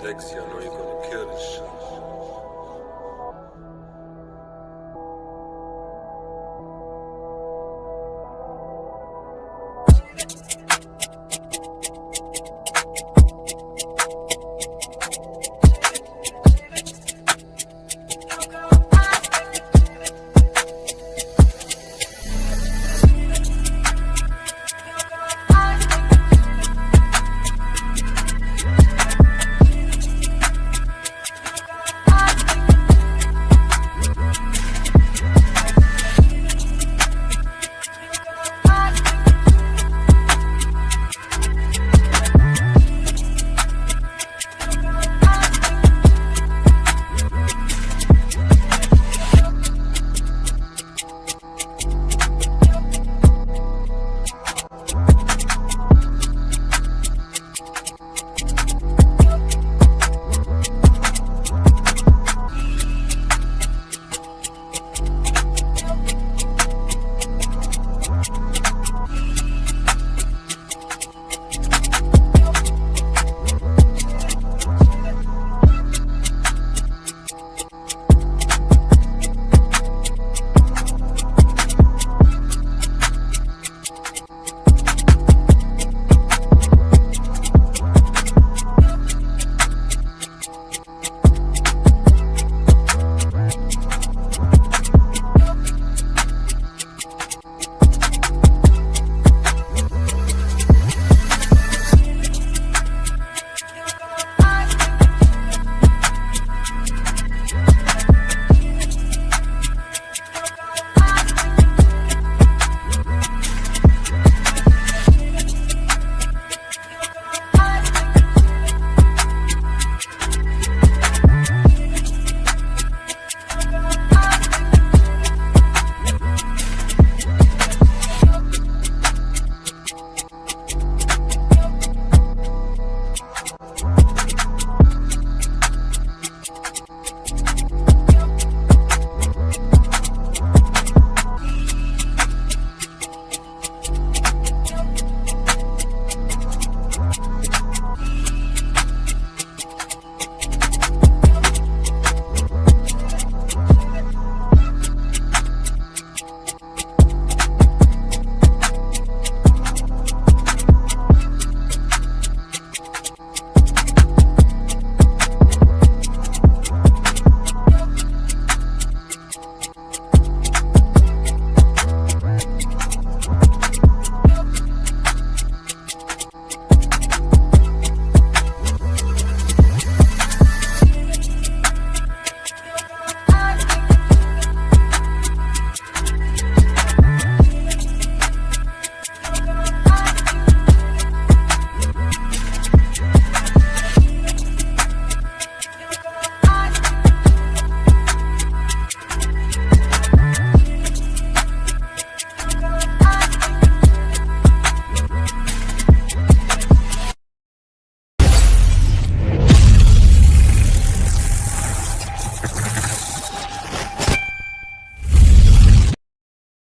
Dexy, I know you're gonna kill this shit.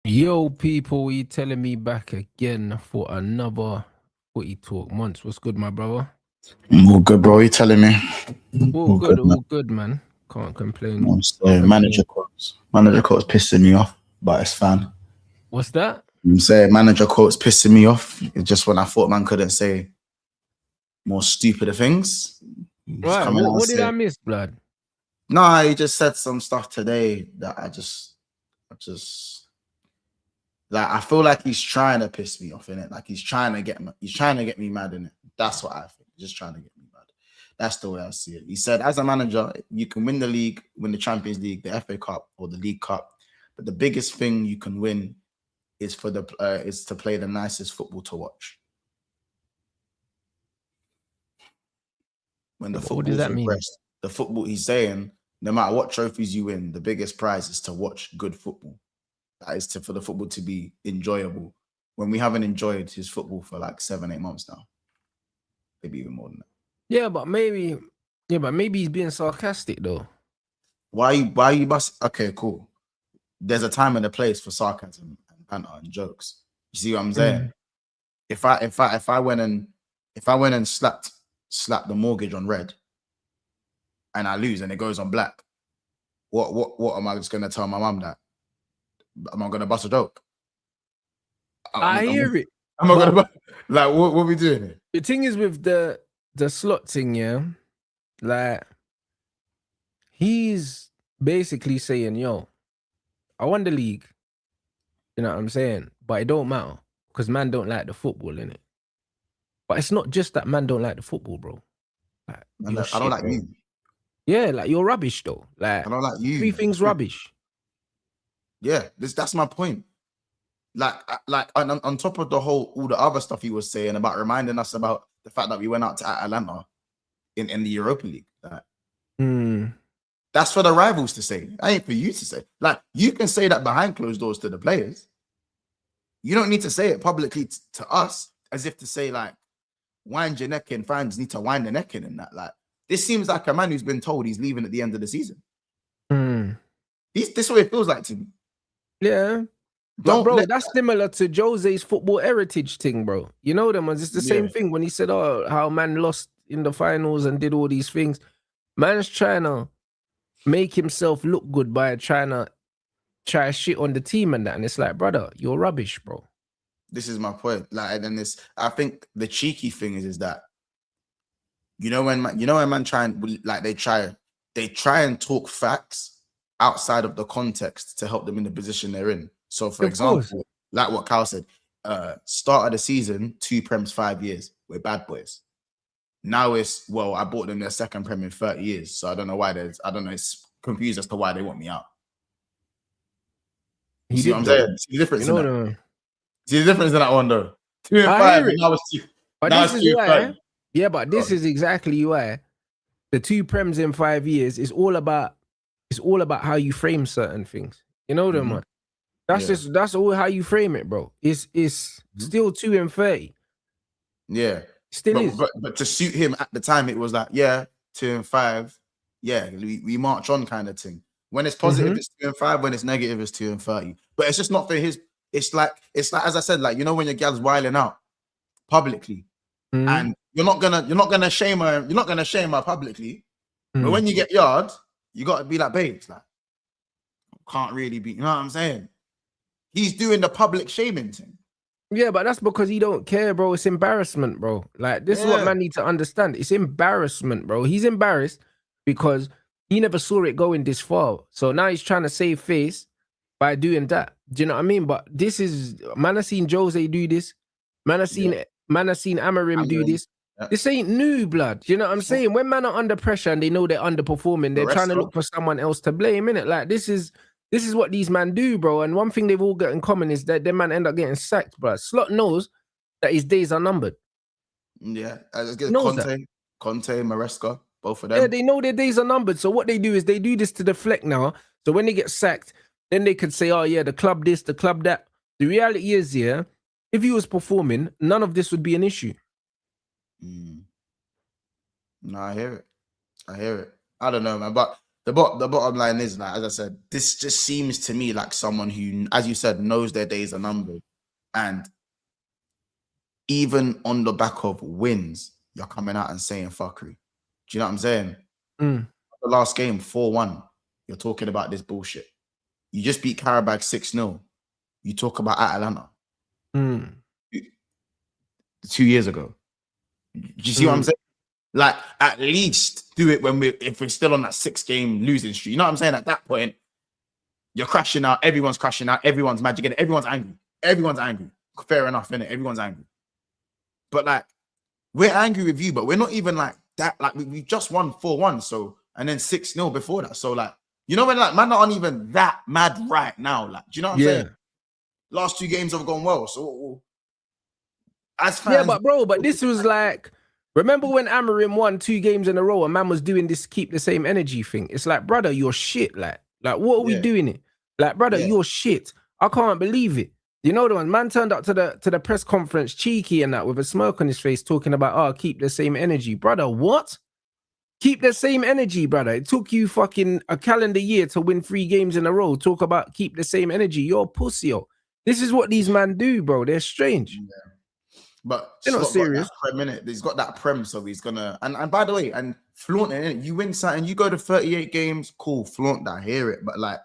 Yo, people, you telling me back again for another footy talk. Months, what's good, my brother? All good, bro. You telling me? All good, man. Can't complain. Manager quotes pissing me off, but it's fine. What's that? I'm saying manager quotes pissing me off. It's just when I thought man couldn't say more stupider things. Right. What did I miss, blood? No, he just said some stuff today that I just like I feel like he's trying to piss me off in it. Like he's trying to get me mad in it. That's what I think. Just trying to get me mad. That's the way I see it. He said, as a manager, you can win the league, win the Champions League, the FA Cup, or the League Cup, but the biggest thing you can win is to play the nicest football to watch. When the football, what does that mean? The football, he's saying, no matter what trophies you win, the biggest prize is to watch good football. That is for the football to be enjoyable. When we haven't enjoyed his football for like 7-8 months now, maybe even more than that. Yeah, but maybe he's being sarcastic though. Why you must? Okay, cool. There's a time and a place for sarcasm and banter and jokes. You see what I'm saying? If I went and if I went and slapped the mortgage on red and I lose and it goes on black, what am I just gonna tell my mum that? Am I gonna bust a joke? I hear it. Am I gonna like what are we doing here? The thing is with the slot thing, yeah, like he's basically saying, yo, I won the league. You know what I'm saying? But it don't matter because man don't like the football, innit? But it's not just that man don't like the football, bro. Like, I don't like you. Yeah, like you're rubbish though. Like I don't like you. 3 things rubbish. Yeah, that's my point. Like on top of all the other stuff he was saying about reminding us about the fact that we went out to Atlanta in the Europa League. That's for the rivals to say. That ain't for you to say. Like, you can say that behind closed doors to the players. You don't need to say it publicly to us as if to say, like, wind your neck in, fans need to wind their neck in and that. Like, this seems like a man who's been told he's leaving at the end of the season. This is what it feels like to me. Yeah. But bro, that's similar to Jose's football heritage thing, bro. You know them ones. It's the same thing when he said, oh, how man lost in the finals and did all these things. Man's trying to make himself look good by trying to try shit on the team and that. And it's like, brother, you're rubbish, bro. This is my point. Like, and then this, I think the cheeky thing is that, when man they try and talk facts outside of the context to help them in the position they're in. So, for example, like what Kyle said, start of the season, 2 Prems, 5 years. We're bad boys. Now it's, well, I bought them their second Prem in 30 years. So I don't know why it's confused as to why they want me out. You see what I'm saying? See the difference in that? See the difference in that one, though? 2 and 5, and now it's 2. But now this is why, yeah, but this is exactly why the 2 Prems in 5 years is all about how you frame certain things. You know them, man. That's all how you frame it, bro. It's still 2 and 30. Yeah. Still is. But to suit him at the time, it was like, 2 and 5. Yeah, we march on kind of thing. When it's positive, it's 2 and 5. When it's negative, it's 2 and 30. But it's just not for his. It's like as I said, like, when your gal's wilding out publicly, and you're not gonna shame her. You're not gonna shame her publicly. But when you get yard, you got to be like, babes, like, can't really be. You know what I'm saying? He's doing the public shaming thing. Yeah, but that's because he don't care, bro. It's embarrassment, bro. Like, this is what man need to understand. It's embarrassment, bro. He's embarrassed because he never saw it going this far. So now he's trying to save face by doing that. Do you know what I mean? But this is, man, I seen Jose do this. Man, I seen Amorim do this. Yeah. This ain't new, blood. Do you know what I'm saying? When man are under pressure and they know they're underperforming, they're trying to look for someone else to blame, innit? Like, this is what these man do, bro. And one thing they've all got in common is that their man end up getting sacked, bro. Slot knows that his days are numbered. Yeah. Conte, Maresca, both of them. Yeah, they know their days are numbered. So what they do is they do this to deflect now. So when they get sacked, then they could say, oh, yeah, the club this, the club that. The reality is, if he was performing, none of this would be an issue. No, I hear it. I don't know, man. But the bottom line is, like, as I said, this just seems to me like someone who, as you said, knows their days are numbered. And even on the back of wins, you're coming out and saying fuckery. Do you know what I'm saying? The last game, 4-1, you're talking about this bullshit. You just beat Karabag 6-0. You talk about Atalanta 2 years ago. Do you see what I'm saying? Like, at least do it if we're still on that 6-game losing streak. You know what I'm saying? At that point, you're crashing out. Everyone's crashing out. Everyone's magic. Everyone's angry. Everyone's angry. Fair enough, innit? Everyone's angry. But, like, we're angry with you, but we're not even like that. Like, we just won 4-1, so, and then 6-0 before that. So, like, when, like, man, not even that mad right now. Like, do you know what I'm saying? Last 2 games have gone well. So, as fans, but this was like, remember when Amorim won 2 games in a row and man was doing this keep the same energy thing? It's like, brother, you're shit. Like what are we doing it? Like, brother, you're shit. I can't believe it. You know the one, man turned up to the press conference cheeky and that with a smirk on his face talking about, keep the same energy. Brother, what? Keep the same energy, brother. It took you fucking a calendar year to win 3 games in a row. Talk about keep the same energy. You're a pussy, yo. This is what these men do, bro. They're strange. But They're not Slot got serious. that prem in it. He's got that prem, so he's gonna. And by the way, and flaunting it. You win something. You go to 38 games. Cool, flaunt that. Hear it. But like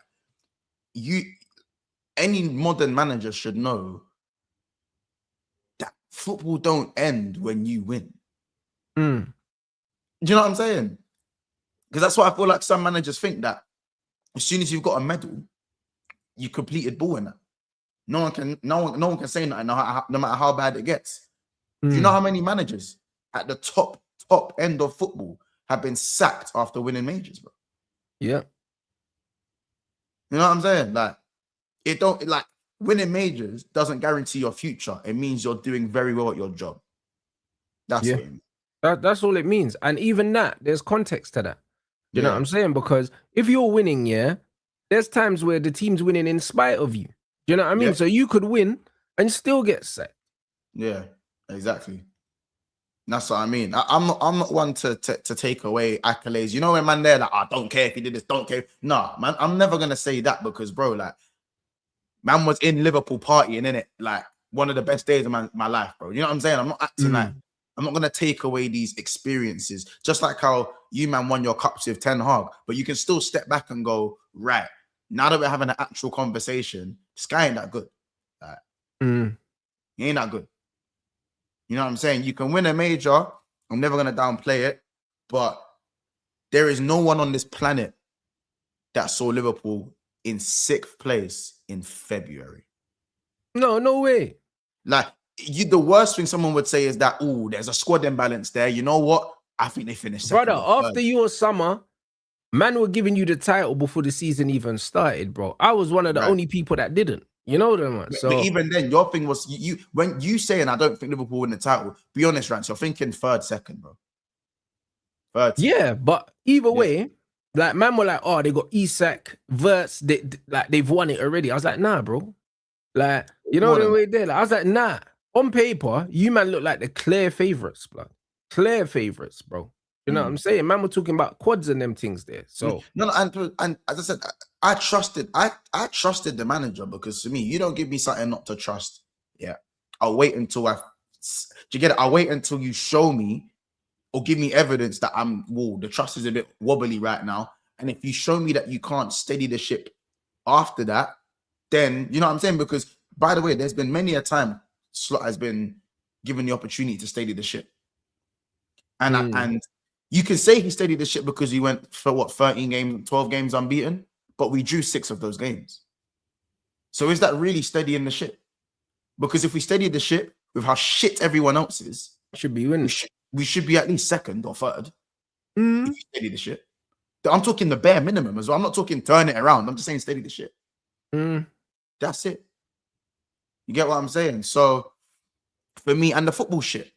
any modern manager should know that football don't end when you win. Mm. Do you know what I'm saying? Because that's what I feel like some managers think, that as soon as you've got a medal, you completed ball in that. No one can say nothing, no matter how bad it gets. Do you know how many managers at the top end of football have been sacked after winning majors, bro? Yeah. You know what I'm saying? Like, it don't, like, winning majors doesn't guarantee your future. It means you're doing very well at your job. That's what it means. That's all it means. And even that, there's context to that. You know what I'm saying? Because if you're winning, there's times where the team's winning in spite of you. Do you know what I mean? So you could win and still get sacked. Yeah, exactly. That's what I mean. I'm not one to take away accolades. You know, when man, they're like, I don't care if he did this, don't care. Nah, man, I'm never gonna say that, because bro, like, man was in Liverpool partying, innit? Like, one of the best days of my life, bro. You know what I'm saying? I'm not acting like, I'm not gonna take away these experiences. Just like how you, man, won your cups with Ten Hag, but you can still step back and go, right, now that we're having an actual conversation, this guy ain't that good. Like, he ain't that good. You know what I'm saying? You can win a major. I'm never going to downplay it. But there is no one on this planet that saw Liverpool in 6th place in February. No way. Like, the worst thing someone would say is that, oh, there's a squad imbalance there. You know what? I think they finished second. Brother, after your summer, man were giving you the title before the season even started, bro. I was one of the only people that didn't. You know them, man. So, but even then, your thing was when you saying I don't think Liverpool win the title. Be honest, Rants, you're thinking 3rd, 2nd, bro. 3rd. Yeah, but either way, like, man were like, oh, they got Isak, Verts, they've won it already. I was like, nah, bro. Like, you know the way there. Like, I was like, nah. On paper, you man look like the clear favorites, bro. Clear favorites, bro. You know what I'm saying? Man, we're talking about quads and them things there. So no, and as I said, I trusted the manager, because to me, you don't give me something not to trust. Yeah, I'll wait until do you get it? I'll wait until you show me or give me evidence that the trust is a bit wobbly right now. And if you show me that you can't steady the ship after that, then you know what I'm saying? Because by the way, there's been many a time Slot has been given the opportunity to steady the ship, and you can say he steadied the ship because he went for what, 13 games, 12 games unbeaten, but we drew 6 of those games. So is that really steadying the ship? Because if we steady the ship with how shit everyone else is, should be winning. We should be at least 2nd or 3rd. If you steady the ship. I'm talking the bare minimum as well. I'm not talking turn it around. I'm just saying steady the ship. That's it. You get what I'm saying? So for me, and the football shit.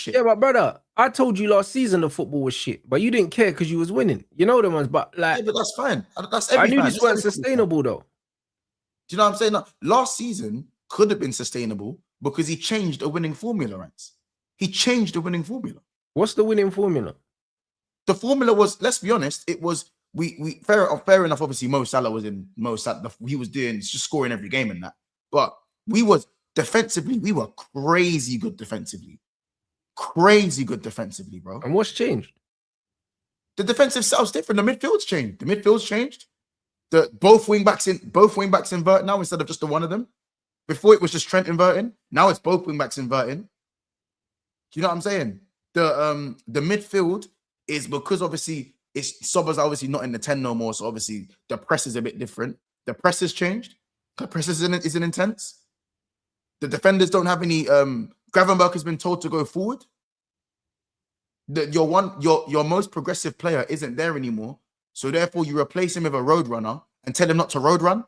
Yeah, but brother, I told you last season the football was shit, but you didn't care because you was winning. You know the ones, but like, yeah, but that's fine. I knew this wasn't sustainable though. Do you know what I'm saying? No, last season could have been sustainable because he changed a winning formula, Rants. He changed the winning formula. What's the winning formula? The formula was, let's be honest, it was we fair enough. Obviously, Mo Salah was in he was doing just scoring every game and that, but we was defensively, we were crazy good defensively. Crazy good defensively, bro. And what's changed? The defensive setup's different. The midfield's changed. Both wing backs invert now instead of just the one of them. Before it was just Trent inverting. Now it's both wing backs inverting. Do you know what I'm saying? The midfield is, because obviously Sober's obviously not in the 10 no more, so obviously the press is a bit different. The press has changed. The press isn't intense. The defenders don't have any. Gravenberch has been told to go forward. Your most progressive player isn't there anymore, so therefore you replace him with a road runner and tell him not to road run.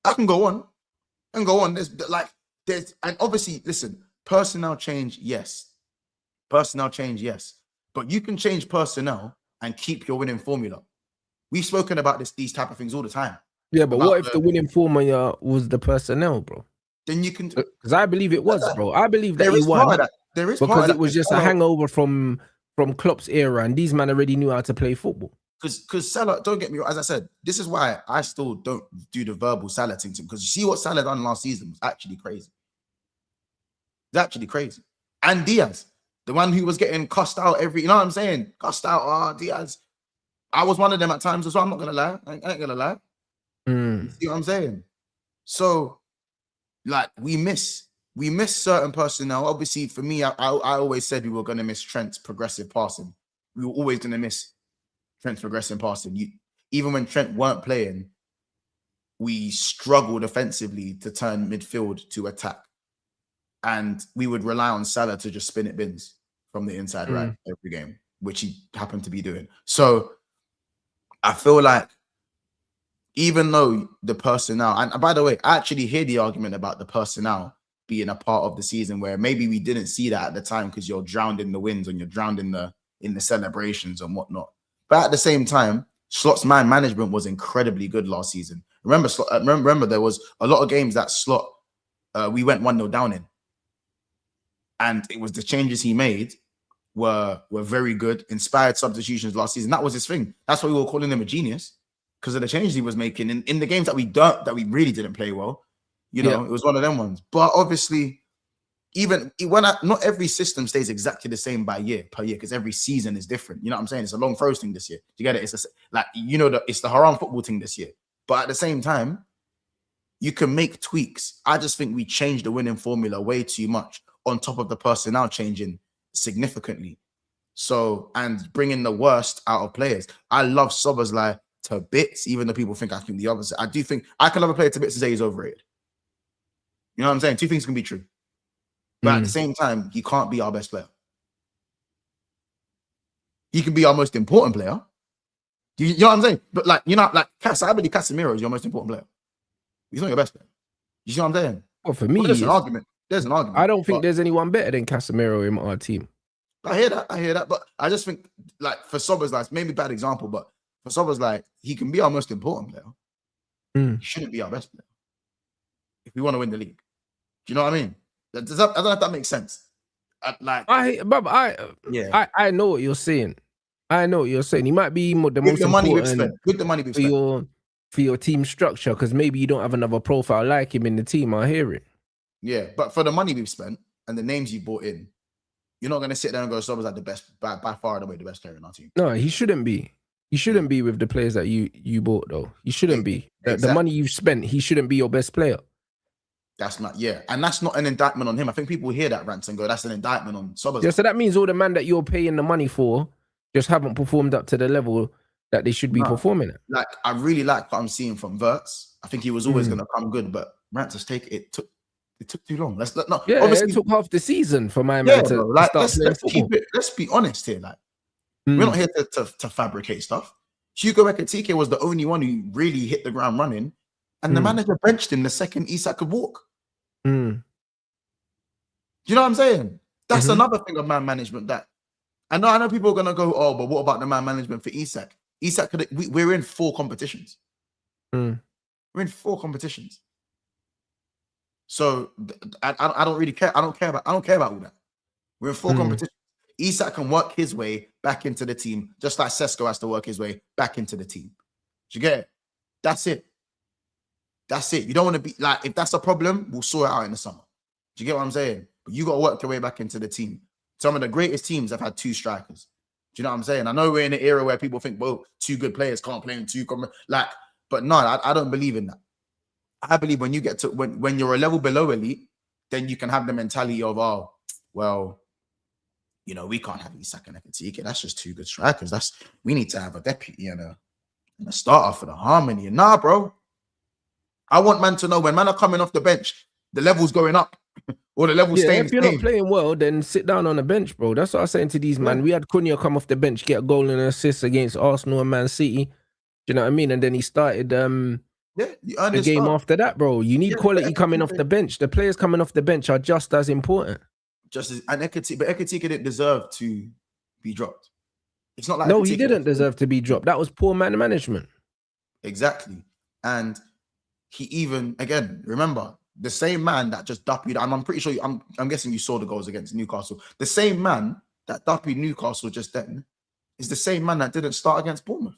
I can go on. There's and obviously, listen, personnel change, yes. But you can change personnel and keep your winning formula. We've spoken about these type of things all the time. Yeah, but what if the winning formula was the personnel, bro? Then you can, because I believe it was, bro. I believe that he won because it was just a hangover from Klopp's era, and these men already knew how to play football. Because Salah, don't get me wrong, as I said, this is why I still don't do the verbal Salah thing, because you see what Salah done last season was actually crazy. It's actually crazy. And Diaz, the one who was getting cussed out every, you know what I'm saying? Cussed out, Diaz. I was one of them at times as well. I'm not gonna lie. I ain't gonna lie. You see what I'm saying? So, like, we miss certain personnel. Obviously, for me, I always said we were gonna miss Trent's progressive passing. We were always gonna miss Trent's progressive passing. Even when Trent weren't playing, we struggled offensively to turn midfield to attack. And we would rely on Salah to just spin it bins from the inside right every game, which he happened to be doing. So I feel like even though the personnel, and by the way, I actually hear the argument about the personnel being a part of the season where maybe we didn't see that at the time because you're drowned in the wins and you're drowned in the celebrations and whatnot. But at the same time, Slot's man management was incredibly good last season. Remember, there was a lot of games that Slot we went 1-0 down in. And it was the changes he made were very good, inspired substitutions last season. That was his thing. That's why we were calling him a genius, because of the changes he was making in the games that we really didn't play well. You know, it was one of them ones. But obviously, not every system stays exactly the same per year, because every season is different. You know what I'm saying? It's a long throws thing this year. You get it? It's it's the haram football thing this year. But at the same time, you can make tweaks. I just think we changed the winning formula way too much, on top of the personnel changing significantly. So, and bringing the worst out of players. I love Szoboszlai to bits, even though people think I think the opposite. I do think I can love a player to bits and say he's overrated. You know what I'm saying? Two things can be true. But at the same time, he can't be our best player. He can be our most important player. You know what I'm saying? But I believe Casemiro is your most important player. He's not your best player. You see what I'm saying? Well, for me, there's an argument. There's an argument. I don't think there's anyone better than Casemiro in our team. I hear that. But I just think, like, for Szoboszlai, it's maybe a bad example, but for Szoboszlai, he can be our most important player. He shouldn't be our best player if we want to win the league. Do you know what I mean? I don't know if that makes sense. I know what you're saying. I know what you're saying. He might be the most important with the money we've spent for your team structure, because maybe you don't have another profile like him in the team. I hear it. Yeah, but for the money we've spent and the names you brought in, you're not going to sit there and go, Szoboszlai like the best, by far and away the best player in our team. No, he shouldn't be. He shouldn't be with the players that you bought, though. He shouldn't be. Exactly. The money you've spent, he shouldn't be your best player. That's not, and that's not an indictment on him. I think people hear that rant and go, that's an indictment on Szoboszlai. Yeah, so that means all the man that you're paying the money for just haven't performed up to the level that they should be performing at. Like, I really like what I'm seeing from Wirtz. I think he was always going to come good, but Rants has taken it took too long. It took half the season for my man to start playing football. Let's be honest here. Like, we're not here to fabricate stuff. Hugo Ekitike was the only one who really hit the ground running, and the manager benched him the second Isak could walk. Do you know what I'm saying? That's another thing of man management. That I know people are gonna go, oh, but what about the man management for Isak? Isak we're in 4 competitions. We're in 4 competitions. So I don't really care. I don't care about all that. We're in 4 competitions. Isak can work his way back into the team, just like Sesko has to work his way back into the team. Do you get it? That's it. That's it. You don't want to be like, if that's a problem, we'll sort it out in the summer. Do you get what I'm saying? But you got to work your way back into the team. Some of the greatest teams have had 2 strikers. Do you know what I'm saying? I know we're in an era where people think, well, 2 good players can't play in 2. But no, I don't believe in that. I believe when you get to when you're a level below elite, then you can have the mentality of, oh, well, you know, we can't have Isak and Ekitike. That's just 2 good strikers. We need to have a deputy and a starter for the harmony. And nah, bro. I want man to know when man are coming off the bench, the level's going up. Or the level's staying. If you're not playing well, then sit down on the bench, bro. That's what I was saying to these man. We had Cunha come off the bench, get a goal and an assist against Arsenal and Man City. Do you know what I mean? And then he started the game after that, bro. You need quality coming off the bench. The players coming off the bench are just as important. But Ekitike didn't deserve to be dropped. It's not like he didn't deserve to be dropped. That was poor man management. Exactly. And he even, again, remember, the same man that just duppied, I'm pretty sure, I'm guessing you saw the goals against Newcastle. The same man that duppied Newcastle just then is the same man that didn't start against Bournemouth.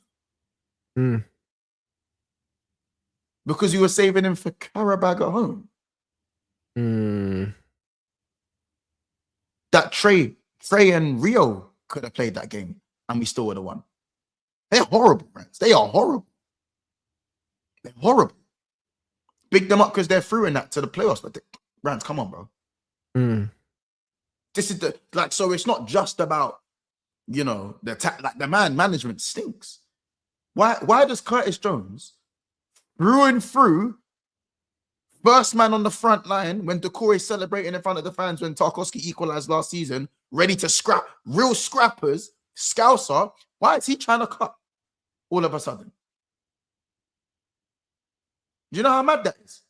Because you were saving him for Karabag at home. that Trey and Rio could have played that game and we still would have won. They're horrible, Rants. They are horrible. They're horrible. Big them up because they're through in that to the playoffs. But Rants, come on, bro. This is so it's not just about, you know, the management stinks. Why does Curtis Jones through and through, first man on the front line when Decore is celebrating in front of the fans when Tarkowski equalized last season, ready to scrap, real scrappers, Scouser, why is he trying to cut all of a sudden? Do you know how mad that is?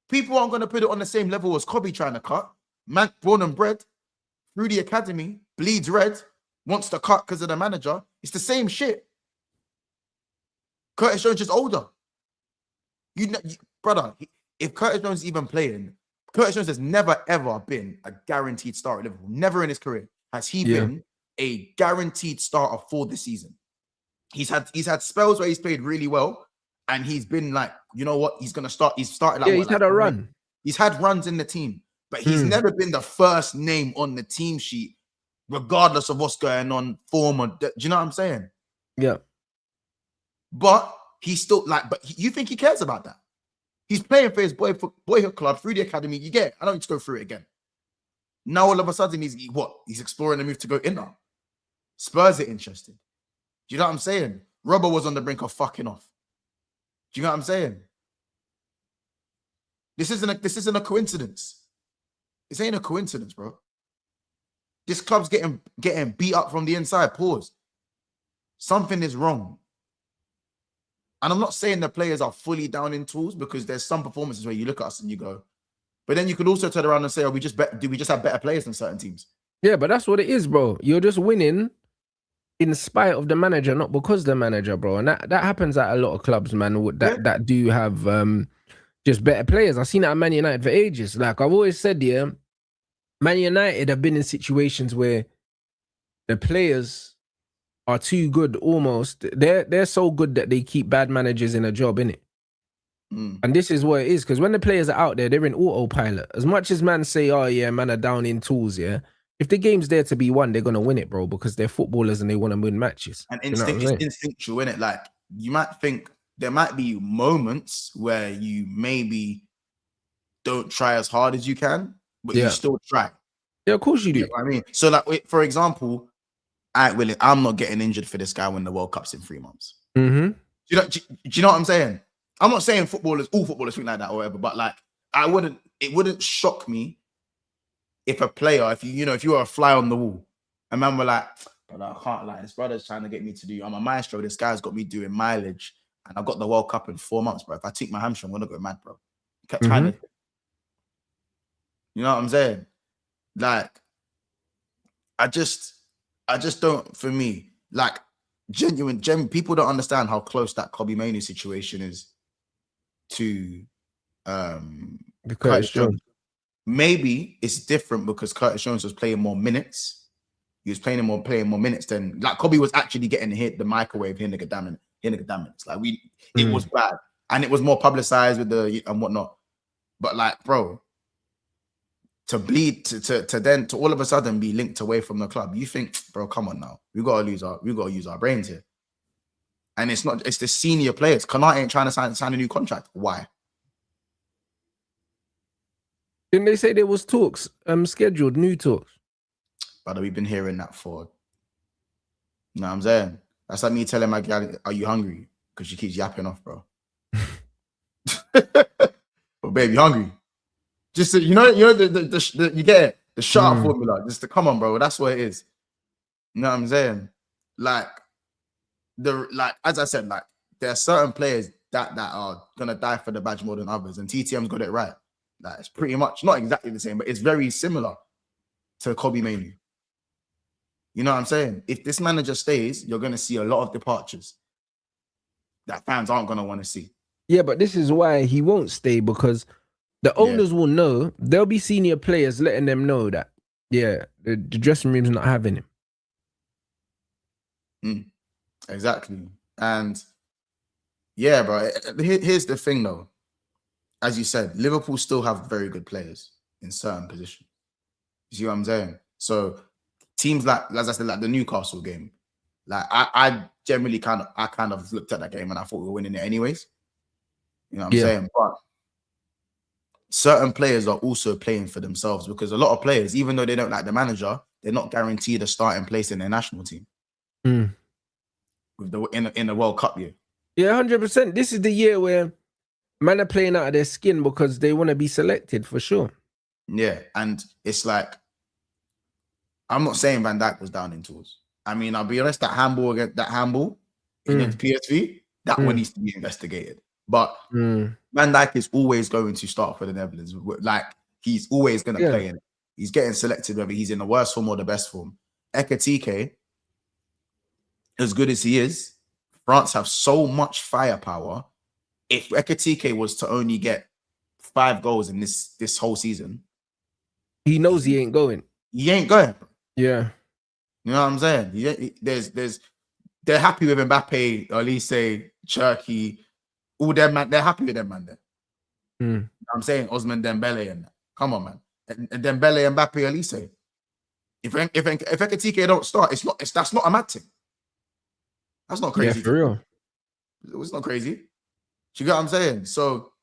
People aren't going to put it on the same level as Kobe trying to cut. Man, born and bred, through the academy, bleeds red, wants to cut because of the manager. It's the same shit. Curtis Jones is older. Brother, if Curtis Jones is even playing, Curtis Jones has never, ever been a guaranteed starter at Liverpool. Never in his career has he been a guaranteed starter for the season. He's had spells where he's played really well, and he's been like, you know what, he's gonna start. He's started like, he's had a run. He's had runs in the team, but he's never been the first name on the team sheet, regardless of what's going on, form or do you know what I'm saying? Yeah. But he's still you think he cares about that? He's playing for his boyhood club through the academy. You get it. I don't need to go through it again. Now all of a sudden he's exploring a move to go in now. Spurs are interested. Do you know what I'm saying? Robbo was on the brink of fucking off. Do you know what I'm saying? This isn't a coincidence. This ain't a coincidence, bro. This club's getting beat up from the inside. Pause. Something is wrong. And I'm not saying the players are fully down in tools, because there's some performances where you look at us and you go, but then you could also turn around and say, do we just have better players than certain teams? Yeah, but that's what it is, bro. You're just winning in spite of the manager, not because the manager, bro. And that happens at a lot of clubs, man, that do have just better players. I've seen that at Man United for ages. Like I've always said, Man United have been in situations where the players are too good almost. They're so good that they keep bad managers in a job, innit? And this is what it is, because when the players are out there, they're in autopilot. As much as man say, oh yeah, man are down in tools, if the game's there to be won, they're going to win it, bro, because they're footballers and they want to win matches. And instinct is instinctual, innit? Like, you might think there might be moments where you maybe don't try as hard as you can, but you still try. Yeah, of course you do. You know what I mean? So, like, for example, I'm not getting injured for this guy when the World Cup's in 3 months. Do you know what I'm saying? I'm not saying all footballers think like that or whatever, but like, it wouldn't shock me if a player, if you were a fly on the wall, and man were like, but I can't lie, this brother's trying to get me to do, I'm a maestro, this guy's got me doing mileage, and I've got the World Cup in 4 months, bro. If I take my hamstring, I'm gonna go mad, bro. Kept trying to, you know what I'm saying? Like, I just don't, for me, like, genuine people don't understand how close that Kobe Mainoo situation is to Curtis Jones. Maybe it's different because Curtis Jones was playing more minutes. He was playing more minutes than, like, Kobe was actually getting hit the microwave here, nigga damn it. Like, it was bad, and it was more publicized with the and whatnot. But like, bro, to bleed to then to all of a sudden be linked away from the club, you think, bro, come on now, we gotta use our brains here. And it's the senior players. Kanate ain't trying to sign a new contract. Why? Didn't they say there was talks scheduled, new talks? Brother, we've been hearing that for, you know what I'm saying? That's like me telling my gal, are you hungry? Because she keeps yapping off, bro. But babe, you hungry? Just you know the you get it, the shut up formula. Just to come on, bro. That's what it is. You know what I'm saying? Like, as I said, like, there are certain players that are gonna die for the badge more than others, and TTM's got it right. Like, it's pretty much not exactly the same, but it's very similar to Kobe Mainoo. You know what I'm saying? If this manager stays, you're gonna see a lot of departures that fans aren't gonna want to see. Yeah, but this is why he won't stay, because the owners will know. There'll be senior players letting them know that, the dressing room's not having him. Exactly. And yeah, bro, here's the thing though. As you said, Liverpool still have very good players in certain positions. You see what I'm saying? So teams like, as I said, like the Newcastle game, like I generally kind of looked at that game and I thought we were winning it anyways. You know what I'm saying? But certain players are also playing for themselves, because a lot of players, even though they don't like the manager, they're not guaranteed a starting place in their national team. With the in the World Cup year. Yeah, 100%. This is the year where men are playing out of their skin because they want to be selected for sure. Yeah, and it's like, I'm not saying Van Dijk was down in tools. I mean, I'll be honest, that handball against PSV, that one needs to be investigated. But Van Dijk is always going to start for the Netherlands. Like, he's always going to play in it. He's getting selected whether he's in the worst form or the best form. Ekitike, as good as he is, France have so much firepower. If Ekitike was to only get 5 goals in this whole season, he knows he ain't going. He ain't going. Yeah. You know what I'm saying? They're happy with Mbappe, Olise, Cherky, all them man. They're happy with them man there. You know what I'm saying? Osman Dembele and that. Come on, man. And Dembele, Mbappe, Olise. If Ekitike don't start, that's not a mad thing. That's not crazy. Yeah, for real. It's not crazy. Do you get what I'm saying? So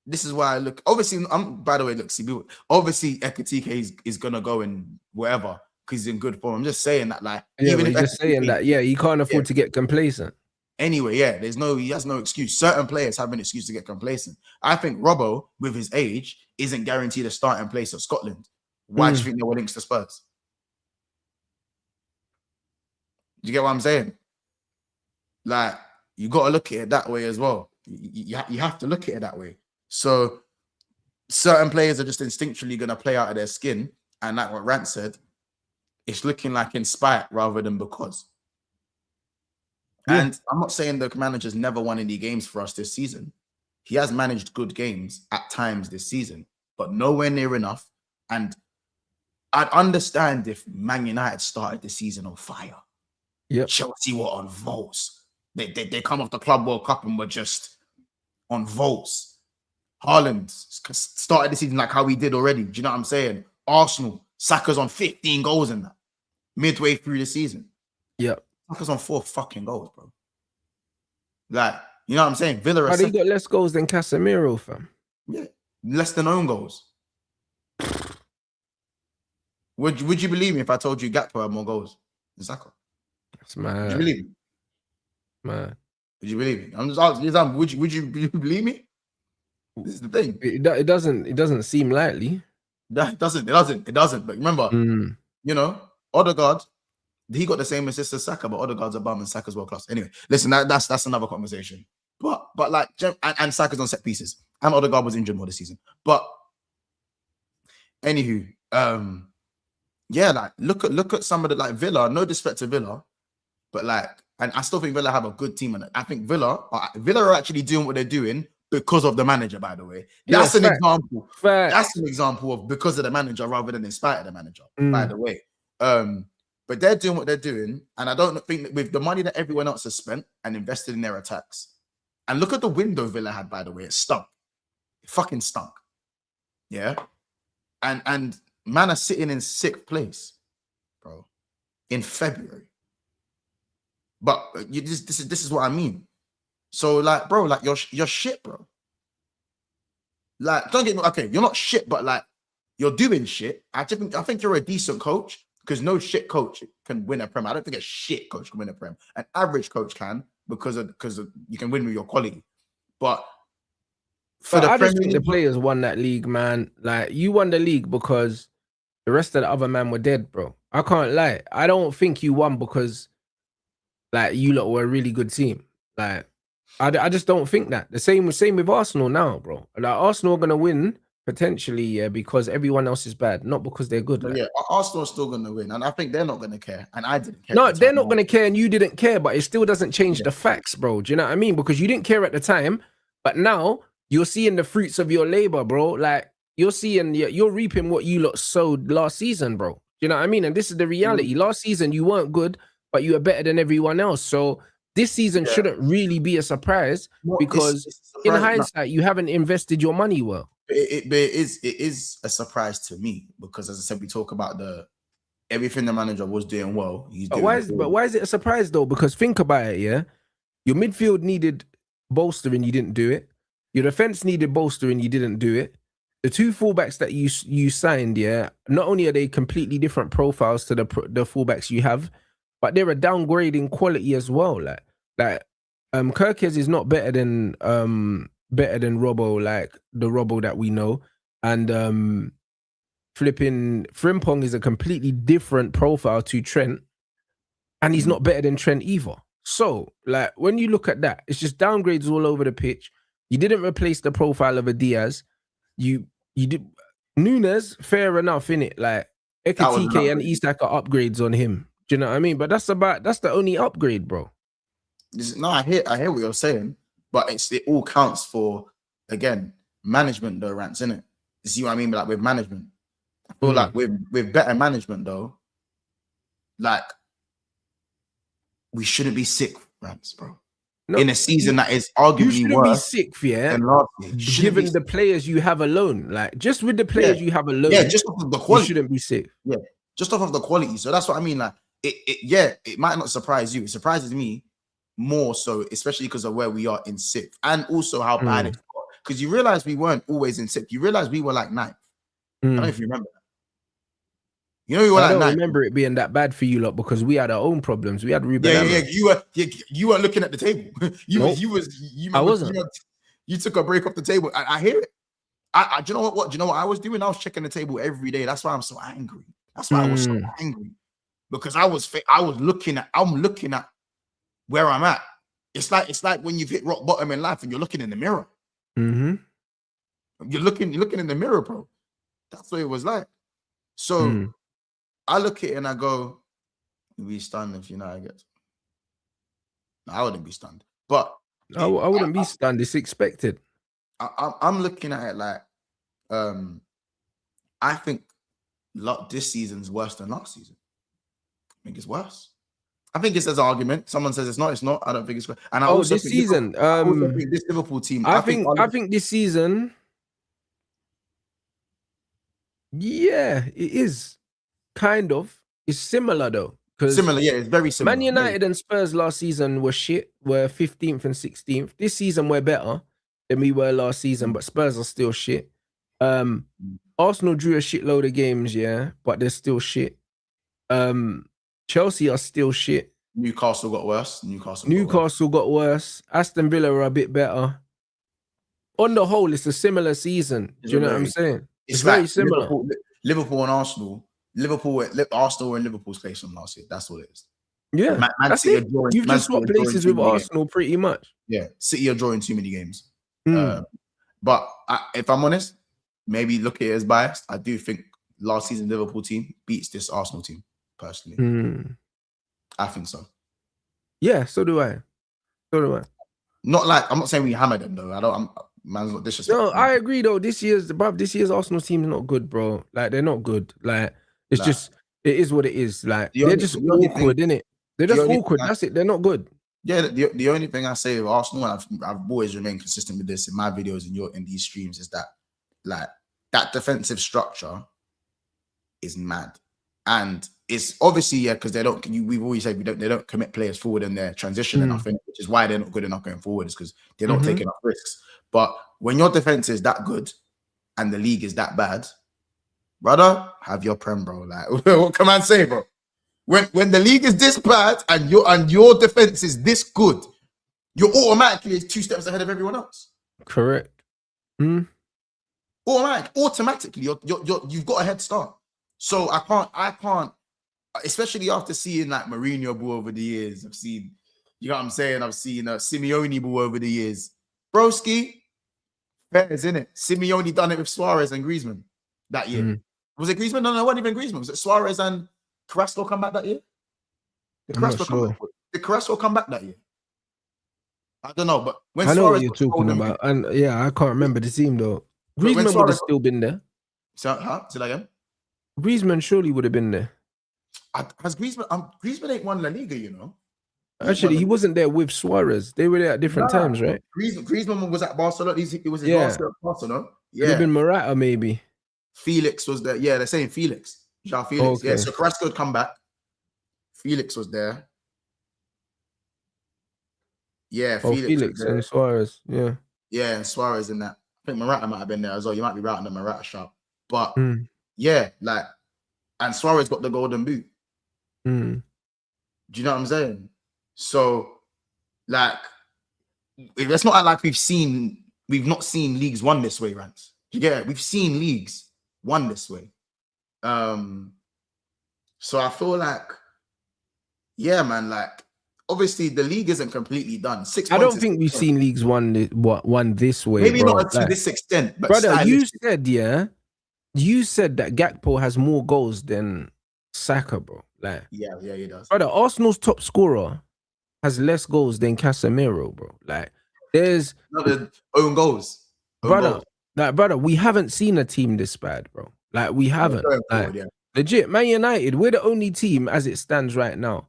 this is why I look. Obviously, by the way, look, see, obviously Ekitike is gonna go in wherever because he's in good form. I'm just saying that, like, even if just saying that, he can't afford to get complacent. Anyway, he has no excuse. Certain players have an excuse to get complacent. I think Robbo, with his age, isn't guaranteed a starting place at Scotland. Why do you think there were links to Spurs? Do you get what I'm saying? Like, you got to look at it that way as well. You have to look at it that way. So certain players are just instinctually going to play out of their skin. And like what Rants said, it's looking like in spite rather than because. Yeah. And I'm not saying the manager's never won any games for us this season. He has managed good games at times this season, but nowhere near enough. And I'd understand if Man United started the season on fire. Yep. Chelsea were on volts. They come off the Club World Cup and were just on volts. Haaland started the season like how we did already. Do you know what I'm saying? Arsenal, Saka's on 15 goals in that midway through the season. Yeah. Saka's on 4 fucking goals, bro. Like, you know what I'm saying? Villa. But he got less goals than Casemiro, fam. Yeah, less than own goals. Would you believe me if I told you Gakpo had more goals than Saka? That's mad. Would you believe me? Man. Would you believe me? I'm just asking you, would you believe me? This is the thing. It doesn't seem likely. It doesn't. But remember, you know, Odegaard, he got the same assist as Saka, but Odegaard's a bum and Saka's world class. Anyway, listen, that's another conversation. But like, and Saka's on set pieces, and Odegaard was injured more this season. But anywho, yeah, like look at some of the, like, Villa. No disrespect to Villa, but like, and I still think Villa have a good team, and I think Villa are actually doing what they're doing because of the manager. By the way, that's an example. That's an example of because of the manager rather than in spite of the manager. By the way, but they're doing what they're doing, and I don't think that with the money that everyone else has spent and invested in their attacks, and look at the window Villa had. By the way, it stunk. It fucking stunk. Yeah, and man are sitting in 6th place, bro, in February. But this is what I mean. So, like, bro, like, you're shit, bro. Like, don't get me, okay, you're not shit, but like, you're doing shit. I think you're a decent coach, because no shit coach can win a Prem. I don't think a shit coach can win a Prem. An average coach can, because you can win with your quality. But I just think the players won that league, man. Like, you won the league because the rest of the other men were dead, bro. I can't lie. I don't think you won because, like, you lot were a really good team. Like, I just don't think that. The same with Arsenal now, bro. Like, Arsenal are gonna win potentially, yeah, because everyone else is bad, not because they're good. Like. Yeah, Arsenal are still gonna win, and I think they're not gonna care. And I didn't care. No, they're not gonna care, and you didn't care, but it still doesn't change the facts, bro. Do you know what I mean? Because you didn't care at the time, but now you're seeing the fruits of your labor, bro. Like, you're reaping what you lot sowed last season, bro. Do you know what I mean? And this is the reality. Last season you weren't good, but you were better than everyone else. So this season shouldn't really be a surprise, because in hindsight, you haven't invested your money well. It is a surprise to me because, as I said, we talk about everything the manager was doing well. But why is it a surprise though? Because think about it, yeah. Your midfield needed bolstering, you didn't do it. Your defense needed bolstering, you didn't do it. The two fullbacks that you signed, yeah, not only are they completely different profiles to the fullbacks you have, but they're a downgrade in quality as well. Like Kirkes is not better than Robbo, like the Robbo that we know, and flipping Frimpong is a completely different profile to Trent, and he's not better than Trent either. So, like, when you look at that, it's just downgrades all over the pitch. You didn't replace the profile of a Diaz. You did Nunes, fair enough, innit? Like, Ekitike and Isak are upgrades on him. Do you know what I mean? But that's the only upgrade, bro. No, I hear what you're saying, but it all counts for, again, management though, Rants, innit? You see what I mean? Like, with management. I feel like with better management though, like, we shouldn't be sick, Rants, bro. No, in a season that is arguably worse. You shouldn't be sick, yeah. Given the players you have alone, like just with the players you have alone, just off of the quality, you shouldn't be sick. Yeah, just off of the quality. So that's what I mean. Like, it might not surprise you. It surprises me more so, especially because of where we are in sixth, and also how bad it's got. Because you realize we weren't always in sixth. You realize we were like ninth. I don't know if you remember that. You know, we were I don't remember it being that bad for you lot because we had our own problems. We had Ruben. You weren't looking at the table. I wasn't. You took a break off the table. I hear it. Do you know what? Do you know what I was doing? I was checking the table every day. That's why I'm so angry. That's why I was so angry, because I'm looking at where I'm at. It's like when you've hit rock bottom in life and you're looking in the mirror. You're looking in the mirror, bro. That's what it was like. So I look at it and I go, "You'll be stunned if United get." No, I wouldn't be stunned, but I wouldn't be stunned. It's expected. I'm looking at it like, I think this season's worse than last season. I think it's worse. I think it's an argument. Someone says it's not. It's not. I don't think it's worse. And I also this season, this Liverpool team. I think this season. Yeah, it is kind of. It's similar though. Similar, yeah, it's very similar. Man United and Spurs last season were shit. We're 15th and 16th. This season we're better than we were last season, but Spurs are still shit. Arsenal drew a shitload of games, yeah, but they're still shit. Chelsea are still shit. Newcastle got worse. Newcastle got worse. Aston Villa are a bit better. On the whole, it's a similar season. Do you know what I'm saying? It's very similar. Liverpool and Arsenal. Arsenal and Liverpool's place from last year. That's what it is. Yeah, that's it. You've just swapped places with Arsenal pretty much. Yeah, City are drawing too many games. But if I'm honest, maybe look at it as biased. I do think last season Liverpool team beats this Arsenal team personally. I think so. Yeah, so do I. Not like, I'm not saying we hammer them though. Man's not disrespectful. No, I agree though. This year's Arsenal team is not good, bro. Like, they're not good. Like, it's just, it is what it is. Like, they're just awkward, innit? They're just awkward. That's it. They're not good. Yeah, the only thing I say of Arsenal, and I've always remained consistent with this in my videos and in these streams, is that, like, that defensive structure is mad. And it's obviously, because we've always said they don't commit players forward in their transition enough, which is why they're not good enough going forward, is because they're not taking enough risks. But when your defense is that good and the league is that bad, brother, have your prem, bro. Like, what can I say, bro? When the league is this bad and your defense is this good, you're automatically 2 steps ahead of everyone else. Correct. Automatically, you've got a head start. So I can't, especially after seeing like Mourinho ball over the years. I've seen, you know what I'm saying? I've seen Simeone ball over the years. Broski, fair, isn't it? Simeone done it with Suarez and Griezmann that year. Was it Griezmann? No, it wasn't even Griezmann. Was it Suarez and Carrasco come back that year? Did Carrasco come back that year? I don't know, but when I know Suarez what you're talking about, and yeah, I can't remember the team though. Griezmann would have still been there. So, say that again. Griezmann surely would have been there. Has Griezmann ain't won La Liga, you know? Actually, he wasn't there with Suarez. They were there at different times, right? Griezmann was at Barcelona. It was his Yeah. last year at Barcelona. Could have been Morata, maybe. Felix was there. Yeah, they're saying Felix. João Felix. Okay. Yeah, so Carrasco had come back. Felix was there. Yeah, Felix was there. and Suarez. Yeah. Yeah, and Suarez in that. I think Morata might have been there as well. You might be right on the Morata shot. But yeah, like, and Suarez got the golden boot. Do you know what I'm saying? So, like, it's not like we've not seen leagues won this way, Rants. You get it? We've seen leagues won this way. So I feel like, yeah, man, like, obviously the league isn't completely done. 6 I don't think we've seen leagues won this way. Maybe bro. not to this extent, but brother, you said that Gakpo has more goals than Saka, bro. Like, yeah, he does. Brother, Arsenal's top scorer has less goals than Casemiro, bro. Like, there's not the own goals. Brother, we haven't seen a team this bad, bro. Like, we haven't. Legit, Man United, we're the only team as it stands right now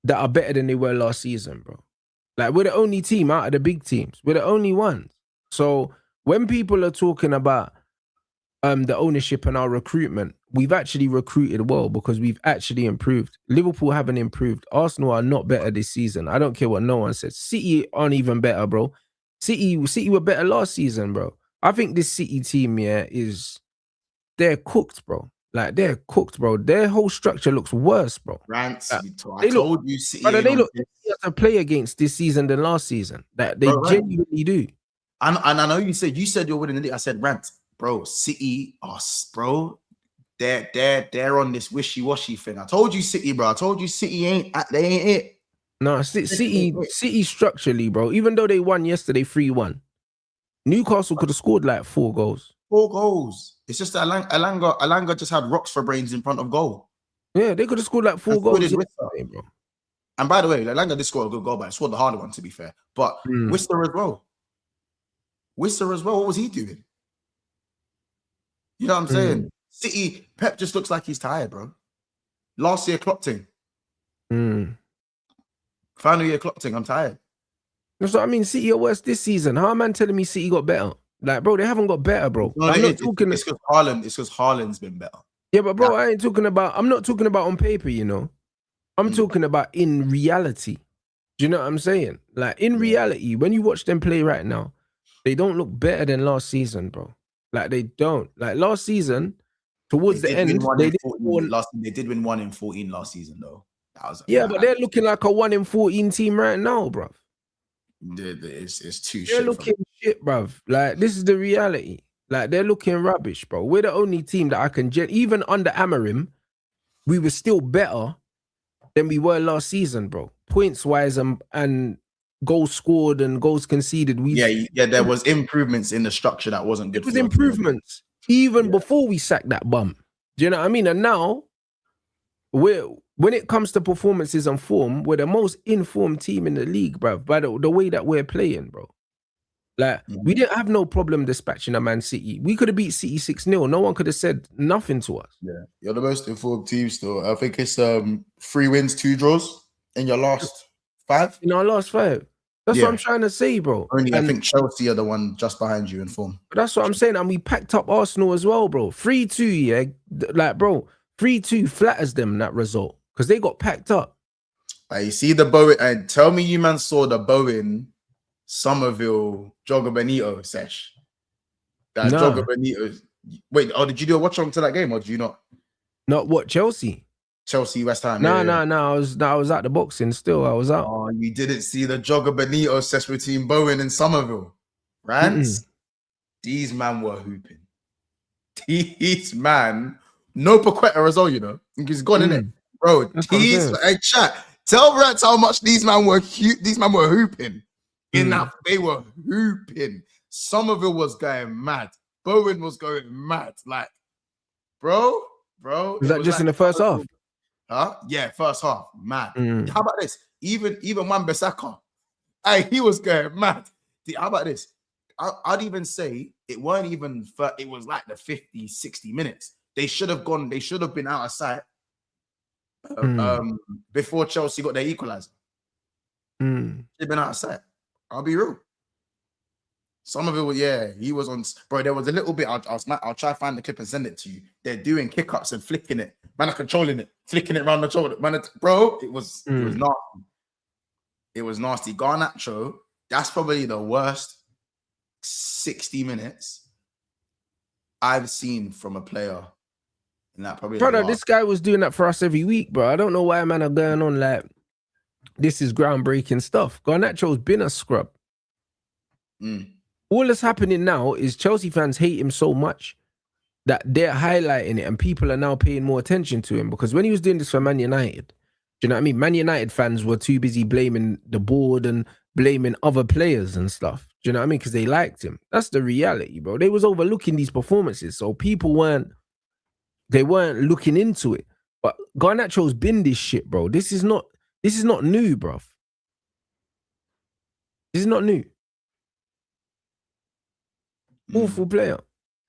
that are better than they were last season, bro. Like, we're the only team out of the big teams. We're the only ones. So when people are talking about the ownership and our recruitment, we've actually recruited well because we've actually improved. Liverpool haven't improved. Arsenal are not better this season. I don't care what no one says. City aren't even better, bro. City were better last season, bro. I think this City team, they're cooked, bro. Like, they're cooked, bro. Their whole structure looks worse, bro. Rants, I told you, City. Brother, they look easier to play against this season than last season. That they genuinely do. And I know you said you're winning the league. I said, Rant, bro. City, bro. They're on this wishy-washy thing. I told you, City, bro. I told you, City ain't it. No, City structurally, bro. Even though they won yesterday 3-1, Newcastle could have scored like 4 goals. 4 goals. It's just that Alanga just had rocks for brains in front of goal. Yeah, they could have scored like 4 goals yesterday, bro. And by the way, Alanga did score a good goal, but he scored the harder one, to be fair. But Whistler as well. What was he doing? You know what I'm saying? City, Pep just looks like he's tired, bro. Last year, clocked him. Final year, clocked him. I'm tired. That's what I mean. City are worse this season. How am I telling me City got better? Like, bro, they haven't got better, bro. No, it's because Haaland's been better. Yeah, but bro, I'm not talking about on paper, you know. I'm talking about in reality. Do you know what I'm saying? Like, in reality, when you watch them play right now, they don't look better than last season, bro. Like, they don't. Like, last season, towards the end, they did win 1 in 14 last season, though. But they're looking like a 1 in 14 team right now, bro. It's too they're shit. Looking shit, bruv. Like, this is the reality. Like, they're looking rubbish, bro. We're the only team that I can even under Amorim, we were still better than we were last season, bro. Points wise and goals scored and goals conceded. There was improvements in the structure that wasn't good. It was improvements even before we sacked that bum. Do you know what I mean? And now when it comes to performances and form, we're the most informed team in the league, bro, by the way that we're playing, bro. Like, we didn't have no problem dispatching a Man City. We could have beat City 6-0. No one could have said nothing to us. Yeah, you're the most informed team still. I think it's 3 wins, 2 draws in your last 5. In our last 5. That's what I'm trying to say, bro. I think Chelsea are the one just behind you in form. But that's what I'm saying. And we packed up Arsenal as well, bro. 3-2, yeah. Like, bro, 3-2 flatters them, that result. Because they got packed up. You see the Bowen, and tell me you man saw the Bowen, Somerville, Joga Benito sesh. That Joga Benito. Wait, did you do a watch on to that game or did you not? Not what, Chelsea? Chelsea, West Ham. No. I was at the boxing still. I was out. Oh, you didn't see the Joga Benito sesh between Bowen and Somerville. Rants? These man were hooping. These man, no Paqueta as well, you know. He's gone in it. Bro, hey, chat. Tell Rants how much these man were hooping. In that they were hooping. Somerville was going mad. Bowen was going mad. Like, bro. Was that just in the first half? Huh? Yeah, first half. Mad. How about this? Even Wan-Bissaka, hey, he was going mad. How about this? I'd even say it weren't even. It was like the 50, 60 minutes. They should have gone. They should have been out of sight. Before Chelsea got their equalizer. He'd been outside. I'll be real. Some of it was, he was on, bro. There was a little bit. I'll try to find the clip and send it to you. They're doing kick-ups and flicking it. Man are controlling it, flicking it around the shoulder. Bro, it was nasty. It was nasty. Garnacho, that's probably the worst 60 minutes I've seen from a player. And that probably brother, this guy was doing that for us every week, bro. I don't know why man are going on like this is groundbreaking stuff. Garnacho's been a scrub. All that's happening now is Chelsea fans hate him so much that they're highlighting it and people are now paying more attention to him, because when he was doing this for Man United, do you know what I mean? Man United fans were too busy blaming the board and blaming other players and stuff. Do you know what I mean? Because they liked him. That's the reality, bro. They was overlooking these performances, so people weren't looking into it. But Garnacho's been this shit, bro. This is not new, bro. This is not new. Awful player.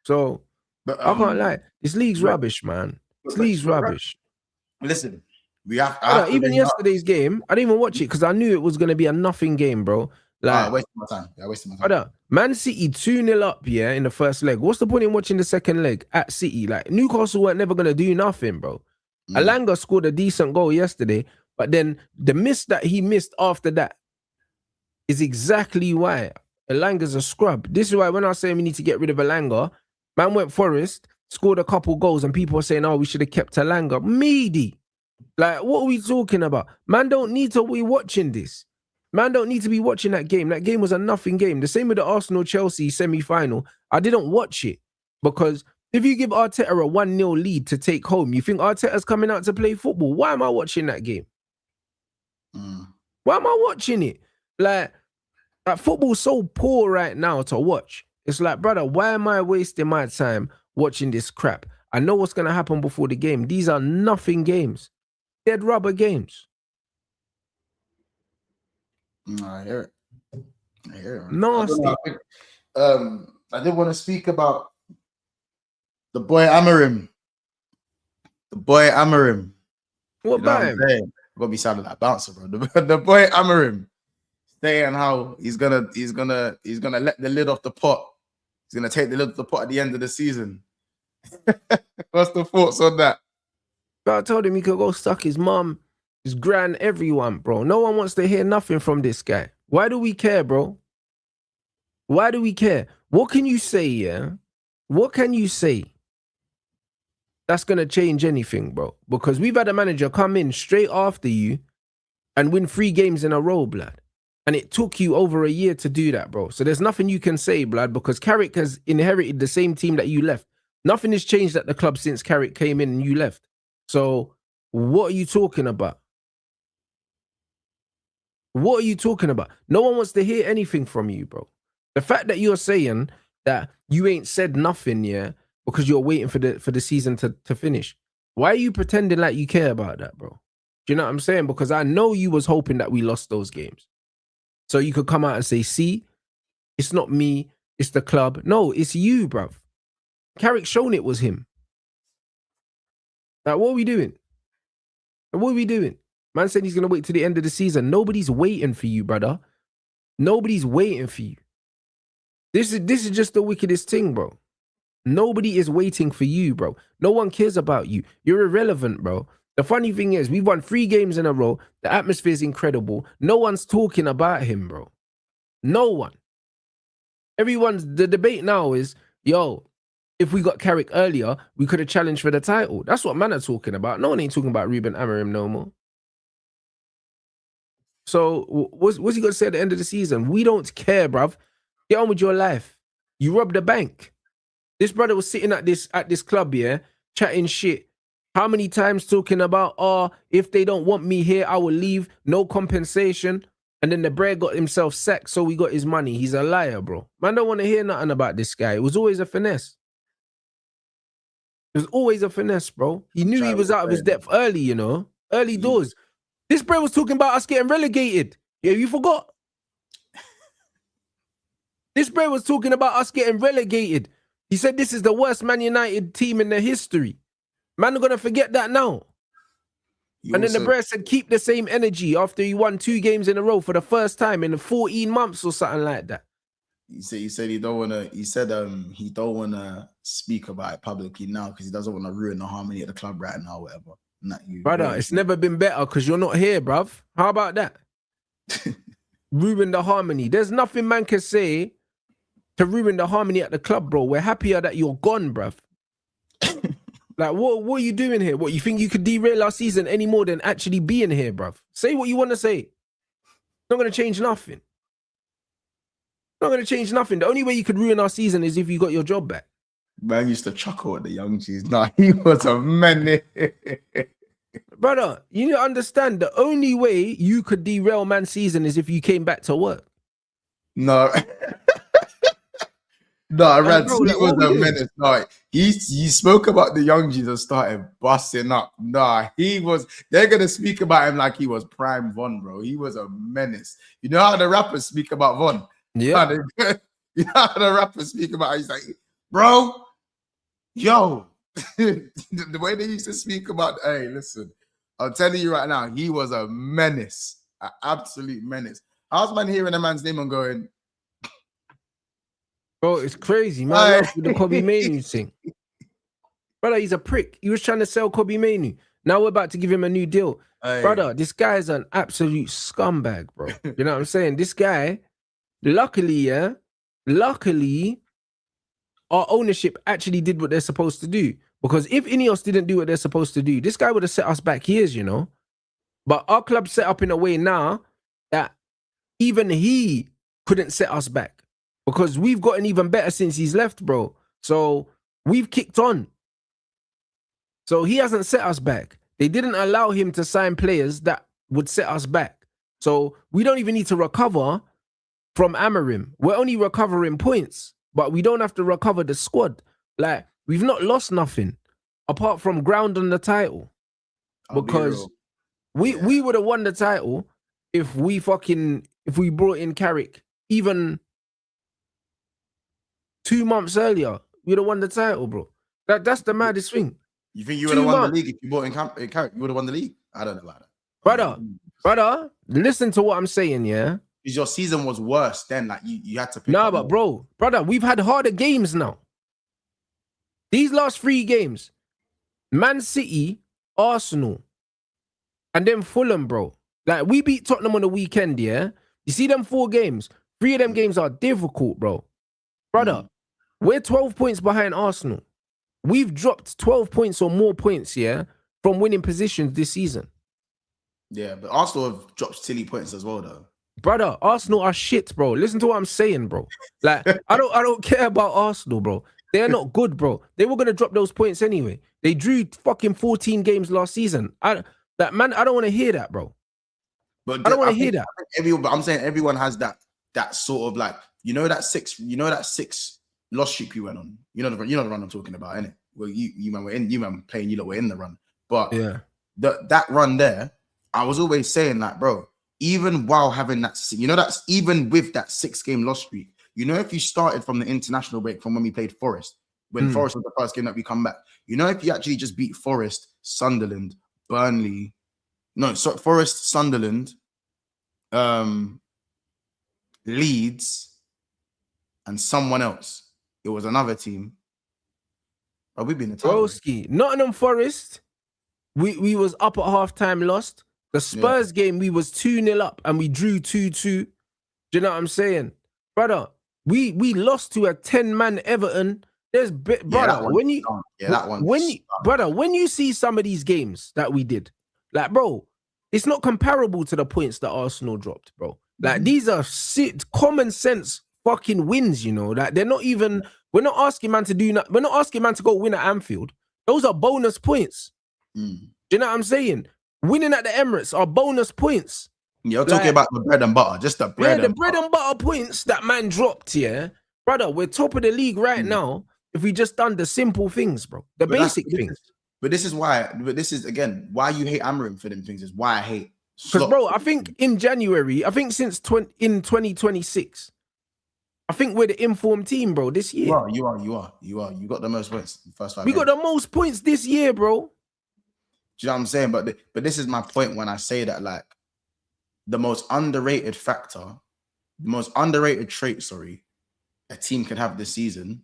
So I can't lie. This league's rubbish, man. This league's rubbish. Listen, we have even yesterday's game, I didn't even watch it because I knew it was going to be a nothing game, bro. Like, wasting my time. Yeah, wasting my time. Man City 2-0 up, in the first leg. What's the point in watching the second leg at City? Like, Newcastle weren't never going to do nothing, bro. Alanga scored a decent goal yesterday, but then the miss that he missed after that is exactly why Alanga's a scrub. This is why when I say we need to get rid of Alanga, man went Forest, scored a couple goals, and people are saying, oh, we should have kept Alanga. Meaty. Like, what are we talking about? Man don't need to be watching this. Man don't need to be watching that game. That game was a nothing game. The same with the Arsenal-Chelsea semi-final. I didn't watch it because if you give Arteta a 1-0 lead to take home, you think Arteta's coming out to play football? Why am I watching that game? Why am I watching it? Like football's so poor right now to watch. It's like, brother, why am I wasting my time watching this crap? I know what's going to happen before the game. These are nothing games. Dead rubber games. I hear it. Nasty. I did want to speak about the boy Amorim. What about him? I'm gonna be sounding like bouncer, bro. The boy Amorim saying how he's gonna let the lid off the pot. He's gonna take the lid off the pot at the end of the season. What's the thoughts on that? But I told him he could go suck his mum, his gran, everyone, bro. No one wants to hear nothing from this guy. Why do we care, bro? Why do we care? What can you say, What can you say that's going to change anything, bro? Because we've had a manager come in straight after you and win 3 games in a row, blood. And it took you over a year to do that, bro. So there's nothing you can say, blood, because Carrick has inherited the same team that you left. Nothing has changed at the club since Carrick came in and you left. So what are you talking about? What are you talking about? No one wants to hear anything from you, bro. The fact that you're saying that you ain't said nothing, because you're waiting for the season to finish. Why are you pretending like you care about that, bro? Do you know what I'm saying? Because I know you was hoping that we lost those games. So you could come out and say, see, it's not me, it's the club. No, it's you, bro. Carrick shown it was him. Like, what are we doing? What are we doing? Man said he's going to wait till the end of the season. Nobody's waiting for you, brother. Nobody's waiting for you. This is just the wickedest thing, bro. Nobody is waiting for you, bro. No one cares about you. You're irrelevant, bro. The funny thing is, we've won 3 games in a row. The atmosphere is incredible. No one's talking about him, bro. No one. The debate now is, yo, if we got Carrick earlier, we could have challenged for the title. That's what man are talking about. No one ain't talking about Ruben Amorim no more. So what's he going to say at the end of the season? We don't care, bruv. Get on with your life. You robbed the bank. This brother was sitting at this club, chatting shit. How many times talking about, if they don't want me here, I will leave. No compensation. And then the Brer got himself sacked, so we got his money. He's a liar, bro. Man don't want to hear nothing about this guy. It was always a finesse. It was always a finesse, bro. He knew he was out of his depth early, early doors. This Brer was talking about us getting relegated. Yeah, you forgot? This Brer was talking about us getting relegated. He said this is the worst Man United team in their history. Man are going to forget that now. And then the bro said, keep the same energy after he won 2 games in a row for the first time in 14 months or something like that. He said he don't wanna. He said he don't wanna speak about it publicly now because he doesn't want to ruin the harmony at the club right now, or whatever. Brother, it's never been better because you're not here, bruv. How about that? Ruin the harmony. There's nothing man can say to ruin the harmony at the club, bro. We're happier that you're gone, bruv. Like, what are you doing here? What, you think you could derail our season any more than actually being here, bruv? Say what you want to say. It's not going to change nothing. Not going to change nothing. The only way you could ruin our season is if you got your job back. Man used to chuckle at the young G's. Nah, he was a menace. Brother, you need to understand the only way you could derail man's season is if you came back to work. No. No, Rants, bro, he like, was what a we menace. No, he spoke about the young G's and started busting up. Nah, they're going to speak about him like he was prime Von, bro. He was a menace. You know how the rappers speak about Von? Yeah. You know how the rappers speak about, he's like, bro, yo. The way they used to speak about, hey, listen, I'm telling you right now, he was a menace, an absolute menace. How's man hearing a man's name and going, bro, it's crazy, man. I love the Kobe Manu thing. Brother, he's a prick. He was trying to sell Kobe Manu. Now we're about to give him a new deal. Hey. Brother, this guy is an absolute scumbag, bro. You know what I'm saying? This guy, luckily, our ownership actually did what they're supposed to do. Because if Ineos didn't do what they're supposed to do, this guy would have set us back years, you know. But our club's set up in a way now that even he couldn't set us back. Because we've gotten even better since he's left, bro. So we've kicked on. So he hasn't set us back. They didn't allow him to sign players that would set us back. So we don't even need to recover from Amorim. We're only recovering points, but we don't have to recover the squad. Like, we've not lost nothing apart from ground on the title. Because we would have won the title if we brought in Carrick even 2 months earlier. We'd have won the title, bro. That's the maddest thing. You think you would have won the league if you bought in Carrick? You would have won the league? I don't know about that. Brother, listen to what I'm saying, yeah? Because your season was worse then. Like, you had to pick up but more. Brother, we've had harder games now. These last 3 games, Man City, Arsenal, and then Fulham, bro. Like, we beat Tottenham on the weekend, yeah? You see them 4 games? 3 of them games are difficult, bro. Brother, we're 12 points behind Arsenal. We've dropped 12 points or more points, yeah, from winning positions this season. Yeah, but Arsenal have dropped silly points as well, though. Brother, Arsenal are shit, bro. Listen to what I'm saying, bro. Like, I don't care about Arsenal, bro. They're not good, bro. They were gonna drop those points anyway. They drew fucking 14 games last season. I don't want to hear that, bro. But I don't want to hear that. But I'm saying everyone has that sort of, like, you know that 6 loss streak we went on. You know the run I'm talking about, innit? Well, you man were in, you man playing, you lot were in the run. But yeah, that run there, I was always saying that, bro. Even while having that, that's even with that 6-game loss streak. You know, if you started from the international break from when we played Forest, when Forest was the first game that we come back. You know, if you actually just beat Forest, Sunderland, Burnley, Forest, Sunderland, Leeds, and someone else. It was another team. But we've been a title. Broski, Nottingham Forest, we was up at halftime, lost. The Spurs game, we was 2-0 up and we drew 2-2. Do you know what I'm saying? Brother, we lost to a 10-man Everton. Brother, when you see some of these games that we did, like, bro, it's not comparable to the points that Arsenal dropped, bro. Like, these are common sense fucking wins, you know. Like, they're not even, we're not asking man to do that. We're not asking man to go win at Anfield. Those are bonus points. Do you know what I'm saying? Winning at the Emirates are bonus points. You're talking about the bread and butter, just the bread and butter points that man dropped, yeah? Brother, we're top of the league right now if we just done the simple things, bro. The basic things. But this is, again, why you hate Amorim for them things is why I hate. Because, bro, I think in January, since in 2026, I think we're the informed team, bro, this year. You are. You got the most points in the first 5 games. We got the most points this year, bro. you know what I'm saying? But this is my point when I say that, like, the most underrated trait, sorry, a team can have this season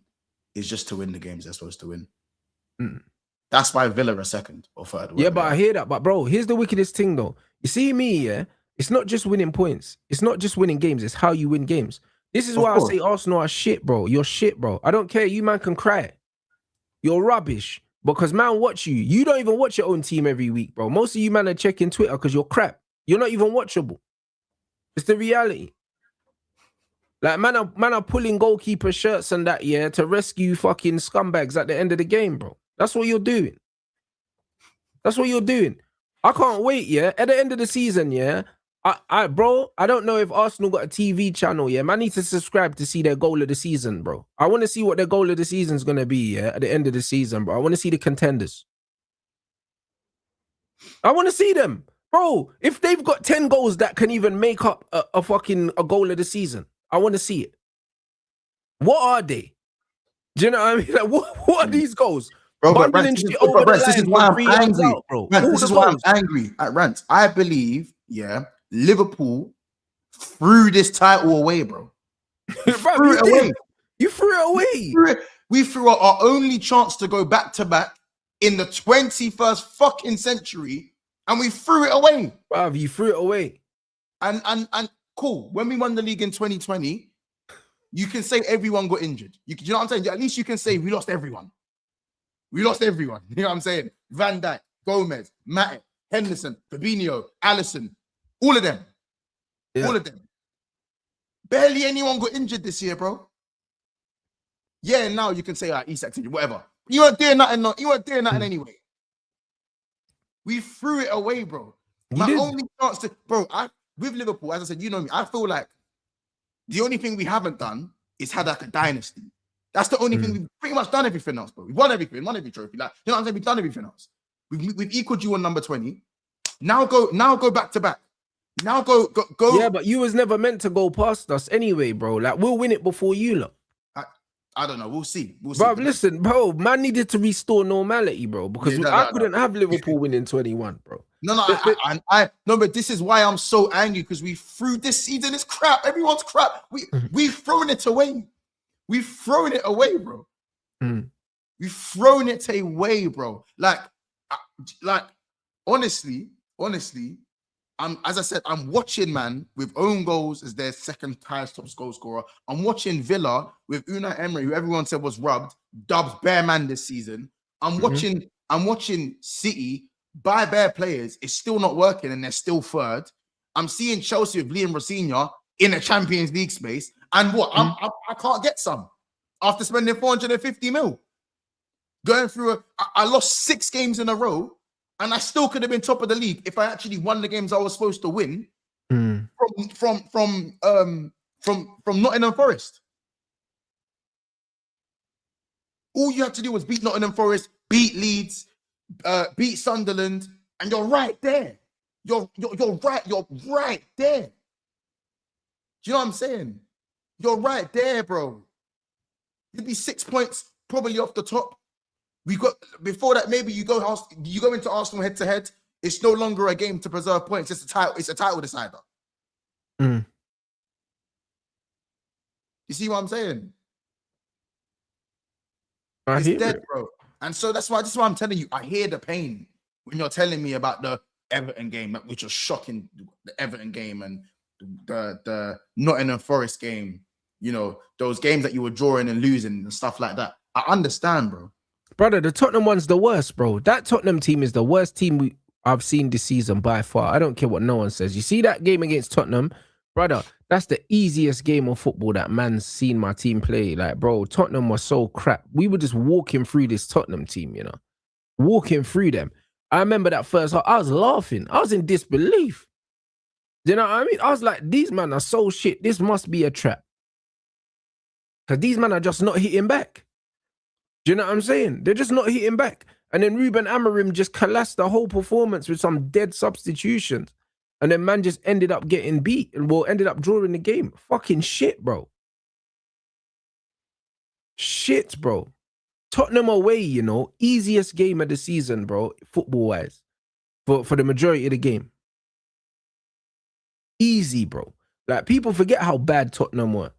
is just to win the games they're supposed to win. That's why Villa are second or third. Yeah, but I hear that. But bro, here's the wickedest thing though. You see me, yeah? It's not just winning points. It's not just winning games. It's how you win games. This is why I say Arsenal are shit, bro. You're shit, bro. I don't care. You man can cry. You're rubbish. Because man watch you. You don't even watch your own team every week, bro. Most of you man are checking Twitter because you're crap. You're not even watchable. It's the reality. Like man are pulling goalkeeper shirts and that, yeah, to rescue fucking scumbags at the end of the game, bro. That's what you're doing. That's what you're doing. I can't wait, yeah. At the end of the season, yeah. Bro, I don't know if Arsenal got a TV channel, yeah. Man, I need to subscribe to see their goal of the season, bro. I want to see what their goal of the season is gonna be, yeah, at the end of the season, bro. I want to see the contenders. I want to see them, bro. If they've got 10 goals that can even make up a goal of the season, I want to see it. What are they? Do you know what I mean? Like, what are these goals? Bro, but Rants, this is why I'm angry. Out, bro. This is why I'm angry at Rants. I believe, yeah, Liverpool threw this title away, bro. You threw it away. You threw it away. We threw our only chance to go back to back in the 21st fucking century, and we threw it away. Bruv, you threw it away. And cool. When we won the league in 2020, you can say everyone got injured. You know what I'm saying? At least you can say we lost everyone. We lost everyone. You know what I'm saying? Van Dijk, Gomez, Matip, Henderson, Fabinho, Alisson, all of them. Yeah. All of them. Barely anyone got injured this year, bro. Yeah, now you can say, Isak's injured, whatever. You weren't doing nothing. You weren't doing nothing anyway. We threw it away, bro. My only chance to, bro, with Liverpool, as I said, you know me, I feel like the only thing we haven't done is had like a dynasty. That's the only thing. We've pretty much done everything else, bro. We've won everything, won every trophy. Like, you know what I'm saying? We've done everything else. We've equaled you on number 20. Now go back to back. Now go. Yeah, but you was never meant to go past us anyway, bro. Like, we'll win it before you lot. I don't know. We'll see. Bro, listen, bro, man needed to restore normality, bro, because I couldn't have Liverpool winning 21, bro. No, but this is why I'm so angry, because we threw this season is crap. Everyone's crap. We've thrown it away. We've thrown it away, bro. We've thrown it away, bro. Like honestly, as I said, I'm watching man with own goals as their second highest top goal scorer. I'm watching Villa with Unai Emery, who everyone said was rubbed, dubs bare man this season. I'm watching City buy bare players. It's still not working, and they're still third. I'm seeing Chelsea with Liam Rosinha in a Champions League space. And what? I can't get some after spending 450 mil. Going through I lost 6 games in a row, and I still could have been top of the league if I actually won the games I was supposed to win from Nottingham Forest. All you had to do was beat Nottingham Forest, beat Leeds, beat Sunderland, and you're right there. You're right there. Do you know what I'm saying? You're right there, bro. You'd be 6 points probably off the top. We got before that. Maybe you go into Arsenal head to head. It's no longer a game to preserve points. It's a title. It's a title decider. You see what I'm saying? It's dead, bro. And so that's why I'm telling you. I hear the pain when you're telling me about the Everton game, which was shocking. The Everton game and the Nottingham Forest game. You know, those games that you were drawing and losing and stuff like that. I understand, bro. Brother, the Tottenham one's the worst, bro. That Tottenham team is the worst team I've seen this season by far. I don't care what no one says. You see that game against Tottenham? Brother, that's the easiest game of football that man's seen my team play. Like, bro, Tottenham was so crap. We were just walking through this Tottenham team, you know? Walking through them. I remember that first half. I was laughing. I was in disbelief. You know what I mean? I was like, these men are so shit. This must be a trap. Because these men are just not hitting back. Do you know what I'm saying? They're just not hitting back. And then Ruben Amorim just collapsed the whole performance with some dead substitutions. And then man just ended up getting beat and ended up drawing the game. Fucking shit, bro. Shit, bro. Tottenham away, you know, easiest game of the season, bro, football-wise. for the majority of the game. Easy, bro. Like, people forget how bad Tottenham were.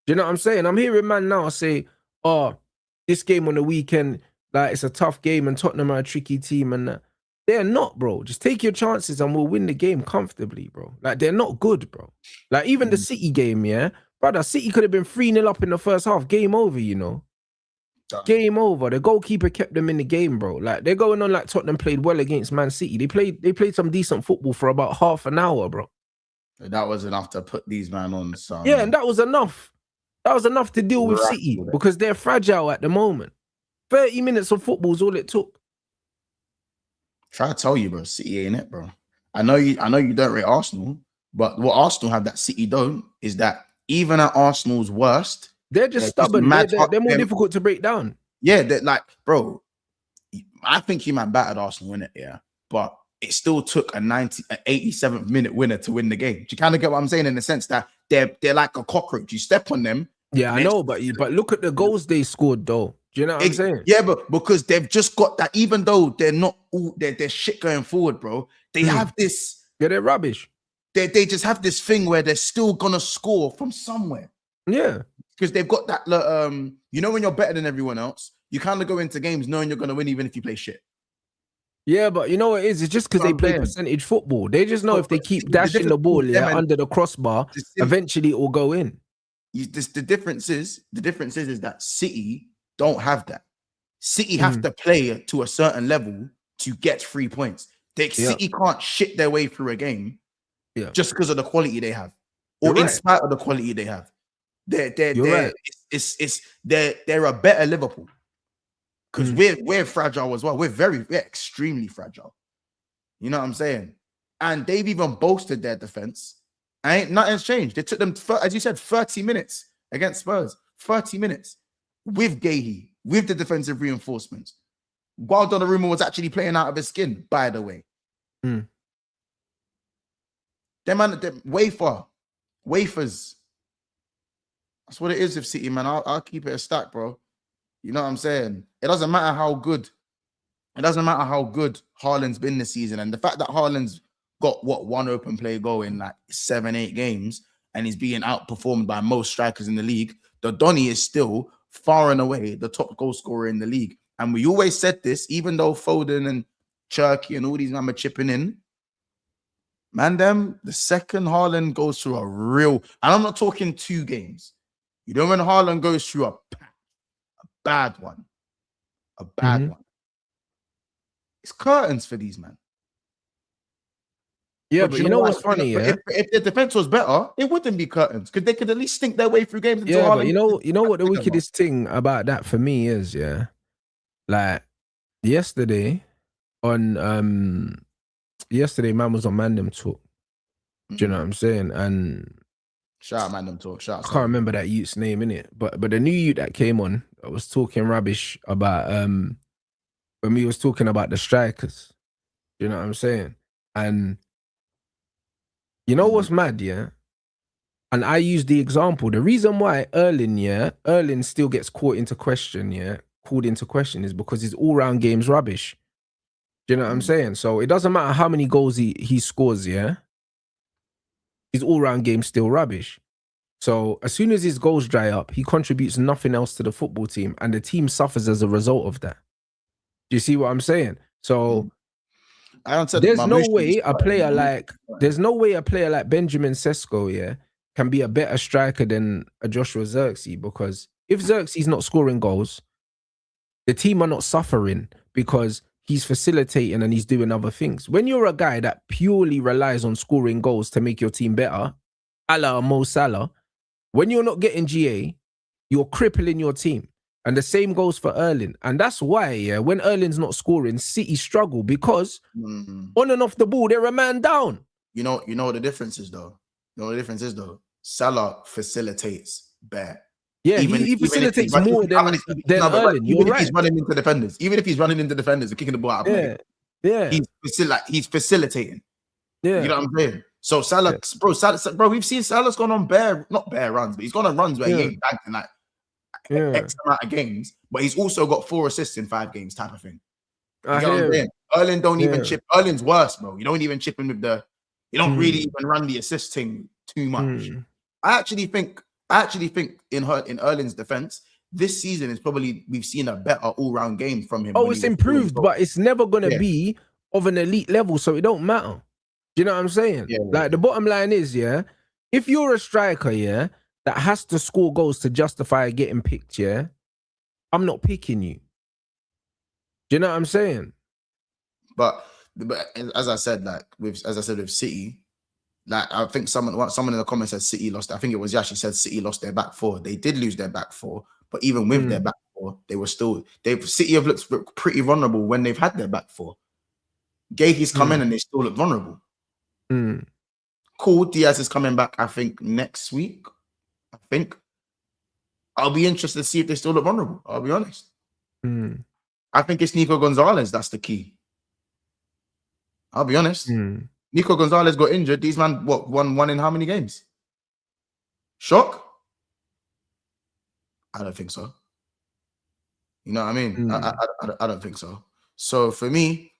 Do you know what I'm saying? I'm hearing man now say, oh, this game on the weekend, like, it's a tough game and Tottenham are a tricky team, and that. They're not, bro. Just take your chances and we'll win the game comfortably, bro. Like, they're not good, bro. Like, even the City game, yeah? Brother, City could have been 3-0 up in the first half. Game over, you know? Game over. The goalkeeper kept them in the game, bro. Like, they're going on like Tottenham played well against Man City. They played some decent football for about half an hour, bro. That was enough to put these man on some. Yeah, and that was enough. That was enough to deal with City because they're fragile at the moment. 30 minutes of football is all it took. Try to tell you, bro. City ain't it, bro. I know you don't rate Arsenal, but what Arsenal have that City don't is that even at Arsenal's worst, they're just stubborn. They're more difficult to break down. Yeah, they're like, bro, I think you might battered Arsenal in it, yeah. But it still took an 87th minute winner to win the game. Do you kind of get what I'm saying in the sense that they're like a cockroach. You step on them. Yeah, I know, but look at the goals they scored, though. Do you know what I'm saying? Yeah, but because they've just got that, even though they're not all they're shit going forward, bro. They have this. Yeah, they're rubbish. They just have this thing where they're still gonna score from somewhere. Yeah, because they've got that. You know, when you're better than everyone else, you kind of go into games knowing you're gonna win, even if you play shit. Yeah, but you know what it is? It's just because they play percentage football. They just know if they keep dashing the ball under the crossbar, eventually it will go in. The difference is that City don't have that. City have to play to a certain level to get 3 points. City can't shit their way through a game just because of the quality they have, or in spite of the quality they have. They're a better Liverpool because we're fragile as well. We're extremely fragile. You know what I'm saying? And they've even boasted their defense. Nothing's changed. It took them, as you said, 30 minutes against Spurs. 30 minutes with Gahey, with the defensive reinforcements. While Donnarumma was actually playing out of his skin, by the way. Them wafers. That's what it is with City, man. I'll keep it a stack, bro. You know what I'm saying? It doesn't matter how good. It doesn't matter how good Haaland's been this season, and the fact that Haaland's got one open play goal in like 7-8 games, and he's being outperformed by most strikers in the league. The Donny is still far and away the top goal scorer in the league. And we always said this, even though Foden and Cherky and all these men are chipping in. Man, the second Haaland goes through a real, and I'm not talking 2 games. You know when Haaland goes through a bad one, it's curtains for these men. Yeah, but you know what's funny? If the defense was better, it wouldn't be curtains because they could at least stink their way through games. Yeah, but you know what the wickedest thing about that for me is, yeah, like yesterday man was on Mandem Talk. Do you know what I'm saying? And shout out Mandem Talk. I can't remember that youth's name in it, but the new youth that came on was talking rubbish about when we was talking about the strikers. Do you know what I'm saying? And you know what's mad, yeah? And I use the example. The reason why Erling still gets called into question is because his all-round game's rubbish. Do you know what I'm saying? So it doesn't matter how many goals he scores, yeah? His all-round game's still rubbish. So as soon as his goals dry up, he contributes nothing else to the football team, and the team suffers as a result of that. Do you see what I'm saying? So there's no way a player like Benjamin Sesko, yeah, can be a better striker than a Joshua Zirkzee, because if Zirkzee's not scoring goals, the team are not suffering because he's facilitating and he's doing other things. When you're a guy that purely relies on scoring goals to make your team better, a la Mo Salah, when you're not getting GA, you're crippling your team. And the same goes for Erling. And that's why, yeah, when Erling's not scoring, City struggle because on and off the ball, they're a man down. You know what the difference is, though? Salah facilitates better. Yeah, he facilitates more than Erling. Even if he's running into defenders, and kicking the ball out of play. Yeah. He's facilitating. Yeah. You know what I'm saying? So Salah, bro, we've seen Salah's gone on not bare runs, but he's gone on runs where he ain't bagged in like X amount of games, but he's also got 4 assists in 5 games type of thing. You know what I'm saying? Erling don't even Yeah. chip. Erling's worse, bro. You don't even chip him with the. You don't really Mm. even run the assist thing too much. Mm. I actually think in Erling's defense, this season is probably we've seen a better all-round game from him. Oh, when it's he was scoring improved, goals. but it's never gonna Yeah. be of an elite level, so it don't matter. Do you know what I'm saying? Yeah, Like the bottom line is, yeah, if you're a striker, yeah, that has to score goals to justify getting picked, yeah, I'm not picking you. Do you know what I'm saying? But as I said, with City, like I think someone in the comments said City lost. I think it was Yash said City lost their back four. They did lose their back four, but even with their back four, they were still City have looked pretty vulnerable when they've had their back four. Gahey's come in and they still look vulnerable. Cool, Diaz is coming back, I think, next week. I think. I'll be interested to see if they still look vulnerable. I'll be honest. I think it's Nico Gonzalez that's the key. I'll be honest. Nico Gonzalez got injured. These man, won in how many games? Shock? I don't think so. You know what I mean? I don't think so. So for me,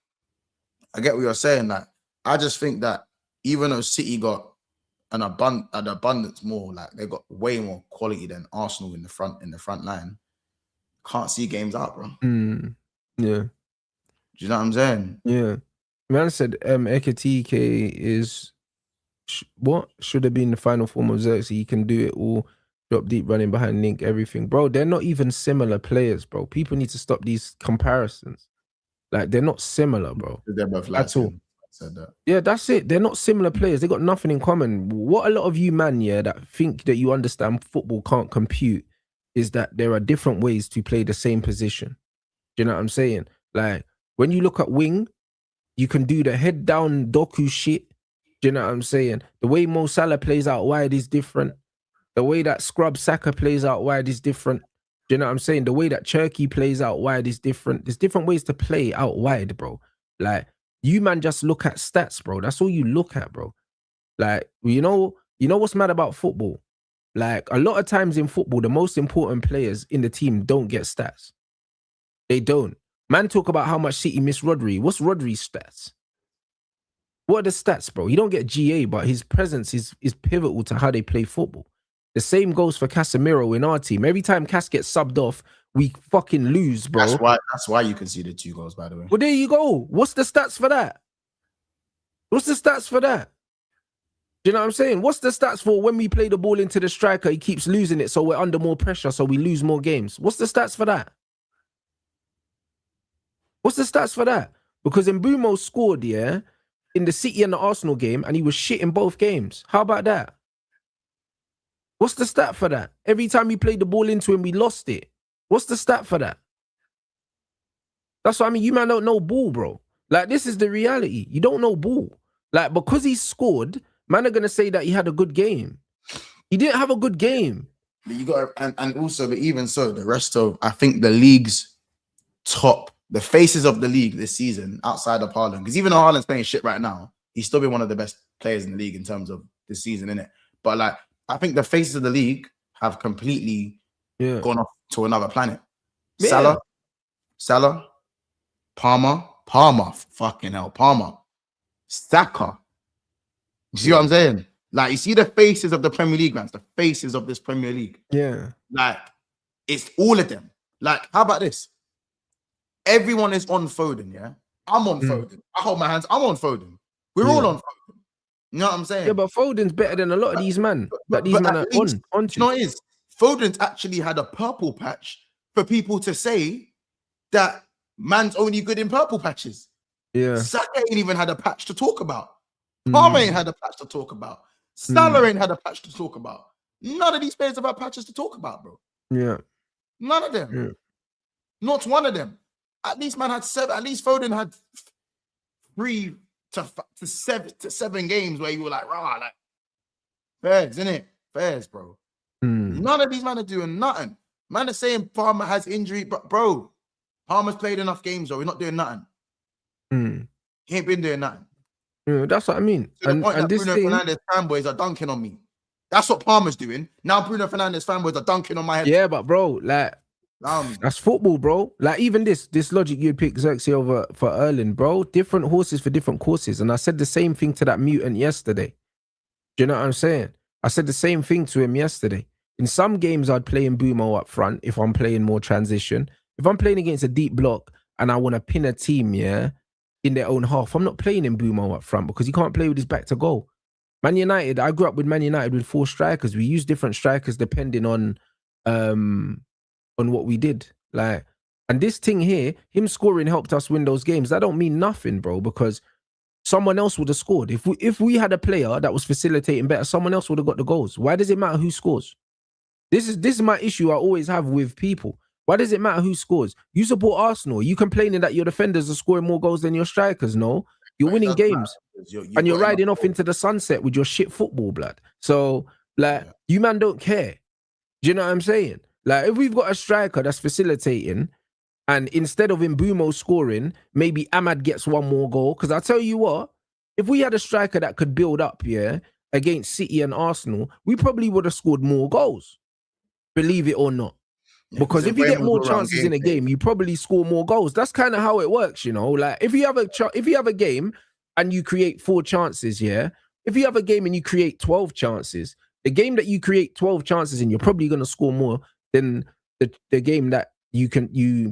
I get what you're saying. Like, I just think that even though City got an abundance more, like they got way more quality than Arsenal in the front line. Can't see games out, bro. Yeah. Do you know what I'm saying? Yeah. Man said Ekatike is what should have been the final form of Xerxes. He can do it all, drop deep, running behind Link, everything. Bro, they're not even similar players, bro. People need to stop these comparisons. Like, they're not similar, bro. They're both at all. Said that. Yeah, that's it. They're not similar players. They got nothing in common. What a lot of you, man, yeah, that think that you understand football can't compute is that there are different ways to play the same position. Do you know what I'm saying? Like, when you look at wing, you can do the head down Doku shit. Do you know what I'm saying? The way Mo Salah plays out wide is different. The way that Scrub Saka plays out wide is different. Do you know what I'm saying? The way that Cherky plays out wide is different. There's different ways to play out wide, bro. Like, you man just look at stats, bro. That's all you look at, bro. Like, you know what's mad about football? Like, a lot of times in football, the most important players in the team don't get stats. They don't. Man talk about how much City miss Rodri. What's Rodri's stats? What are the stats, bro? He don't get GA, but his presence is pivotal to how they play football. The same goes for Casemiro in our team. Every time Cas gets subbed off, we fucking lose, bro. That's why you can see the 2 goals, by the way. Well, there you go. What's the stats for that? What's the stats for that? Do you know what I'm saying? What's the stats for when we play the ball into the striker, he keeps losing it, so we're under more pressure, so we lose more games? What's the stats for that? What's the stats for that? Because Mbeumo scored, yeah, in the City and the Arsenal game, and he was shit in both games. How about that? What's the stat for that? Every time we played the ball into him, we lost it. What's the stat for that? That's what I mean. You man don't know ball, bro. Like, this is the reality. You don't know ball. Like, because he scored, man are going to say that he had a good game. He didn't have a good game. But you got and also, but even so, the rest of, I think, the league's top, the faces of the league this season outside of Haaland, because even though Haaland's playing shit right now, he's still been one of the best players in the league in terms of this season, innit? But like, I think the faces of the league have completely gone off to another planet. Yeah. Salah, Palmer, fucking hell, Palmer, Saka. You see what I'm saying? Like, you see the faces of the Premier League, man. It's the faces of this Premier League. Yeah. Like, it's all of them. Like, how about this? Everyone is on Foden, yeah? I'm on Foden. I hold my hands. I'm on Foden. We're all on Foden. You know what I'm saying? Yeah, but Foden's better than a lot of these men that these men are on. You know what it is? Foden's actually had a purple patch for people to say that man's only good in purple patches. Yeah. Saka ain't even had a patch to talk about. Palmer ain't had a patch to talk about. Salah ain't had a patch to talk about. None of these players have had patches to talk about, bro. Yeah. None of them. Yeah. Not one of them. At least man had 7. At least Foden had 3 to 7 games where you were like, rah, like, fairs, innit? Fairs, bro. None of these men are doing nothing. Man is saying Palmer has injury, but bro, Palmer's played enough games, though. We're not doing nothing. He ain't been doing nothing. Yeah, that's what I mean. To the point that Bruno Fernandes fanboys are dunking on me. That's what Palmer's doing. Now Bruno Fernandes fanboys are dunking on my head. Yeah, but bro, like, Allow me. That's football, bro. Like even this logic you'd pick Xerxes over for Erling, bro. Different horses for different courses. And I said the same thing to that mutant yesterday. Do you know what I'm saying? I said the same thing to him yesterday. In some games, I'd play in Bumo up front if I'm playing more transition. If I'm playing against a deep block and I want to pin a team, yeah, in their own half, I'm not playing in Bumo up front because he can't play with his back to goal. Man United, I grew up with Man United with 4 strikers. We use different strikers depending on what we did. Like, and this thing here, him scoring helped us win those games. That don't mean nothing, bro, because someone else would have scored. If we had a player that was facilitating better, someone else would have got the goals. Why does it matter who scores? This is my issue I always have with people. Why does it matter who scores? You support Arsenal. You complaining that your defenders are scoring more goals than your strikers. No, you're winning games. And you're riding off into the sunset with your shit football, blood. So, like, you man don't care. Do you know what I'm saying? Like, if we've got a striker that's facilitating, and instead of Mbumo scoring, maybe Ahmad gets one more goal. Because I tell you what, if we had a striker that could build up, yeah, against City and Arsenal, we probably would have scored more goals. Believe it or not. Yeah, because if you get more chances in a game, you probably score more goals. That's kind of how it works, you know. Like if you have a game and you create 4 chances, yeah. If you have a game and you create 12 chances, the game that you create 12 chances in, you're probably going to score more than the game that you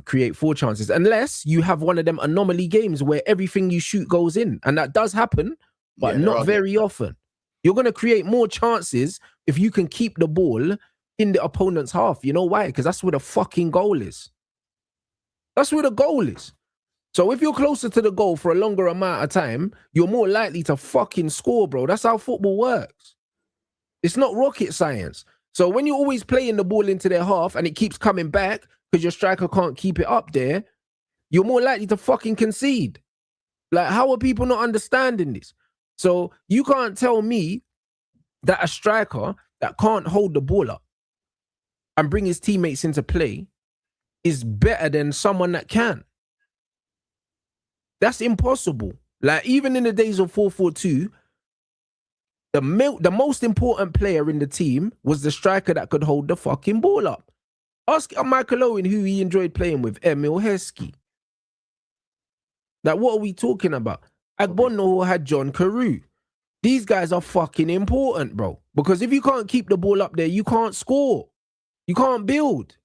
create 4 chances, unless you have one of them anomaly games where everything you shoot goes in, and that does happen, but not very often. You're going to create more chances if you can keep the ball in the opponent's half. You know why? Because that's where the fucking goal is. That's where the goal is. So if you're closer to the goal for a longer amount of time, you're more likely to fucking score, bro. That's how football works. It's not rocket science. So when you're always playing the ball into their half and it keeps coming back because your striker can't keep it up there, you're more likely to fucking concede. Like, how are people not understanding this? So you can't tell me that a striker that can't hold the ball up and bring his teammates into play is better than someone that can. That's impossible. Like, even in the days of 4-4-2, the most important player in the team was the striker that could hold the fucking ball up. Ask Michael Owen who he enjoyed playing with, Emil Heskey. Like, what are we talking about? Agbono had John Carew. These guys are fucking important, bro. Because if you can't keep the ball up there, you can't score. You can't build.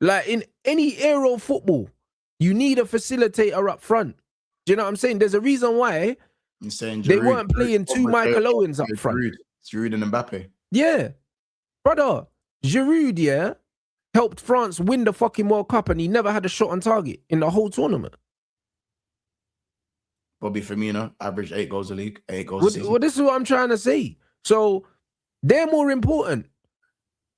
Like, in any era of football, you need a facilitator up front. Do you know what I'm saying? There's a reason why they weren't playing 2 Michael Owens up front. Giroud and Mbappe. Yeah. Brother, Giroud, yeah, helped France win the fucking World Cup and he never had a shot on target in the whole tournament. Bobby Firmino averaged 8 goals a league, 8 goals a season. Well, this is what I'm trying to say. So they're more important.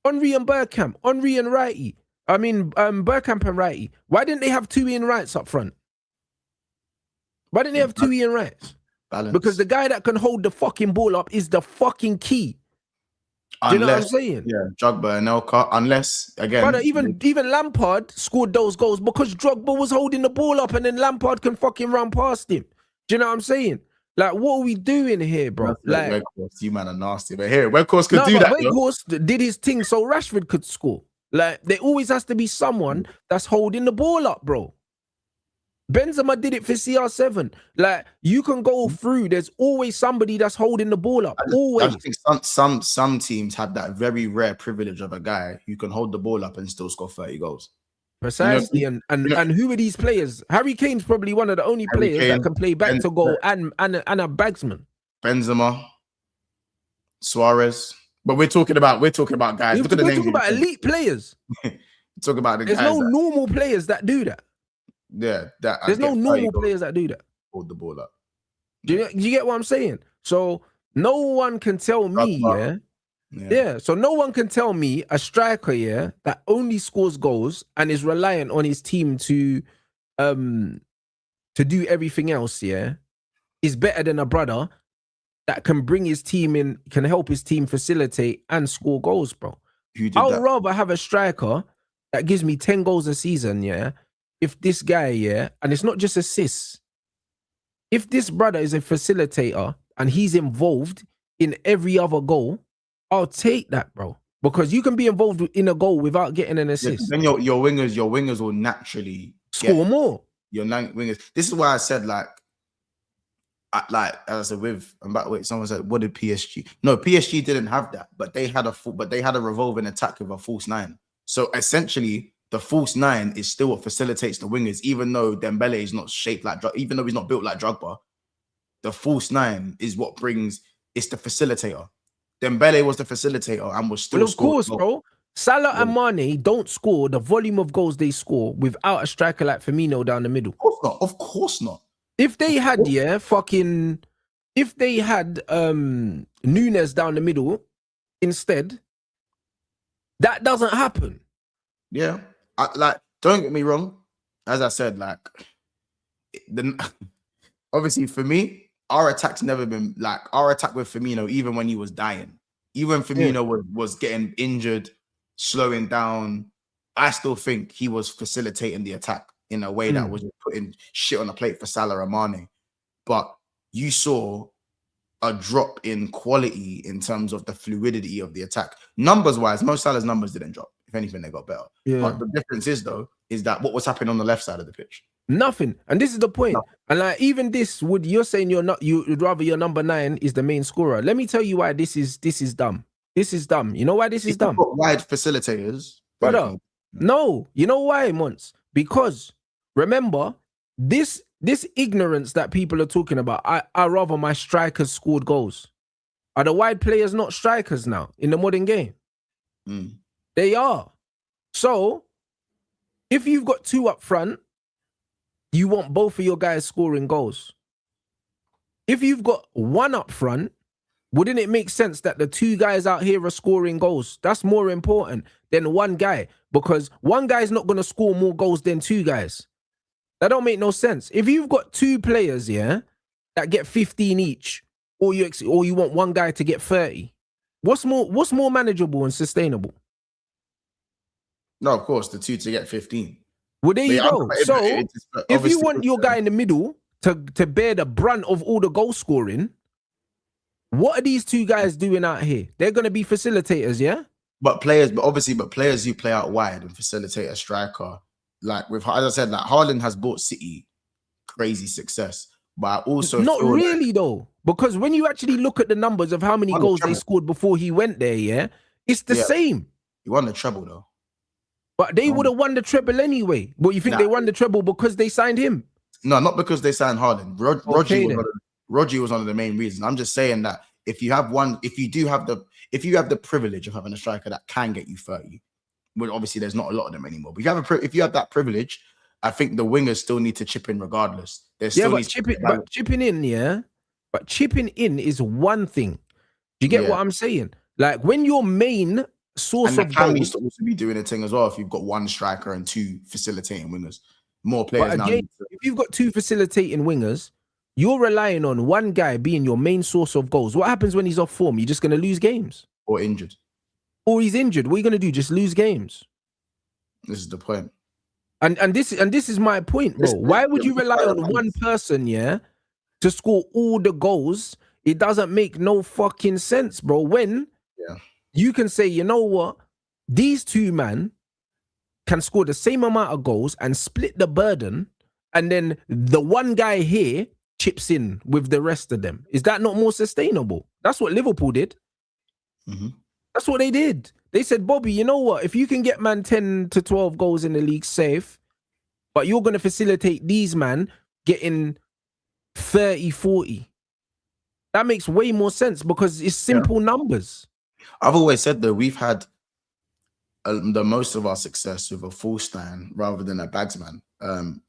Henry and Bergkamp, Henry and Righty. I mean, Bergkamp and Righty. Why didn't they have 2 Ian Wrights up front? Why didn't they have 2 Ian Wrights? Balance. Because the guy that can hold the fucking ball up is the fucking key. Do you know what I'm saying? Yeah, Drogba and Elka, unless, again... Brother, even Lampard scored those goals because Drogba was holding the ball up and then Lampard can fucking run past him. Do you know what I'm saying? Like, what are we doing here, bro? Like, Weghorst, you man are nasty. But here, Weghorst could do that. Weghorst did his thing so Rashford could score. Like, there always has to be someone that's holding the ball up, bro. Benzema did it for CR7. Like, you can go through. There's always somebody that's holding the ball up. Always. I think some teams have that very rare privilege of a guy who can hold the ball up and still score 30 goals. Precisely. And who are these players? Harry Kane's probably one of the only players that can play back to goal and a bagsman. Benzema, Suarez. But we're talking about guys. Look at the names. We're talking about elite players. Talk about the guys. There's no normal players that do that. Yeah, there's no normal players that do that. Hold the ball up. Do you get what I'm saying? So no one can tell me, yeah. So no one can tell me a striker, yeah, that only scores goals and is reliant on his team to do everything else, yeah, is better than a brother that can bring his team in, can help his team facilitate and score goals, bro. I'd rather have a striker that gives me 10 goals a season, yeah. If this guy, yeah, and it's not just assists, if this brother is a facilitator and he's involved in every other goal, I'll take that, bro. because you can be involved in a goal without getting an Yeah, assist. then your wingers will naturally Score more. Your wingers. This is why I said like as I said wait, someone said, what did PSG? No, PSG didn't have that, but they had a revolving attack with a false nine. So essentially, the false nine is still what facilitates the wingers, even though Dembele is not shaped like, even though he's not built like Drogba. The false nine is what brings. It's the facilitator. Dembele was the facilitator and was still. Well, of course, bro. Salah and Mane don't score the volume of goals they score without a striker like Firmino down the middle. Of course not. If they had, if they had Nunes down the middle instead, that doesn't happen. Yeah, don't get me wrong. As I said, obviously for me, our attack's never been like our attack with Firmino, even when he was dying, even Firmino was getting injured, slowing down. I still think he was facilitating the attack in a way that was putting shit on the plate for Salah and Mane. But you saw a drop in quality in terms of the fluidity of the attack. Numbers-wise, most Salah's numbers didn't drop. If anything, they got better. Yeah. But the difference is, though, is that what was happening on the left side of the pitch? Nothing. And this is the point. Nothing. And like even this, you're saying you'd rather your number 9 is the main scorer. Let me tell you why this is dumb. This is dumb. You know why this is dumb? Wide facilitators. Brother, no. You know why, Monts? Because remember, this ignorance that people are talking about, I rather my strikers scored goals. Are the wide players not strikers now in the modern game? They are. So if you've got 2 up front, you want both of your guys scoring goals. If you've got 1 up front, wouldn't it make sense that the 2 guys out here are scoring goals? That's more important than 1 guy, because 1 guy is not going to score more goals than 2 guys. That don't make no sense. If you've got 2 players, that get 15 each, or you want 1 guy to get 30, what's more manageable and sustainable? No, of course, the 2 to get 15. Well, there you go. So if you want your guy in the middle to bear the brunt of all the goal scoring, what are these 2 guys doing out here? They're going to be facilitators, yeah? But players who play out wide and facilitate a striker, like as I said, like Haaland has brought City crazy success. But I also not really though, because when you actually look at the numbers of how many goals they scored before he went there, it's the same. He won the treble though. But they would have won the treble anyway. But you think they won the treble because they signed him? No, not because they signed Haaland. Rodri was one of the main reasons. I'm just saying that if you have the privilege of having a striker that can get you 30, well, obviously there's not a lot of them anymore. But if you have that privilege, I think the wingers still need to chip in regardless. Chipping in is one thing. Do you get what I'm saying? Like when your main source of goals, needs to also be doing a thing as well. If you've got 1 striker and 2 facilitating wingers, more players now. If you've got 2 facilitating wingers, you're relying on 1 guy being your main source of goals. What happens when he's off form? You're just going to lose games. Or injured. Or he's injured. What are you going to do? Just lose games. This is the point. And this is my point, bro. Why would you rely on 1 person, to score all the goals? It doesn't make no fucking sense, bro. When you can say, you know what? These 2 men can score the same amount of goals and split the burden, and then the 1 guy here chips in with the rest of them. Is that not more sustainable? That's what Liverpool did. That's what they did. They said, Bobby, you know what? If you can get 10 to 12 goals in the league safe, but you're going to facilitate these getting 30, 40. That makes way more sense because it's simple numbers. I've always said that we've had the most of our success with a full stand rather than a bagsman.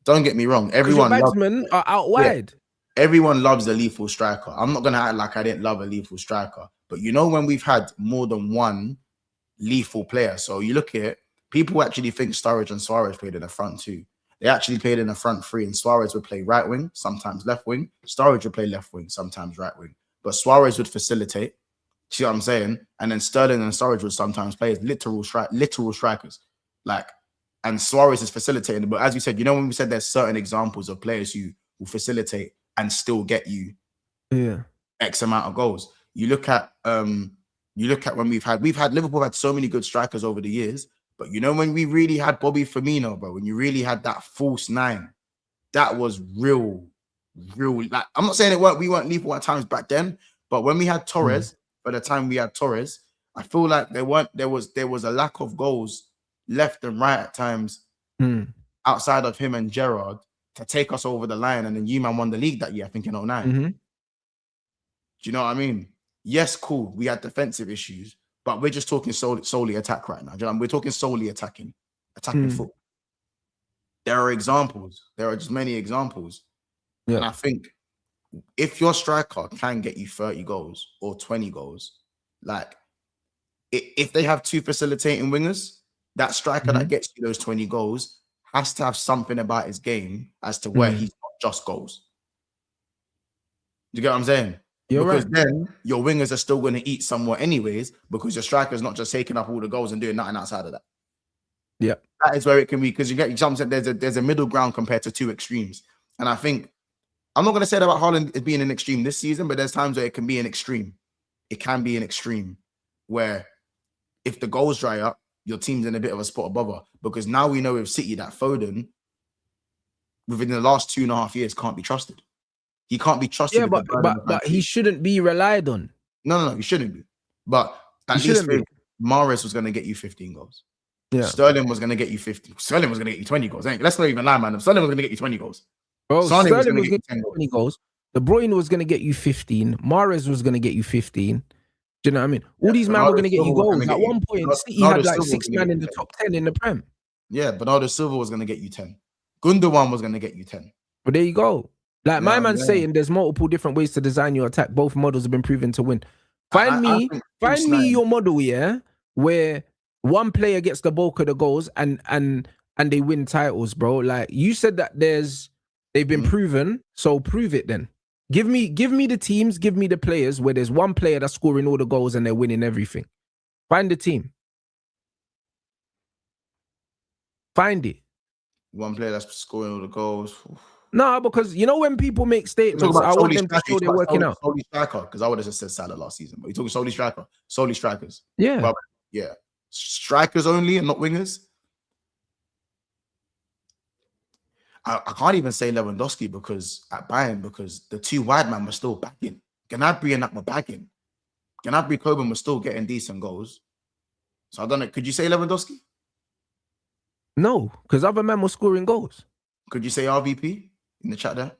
Don't get me wrong. Everyone bagsmen are out wide. Everyone loves a lethal striker. I'm not going to act like I didn't love a lethal striker. But you know when we've had more than 1 lethal player. So you look at it, people actually think Sturridge and Suarez played in the front 2. They actually played in the front 3, and Suarez would play right wing, sometimes left wing. Sturridge would play left wing, sometimes right wing. But Suarez would facilitate. See what I'm saying? And then Sterling and Sturridge would sometimes play as literal strikers. And Suarez is facilitating. But as you said, you know when we said there's certain examples of players who will facilitate and still get you X amount of goals. You look at You look at when we've had Liverpool had so many good strikers over the years, but you know when we really had Bobby Firmino, bro, when you really had that false nine, that was real. Like I'm not saying we weren't lethal at times back then, but when we had Torres, by the time we had Torres, I feel like there was a lack of goals left and right at times outside of him and Gerrard to take us over the line, and then you-man won the league that year, I think in 09. Do you know what I mean? Yes, cool. We had defensive issues, but we're just talking solely attack right now. Do you know what I mean? We're talking solely attacking football. There are examples. There are just many examples. Yeah. And I think if your striker can get you 30 goals or 20 goals, like if they have 2 facilitating wingers, that striker that gets you those 20 goals has to have something about his game as to where he's not just goals. Do you get what I'm saying? Because then your wingers are still going to eat somewhere anyways, because your striker's not just taking up all the goals and doing nothing outside of that. Yeah. That is where it can be, because you get jumps and there's a middle ground compared to 2 extremes. And I think I'm not going to say that about Haaland as being an extreme this season, but there's times where it can be an extreme. It can be an extreme where if the goals dry up, your team's in a bit of a spot above her. Because now we know with City that Foden, within the last 2.5 years, can't be trusted. He can't be trusted. Yeah, but he shouldn't be relied on. No, he shouldn't be. But at least Mahrez was going to get you 15 goals. Yeah. Sterling was going to get you 50. Sterling was going to get you 20 goals. Let's not even lie, man. Sterling was going to get you 20 goals. Bro, Sterling was going to get you 20 goals. De Bruyne was going to get you 15. Mahrez was going to get you 15. Do you know what I mean? All these men were going to get you goals. At one point, City had like 6 men in the top 10 in the Prem. Yeah, Bernardo Silva was going to get you 10. Gundogan was going to get you 10. But there you go. Like my man's saying, there's multiple different ways to design your attack. Both models have been proven to win. Find me your model, yeah, where one player gets the bulk of the goals and they win titles, bro. Like you said that they've been proven, so prove it then. Give me the teams, give me the players where there's one player that's scoring all the goals and they're winning everything. Find the team. Find it. One player that's scoring all the goals. No, because you know when people make statements, I want them to show they're working out. Solely striker, because I would have just said Salah last season. But you're talking solely striker, solely strikers. Yeah, well, yeah, strikers only and not wingers. I can't even say Lewandowski because at Bayern, because the 2 wide men were still backing. Gnabry and that were backing. Gnabry, Coben were still getting decent goals. So I don't know. Could you say Lewandowski? No, because other men were scoring goals. Could you say RVP in the chat there?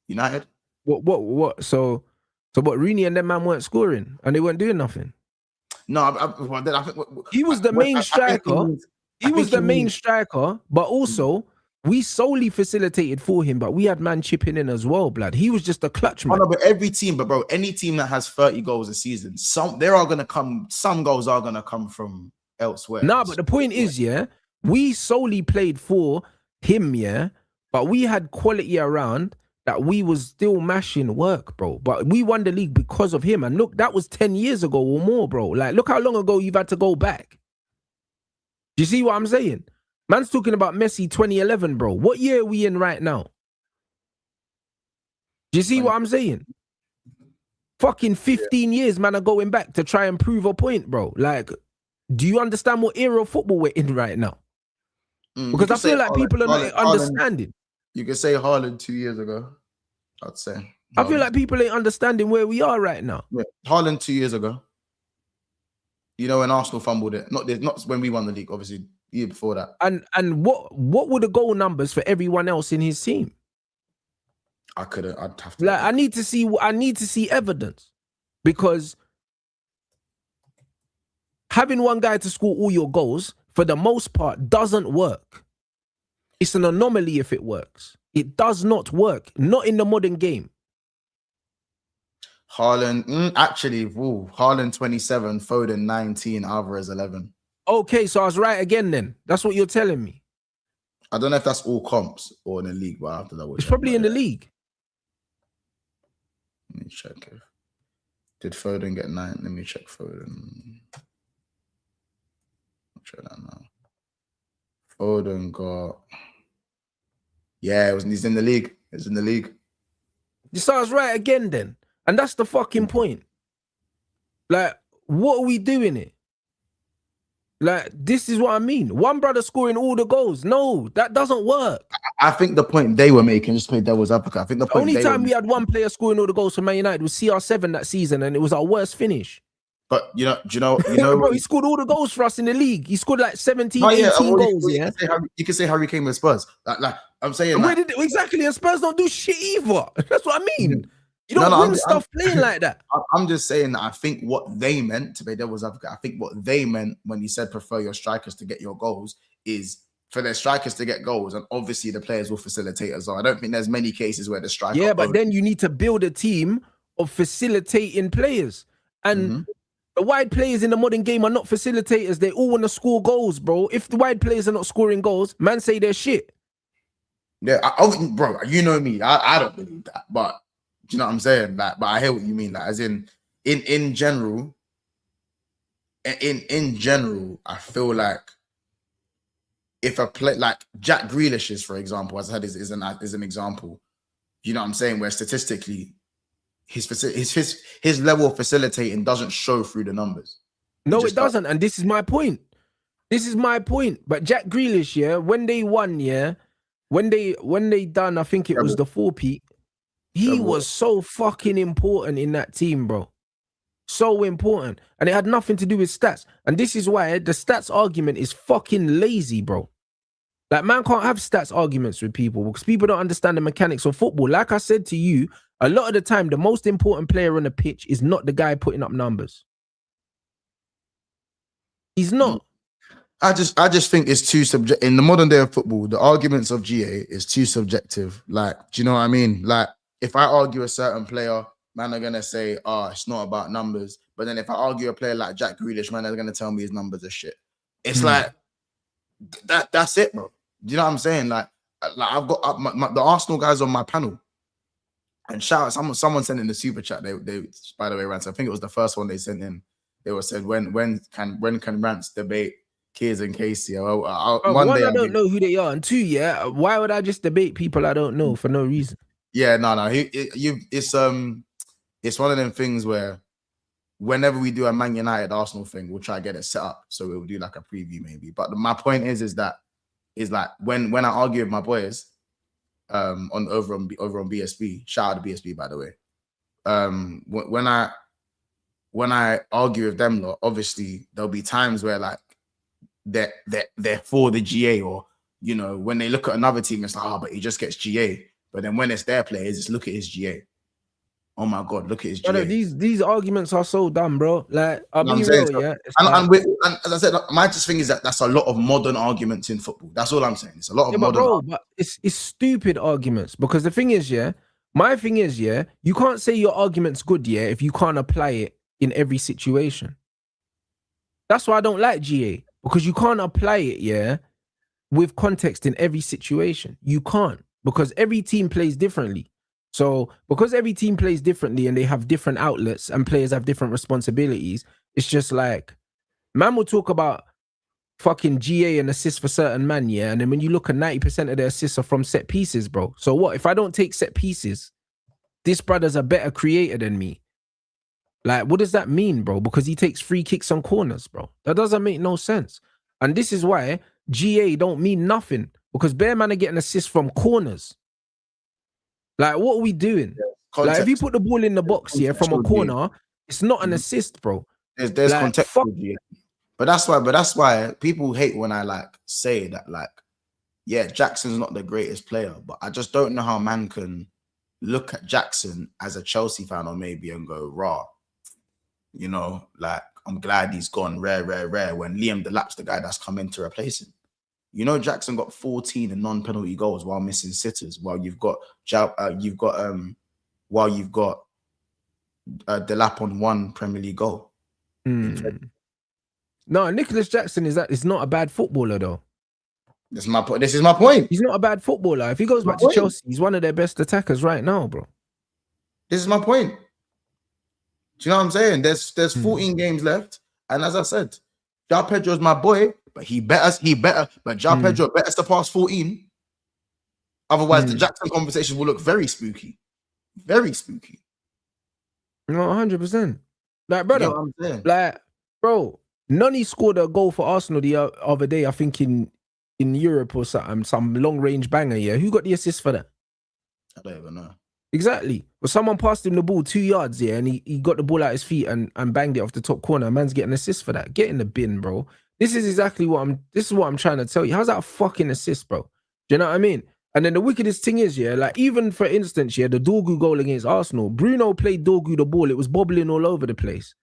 United? What? So what? Rooney and them man weren't scoring and they weren't doing nothing. No, I think he was the main striker. He was the main striker, but also we solely facilitated for him. But we had man chipping in as well, blood. He was just a clutch man. No, but every team, bro, any team that has 30 goals a season, some goals are gonna come from elsewhere. No, but the point is, yeah, we solely played for him, yeah, but we had quality around that we was still mashing work, bro. But we won the league because of him. And look, that was 10 years ago or more, bro. Like, look how long ago you've had to go back. Do you see what I'm saying? Man's talking about Messi 2011, bro. What year are we in right now? Do you see what I'm saying? Fucking 15 years, man, are going back to try and prove a point, bro. Like, do you understand what era of football we're in right now? Because I feel like people are not understanding. You could say Haaland 2 years ago, I'd say. Haaland. I feel like people ain't understanding where we are right now. Yeah. Haaland 2 years ago. You know, when Arsenal fumbled it. Not when we won the league, obviously, the year before that. And what were the goal numbers for everyone else in his team? I'd have to. Like, I need to see evidence. Because having one guy to score all your goals, for the most part, doesn't work. It's an anomaly if it works. It does not work. Not in the modern game. Haaland, Haaland 27, Foden 19, Alvarez 11. Okay, so I was right again then. That's what you're telling me. I don't know if that's all comps or in the league, but I have to double check. It's probably in the league. Let me check. Did Foden get 9? Let me check Foden. Check that now. Foden got... Yeah, he's in the league. He's in the league. So I was right again then. And that's the fucking point. Like, what are we doing here? Like, this is what I mean. One brother scoring all the goals. No, that doesn't work. I think the point they were making, just play devil's advocate. I think the The point only they were time we had one player scoring all the goals for Man United was CR7 that season, and it was our worst finish. But you know, Bro, he scored all the goals for us in the league. He scored like 17, oh, yeah, 18 well, goals, you can say Harry Kane with Spurs. Like I'm saying, And like, where did exactly? And Spurs don't do shit either. That's what I mean. You don't No, win stuff playing like that. I'm just saying that I think what they meant, to be devil's advocate, I think what they meant when he said prefer your strikers to get your goals is for their strikers to get goals, and obviously the players will facilitate as well. I don't think there's many cases where the striker. Yeah, but then you need to build a team of facilitating players. And the wide players in the modern game are not facilitators. They all want to score goals, bro. If the wide players are not scoring goals, man say they're shit. Yeah, bro, you know me. I don't believe that, but do you know what I'm saying? Like, but I hear what you mean. Like, as in general, in general, I feel like if a play like Jack Grealish is, for example, as I said, is an example. You know what I'm saying? Where statistically, his level of facilitating doesn't show through the numbers. No, it doesn't. And this is my point. This is my point. But Jack Grealish, yeah, when they won, yeah, when they done, I think it was the 4-peat. He was so fucking important in that team, bro. So important. And it had nothing to do with stats. And this is why the stats argument is fucking lazy, bro. Like, man can't have stats arguments with people because people don't understand the mechanics of football. Like I said to you, a lot of the time, the most important player on the pitch is not the guy putting up numbers. He's not. I just think it's too subjective. In the modern day of football, the arguments of GA is too subjective. Like, do you know what I mean? Like, if I argue a certain player, man are gonna say, "Oh, it's not about numbers." But then if I argue a player like Jack Grealish, man are gonna tell me his numbers are shit. It's like that's it, bro. Do you know what I'm saying? Like I've got the Arsenal guys on my panel, and shout out someone sent in the super chat. They by the way, Rants. I think it was the first one they sent in. They were said when can Rants debate Kears and Casey? One, I don't know who they are, and two, yeah, why would I just debate people I don't know for no reason? Yeah, no. It's one of them things where whenever we do a Man United Arsenal thing, we'll try to get it set up so we'll do like a preview maybe. But my point is like when I argue with my boys over on BSB, shout out to BSB by the way. When I argue with them lot, obviously there'll be times where like they're for the GA, or you know, when they look at another team, it's like, oh, but he just gets GA. But then when it's their players, it's look at his GA. Oh my God, look at his GA. No, these arguments are so dumb, bro. Like, I'll be real, yeah. And as I said, my just thing is that that's a lot of modern arguments in football. That's all I'm saying. It's a lot of modern. But it's stupid arguments, because the thing is, yeah, my thing is, yeah, you can't say your argument's good, yeah, if you can't apply it in every situation. That's why I don't like GA, because you can't apply it, yeah, with context in every situation. You can't, because every team plays differently. So because every team plays differently and they have different outlets and players have different responsibilities, it's just like, man will talk about fucking GA and assists for certain man, yeah, and then when you look at 90% of their assists are from set pieces, bro. So what, if I don't take set pieces, this brother's a better creator than me? Like, what does that mean, bro? Because he takes free kicks on corners, bro. That doesn't make no sense. And this is why GA don't mean nothing, because bare man are getting assists from corners. Like, what are we doing? Like, if you put the ball in the box here from a corner, it's not an assist, bro. There's like, context. But that's why people hate when I like say that, like, yeah, Jackson's not the greatest player, but I just don't know how man can look at Jackson as a Chelsea fan or maybe and go, raw, you know, like, I'm glad he's gone, rare, when Liam Delap's the guy that's come in to replace him. You know, Jackson got 14 in non-penalty goals while missing sitters. While you've got Delap on one Premier League goal. No, Nicholas Jackson is not a bad footballer though. This is my point. This is my point. He's not a bad footballer. If he goes back to Chelsea, he's one of their best attackers right now, bro. This is my point. Do you know what I'm saying? There's 14 games left, and as I said, João Pedro's my boy. But but João Pedro better to pass 14. Otherwise, the Jackson conversation will look very spooky. Very spooky. No, 100%. Like, You know brother, what I'm saying? like, bro, Nani scored a goal for Arsenal the other day, I think in Europe or something, some long range banger, yeah. Who got the assist for that? I don't even know. Exactly. Well, someone passed him the ball 2 yards, yeah, and he got the ball out his feet and banged it off the top corner. Man's getting an assist for that. Get in the bin, bro. This is exactly what I'm trying to tell you. How's that a fucking assist, bro? Do you know what I mean? And then the wickedest thing is, yeah, like even for instance, yeah, the Dorgu goal against Arsenal, Bruno played Dorgu the ball. It was bobbling all over the place.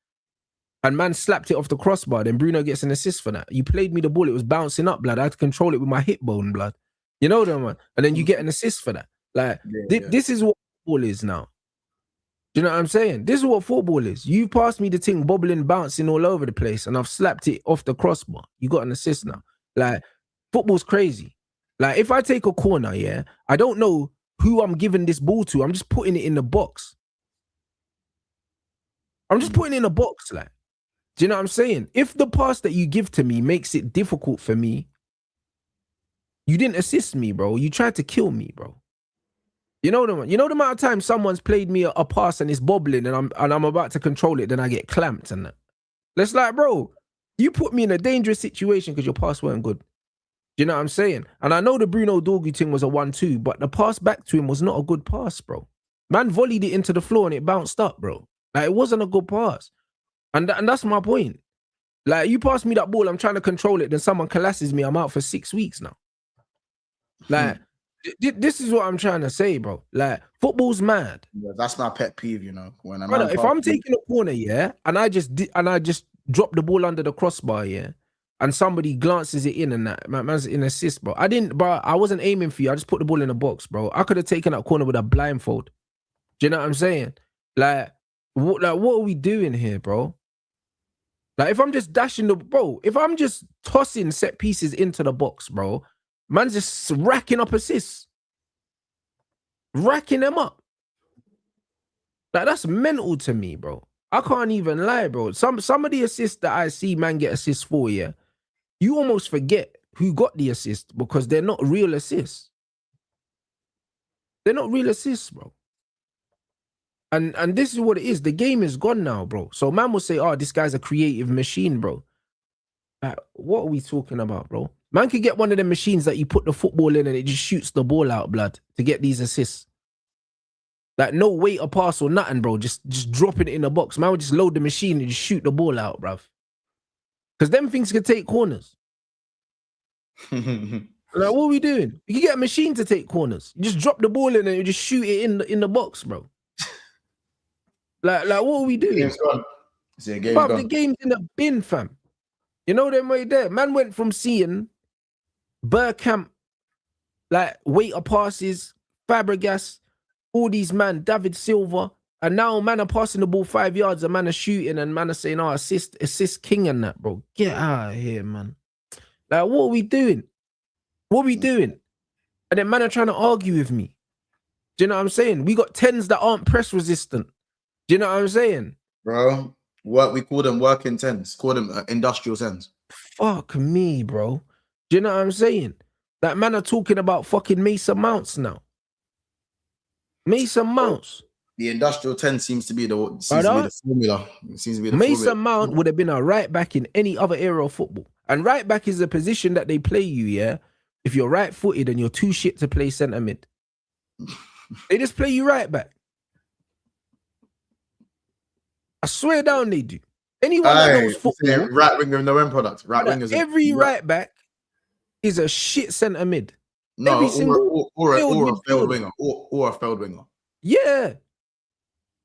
And man slapped it off the crossbar. Then Bruno gets an assist for that. You played me the ball. It was bouncing up, blood. I had to control it with my hip bone, blood. You know that, man? And then you get an assist for that. Like, this is what football is now. Do you know what I'm saying? This is what football is. You passed me the thing bobbling, bouncing all over the place, and I've slapped it off the crossbar. You got an assist now. Like, football's crazy. Like, if I take a corner, yeah, I don't know who I'm giving this ball to. I'm just putting it in the box. I'm just putting it in a box, like. Do you know what I'm saying? If the pass that you give to me makes it difficult for me, you didn't assist me, bro. You tried to kill me, bro. You know the amount of time someone's played me a pass and it's bobbling and I'm about to control it, then I get clamped and that. It's like, bro, you put me in a dangerous situation because your pass weren't good. Do you know what I'm saying? And I know the Bruno Dorgu thing was a 1-2, but the pass back to him was not a good pass, bro. Man volleyed it into the floor and it bounced up, bro. Like, it wasn't a good pass. And that's my point. Like, you pass me that ball, I'm trying to control it, then someone collapses me, I'm out for 6 weeks now. Like, this is what I'm trying to say, bro. Like, football's mad. Yeah, that's my pet peeve, you know. When Brother, if I'm taking a corner, yeah, and I just drop the ball under the crossbar, yeah, and somebody glances it in and that, man's in assist, bro. I wasn't aiming for you. I just put the ball in the box, bro. I could have taken that corner with a blindfold. Do you know what I'm saying? Like, what are we doing here, bro? Like, if I'm just if I'm just tossing set pieces into the box, bro, man's just racking up assists. Racking them up. Like, that's mental to me, bro. I can't even lie, bro. Some of the assists that I see man get assists for, yeah, you almost forget who got the assist because they're not real assists. They're not real assists, bro. And this is what it is. The game is gone now, bro. So man will say, oh, this guy's a creative machine, bro. Like, what are we talking about, bro? Man could get one of the machines that you put the football in and it just shoots the ball out, blood, to get these assists. Like, no weight or pass or nothing, bro. Just dropping it in the box. Man would just load the machine and just shoot the ball out, bruv. Because them things could take corners. Like, what are we doing? You can get a machine to take corners. You just drop the ball in and you just shoot it in the box, bro. Like, what are we doing? Game's gone. The game's in the bin, fam. You know them way there. Man went from seeing Bergkamp, like, weight of passes, Fabregas, all these man, David Silva, and now man are passing the ball 5 yards and man are shooting and man are saying, oh, assist king and that, bro. Get out of here, man. Like, what are we doing? What are we doing? And then man are trying to argue with me. Do you know what I'm saying? We got 10s that aren't press resistant. Do you know what I'm saying? Bro, we call them working 10s. Call them industrial 10s. Fuck me, bro. Do you know what I'm saying? That man are talking about fucking Mason Mounts now. Mason Mounts. The industrial 10 seems to be the formula. It seems to be the Mason Mount would have been a right back in any other era of football. And right back is the position that they play you, yeah? If you're right footed and you're too shit to play centre mid. They just play you right back. I swear down they do. Anyone that knows football. Right winger, no end product. Right wingers. Every right back is a shit centre mid. No, or a failed winger. Or a failed winger. Yeah.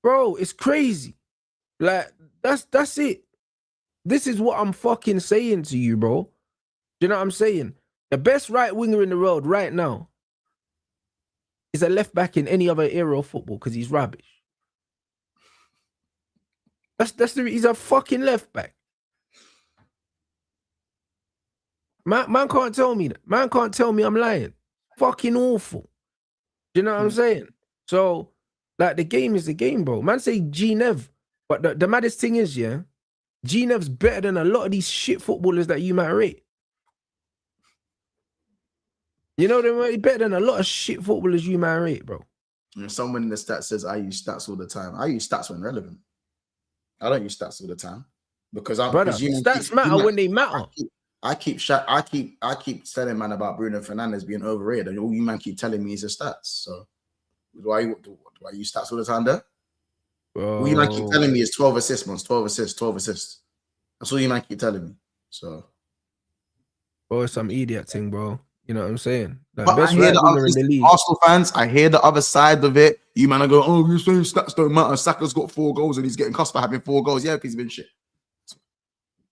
Bro, it's crazy. Like, that's it. This is what I'm fucking saying to you, bro. Do you know what I'm saying? The best right winger in the world right now is a left back in any other era of football because he's rubbish. He's a fucking left back. Man can't tell me that. Man can't tell me I'm lying. Fucking awful. Do you know what I'm saying? So, like, the game is the game, bro. Man say G-Nev, but the maddest thing is, yeah, G-Nev's better than a lot of these shit footballers that you might rate. You know, they're better than a lot of shit footballers you might rate, bro. Someone in the stats says I use stats all the time. I use stats when relevant. I don't use stats all the time because I'm Brother, because you stats matter when they matter. I keep telling man about Bruno Fernandes being overrated, and all you man keep telling me is the stats. So do I use stats all the time there? All you man keep telling me is 12 assists, months, 12 assists, 12 assists. That's all you man keep telling me. So, bro, it's some idiot thing, bro. You know what I'm saying? Like, but best I hear right winger in the league. Arsenal fans, I hear the other side of it. You man are going, oh, you're saying stats don't matter. Saka's got 4 goals and he's getting cussed for having 4 goals. Yeah, he's been shit.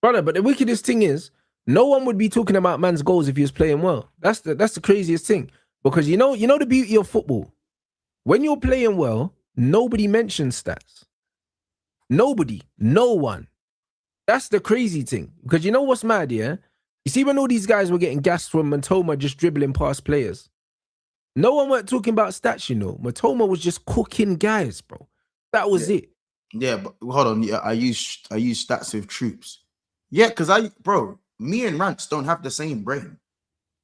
Brother, but the wickedest thing is, no one would be talking about man's goals if he was playing well. That's the craziest thing. Because you know the beauty of football. When you're playing well, nobody mentions stats. Nobody. No one. That's the crazy thing. Because you know what's mad, yeah? You see when all these guys were getting gassed from Matoma just dribbling past players, no one weren't talking about stats, you know. Matoma was just cooking guys, bro. That was it. Yeah, but hold on. Yeah, I use stats with troops. Yeah, because me and Rants don't have the same brain.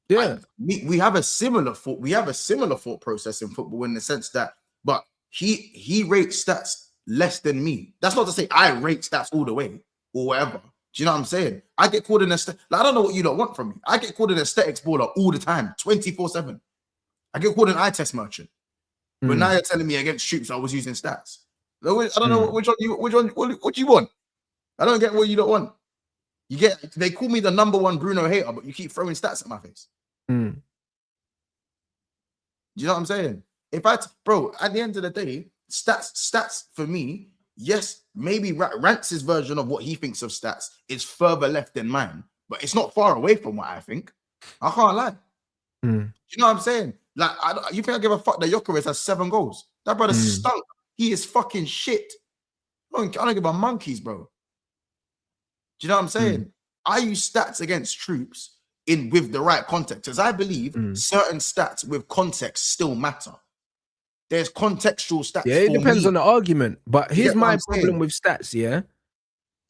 Yeah. We have a similar thought process in football in the sense that, but he rates stats less than me. That's not to say I rate stats all the way or whatever. Do you know what I'm saying? I get called an aesthetic. Like, I don't know what you don't want from me. I get called an aesthetics baller all the time, 24/7. I get called an eye test merchant. But now you're telling me against troops I was using stats. I don't know what you want. I don't get what you don't want. They call me the #1 Bruno hater, but you keep throwing stats at my face. Do you know what I'm saying? At the end of the day, stats for me, yes, maybe Rance's version of what he thinks of stats is further left than mine, but it's not far away from what I think. I can't lie. Do you know what I'm saying? Like, you think I give a fuck that Gyökeres has 7 goals? That brother stunk. He is fucking shit. I don't give a monkeys, bro. Do you know what I'm saying? I use stats against troops with the right context, because I believe certain stats with context still matter. There's contextual stats. Yeah, it depends on the argument. But here's my problem with stats, yeah?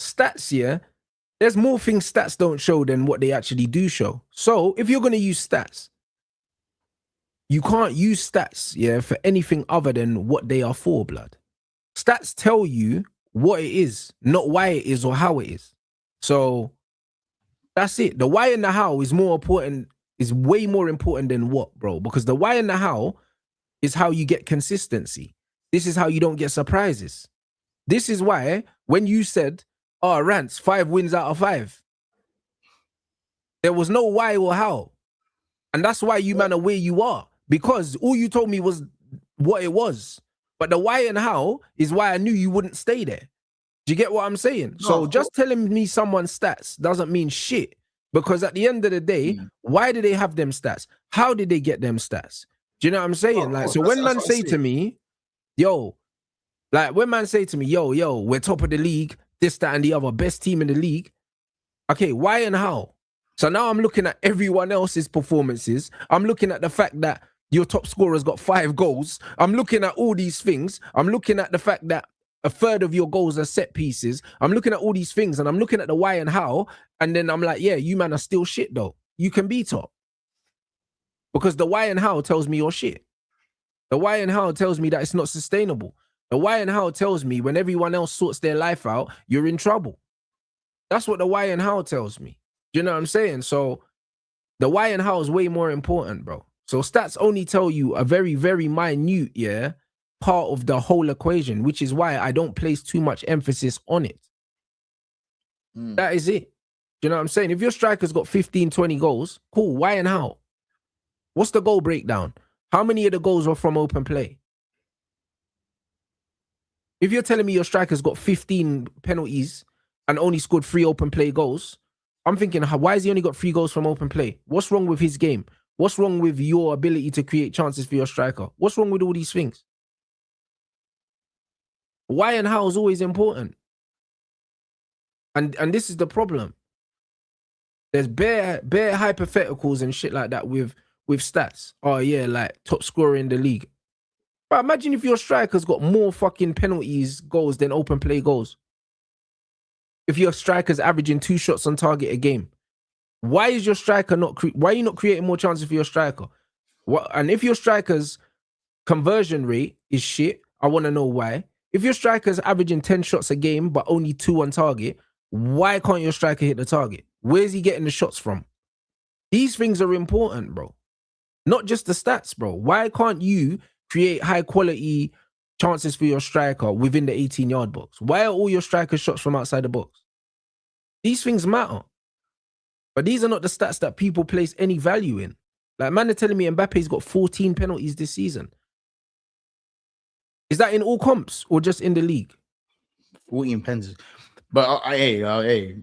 Stats, yeah? There's more things stats don't show than what they actually do show. So if you're going to use stats, you can't use stats, yeah, for anything other than what they are for, blood. Stats tell you what it is, not why it is or how it is. So that's it. The why and the how is way more important than what, bro. Because the why and the how is how you get consistency. This is how you don't get surprises. This is why when you said, oh, Rants, 5 wins out of 5, there was no why or how. And that's why you man are where you are. Because all you told me was what it was. But the why and how is why I knew you wouldn't stay there. Do you get what I'm saying? No, so just telling me someone's stats doesn't mean shit. Because at the end of the day, why do they have them stats? How did they get them stats? Do you know what I'm saying? Like, so when man say to me, yo, we're top of the league, this, that, and the other, best team in the league. Okay, why and how? So now I'm looking at everyone else's performances. I'm looking at the fact that your top scorer's got 5 goals. I'm looking at all these things. I'm looking at the fact that a third of your goals are set pieces. I'm looking at all these things and I'm looking at the why and how. And then I'm like, yeah, you man are still shit though. You can be top. Because the why and how tells me you're shit. The why and how tells me that it's not sustainable. The why and how tells me when everyone else sorts their life out, you're in trouble. That's what the why and how tells me. Do you know what I'm saying? So the why and how is way more important, bro. So stats only tell you a very, very minute, part of the whole equation, which is why I don't place too much emphasis on it. That is it. Do you know what I'm saying? If your striker's got 15, 20 goals, cool. Why and how? What's the goal breakdown? How many of the goals were from open play? If you're telling me your striker's got 15 penalties and only scored 3 open play goals, I'm thinking, why has he only got 3 goals from open play? What's wrong with his game? What's wrong with your ability to create chances for your striker? What's wrong with all these things? Why and how is always important. And this is the problem. There's bare hypotheticals and shit like that with stats. Oh yeah, like top scorer in the league. But imagine if your striker's got more fucking penalties goals than open play goals. If your striker's averaging 2 shots on target a game, why is your striker why are you not creating more chances for your striker? And if your striker's conversion rate is shit, I want to know why. If your striker's averaging 10 shots a game, but only 2 on target, why can't your striker hit the target? Where's he getting the shots from? These things are important, bro. Not just the stats, bro. Why can't you create high quality chances for your striker within the 18-yard box? Why are all your striker shots from outside the box? These things matter. But these are not the stats that people place any value in. Like, man, they're telling me Mbappe's got 14 penalties this season. Is that in all comps or just in the league? 14 pens. But hey,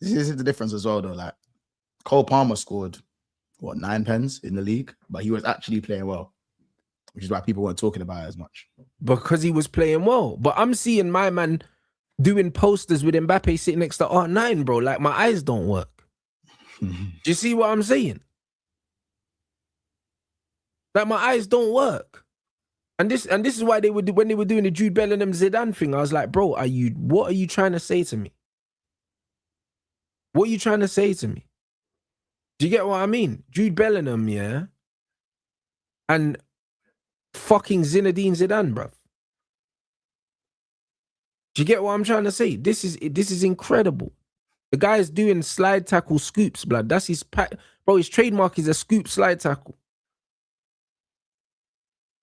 this is the difference as well, though. Like, Cole Palmer scored, 9 pens in the league, but he was actually playing well, which is why people weren't talking about it as much. Because he was playing well. But I'm seeing my man doing posters with Mbappe sitting next to R9, bro. Like, my eyes don't work. Do you see what I'm saying? Like, my eyes don't work. And this is why when they were doing the Jude Bellingham Zidane thing, I was like, bro, what are you trying to say to me? What are you trying to say to me? Do you get what I mean? Jude Bellingham, yeah? And fucking Zinedine Zidane, bro. Do you get what I'm trying to say? This is incredible. The guy's doing slide tackle scoops, blood. That's his bro. His trademark is a scoop slide tackle.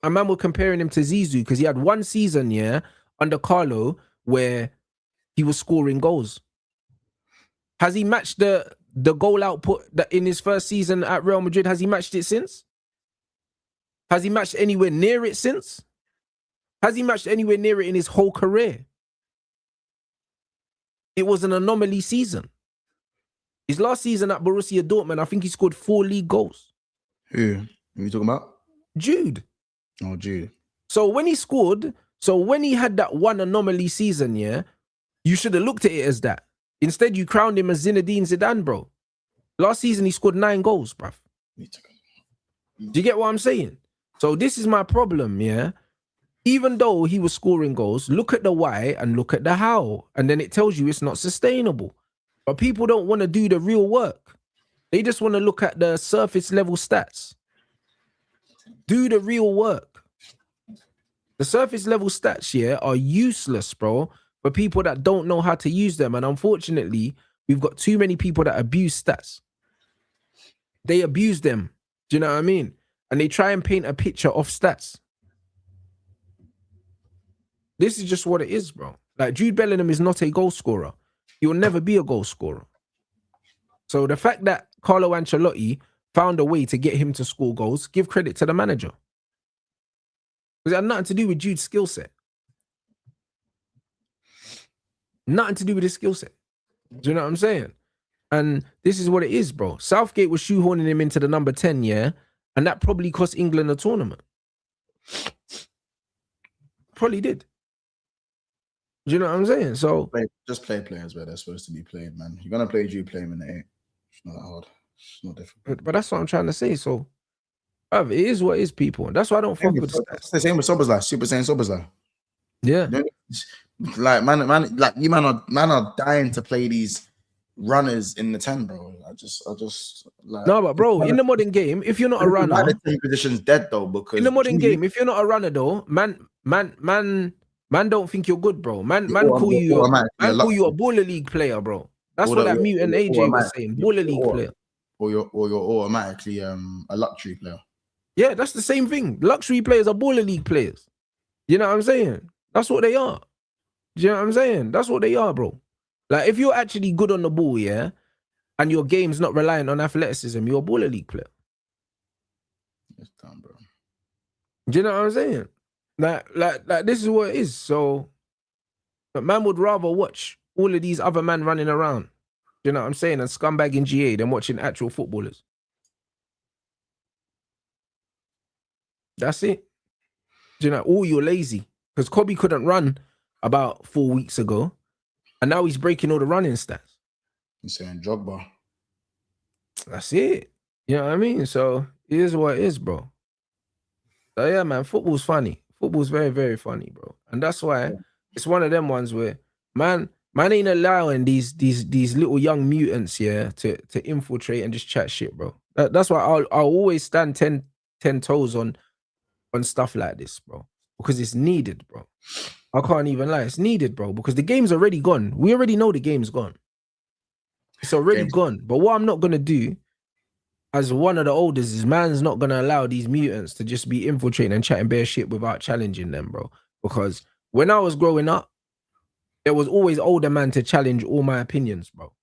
A man were comparing him to Zizou because he had one season, yeah, under Carlo where he was scoring goals. Has he matched the goal output that in his first season at Real Madrid? Has he matched it since? Has he matched anywhere near it since? Has he matched anywhere near it in his whole career? It was an anomaly season. His last season at Borussia Dortmund, I think he scored 4 league goals. Who are you talking about? Jude. Oh, Jude. So when he had that one anomaly season, yeah, you should have looked at it as that. Instead, you crowned him as Zinedine Zidane, bro. Last season, he scored 9 goals, bruv. Do you get what I'm saying? So this is my problem, yeah? Even though he was scoring goals, look at the why and look at the how. And then it tells you it's not sustainable. But people don't want to do the real work. They just want to look at the surface level stats. Do the real work. The surface level stats here are useless, bro, for people that don't know how to use them. And unfortunately, we've got too many people that abuse stats. They abuse them. Do you know what I mean? And they try and paint a picture of stats. This is just what it is, bro. Like, Jude Bellingham is not a goal scorer. He will never be a goal scorer. So the fact that Carlo Ancelotti found a way to get him to score goals, give credit to the manager. Because it had nothing to do with Jude's skill set. Nothing to do with his skill set. Do you know what I'm saying? And this is what it is, bro. Southgate was shoehorning him into the number 10, yeah? And that probably cost England a tournament. Probably did. Do you know what I'm saying? So just play players where they're supposed to be played, man. You're gonna play Jude, play him in the 8. It's not that hard. It's not difficult. But that's what I'm trying to say. So, bruv, it is what it is, people. And that's why I don't fuck with stats. It's the same with Soboslai. Super Saiyan Soboslai. Yeah. Like man, like you man are dying to play these runners in the 10, bro. I just like no, but bro, in the modern game, if you're not a runner, the 10 position's dead though. Because in the modern game, if you're not a runner though, man don't think you're good, bro. Man call you a baller league player, bro. That's what that mutant AJ was saying. Baller league player. Or you're automatically a luxury player. Yeah, that's the same thing. Luxury players are baller league players. You know what I'm saying? That's what they are. Do you know what I'm saying? That's what they are, bro. Like, if you're actually good on the ball, yeah, and your game's not reliant on athleticism, you're a baller league player. It's done, bro. Do you know what I'm saying? Like this is what it is. So, but man would rather watch all of these other men running around, do you know what I'm saying, and scumbag in GA than watching actual footballers. That's it. Do you know? Oh, you're lazy. Because Kobe couldn't run about 4 weeks ago, and now he's breaking all the running stats. He's saying Drogba. That's it. You know what I mean? So it is what it is, bro. So yeah, man, football's funny. Football's very, very funny, bro. And that's why it's one of them ones where man ain't allowing these little young mutants, yeah, to infiltrate and just chat shit, bro. That's why I'll always stand 10 toes on stuff like this, bro. Because it's needed, bro. I can't even lie. It's needed, bro, because the game's already gone. We already know the game's gone. It's already gone. But what I'm not going to do as one of the oldest is man's not going to allow these mutants to just be infiltrating and chatting bare shit without challenging them, bro. Because when I was growing up, there was always older man to challenge all my opinions, bro.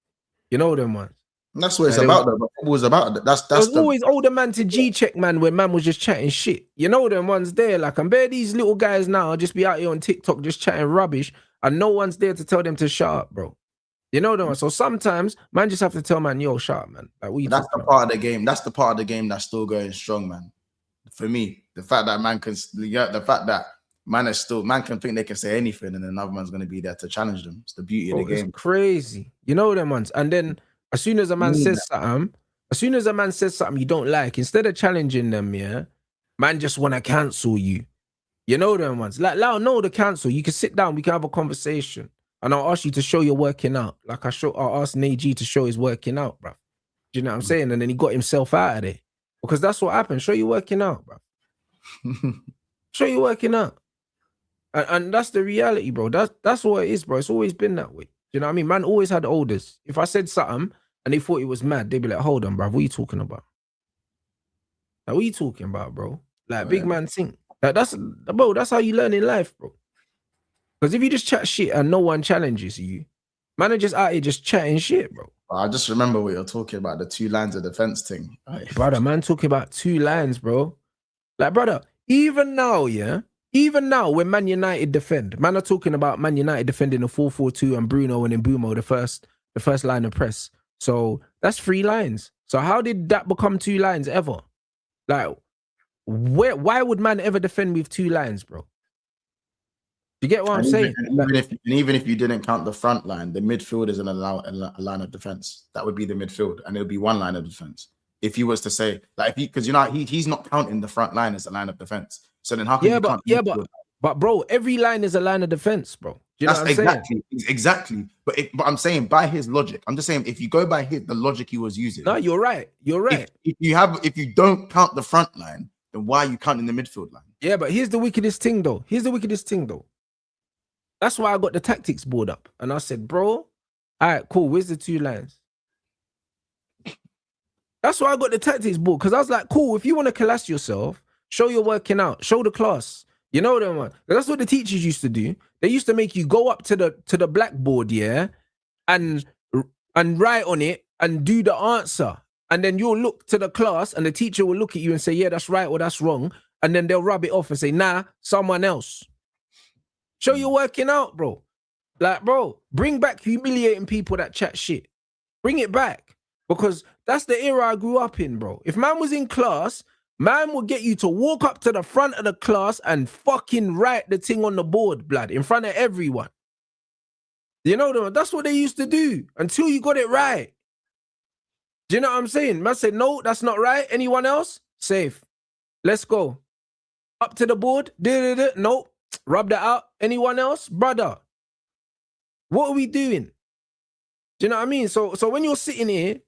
You know them ones. And that's what it's about, though. Football was about that. That's always older man to G-check, man, when man was just chatting shit. You know them ones there. Like, I'm bare these little guys now just be out here on TikTok just chatting rubbish and no one's there to tell them to shut up, bro. You know them ones. So sometimes man just have to tell man, yo, shut up, man. Like, that's the part of the game. That's the part of the game that's still going strong, man. For me, the fact that man can, the fact that man can think they can say anything and another man's going to be there to challenge them. It's the beauty of the game. It's crazy. You know them ones. And then as soon as a man says something you don't like, instead of challenging them, yeah, man just want to cancel you. You know them ones. Like, no, the cancel. You can sit down, we can have a conversation. And I'll ask you to show your working out. Like I'll ask Naj to show his working out, bro. Do you know what I'm saying? And then he got himself out of there. Because that's what happened. Show you working out, bro. Show you working out. And that's the reality, bro. That's what it is, bro. It's always been that way. Do you know what I mean? Man always had elders. If I said something and they thought it was mad, they'd be like, hold on, bro. What are you talking about? Like, what are you talking about, bro? Like, big man think. Like, that's how you learn in life, bro. Because if you just chat shit and no one challenges you, man are just out here just chatting shit, bro. I just remember what you're talking about, the 2 lines of defense thing. Brother, man talking about 2 lines, bro. Like, brother, even now, when Man United defend, man are talking about Man United defending a 4-4-2 and Bruno and Mbumo, the first line of press. So that's 3 lines. So how did that become 2 lines ever? Like, why would man ever defend with 2 lines, bro? You get what I'm saying? Even if you didn't count the front line, the midfield is a line of defense. That would be the midfield, and it would be 1 line of defense. If he was to say, like, because he's not counting the front line as a line of defense. So then how can you count? But bro, every line is a line of defense, bro. Do you know what I'm saying? Exactly. But I'm saying by his logic, I'm just saying if you go by the logic he was using. No, you're right. You're right. If you don't count the front line, then why are you counting the midfield line? Yeah, but here's the wickedest thing, though. That's why I got the tactics board up. And I said, bro, all right, cool. Where's the 2 lines? That's why I got the tactics board. Because I was like, cool, if you want to class yourself, show your working out, show the class. You know them one. That's what the teachers used to do. They used to make you go up to the blackboard, yeah, and write on it and do the answer. And then you'll look to the class and the teacher will look at you and say, yeah, that's right or that's wrong. And then they'll rub it off and say, nah, someone else. Show your working out, bro. Like, bro, bring back humiliating people that chat shit. Bring it back. Because that's the era I grew up in, bro. If man was in class, man would get you to walk up to the front of the class and fucking write the thing on the board, blood, in front of everyone. You know, that's what they used to do until you got it right. Do you know what I'm saying? Man said, no, that's not right. Anyone else? Safe. Let's go. Up to the board. Nope. Rub that out. Anyone else? Brother. What are we doing? Do you know what I mean? So when you're sitting here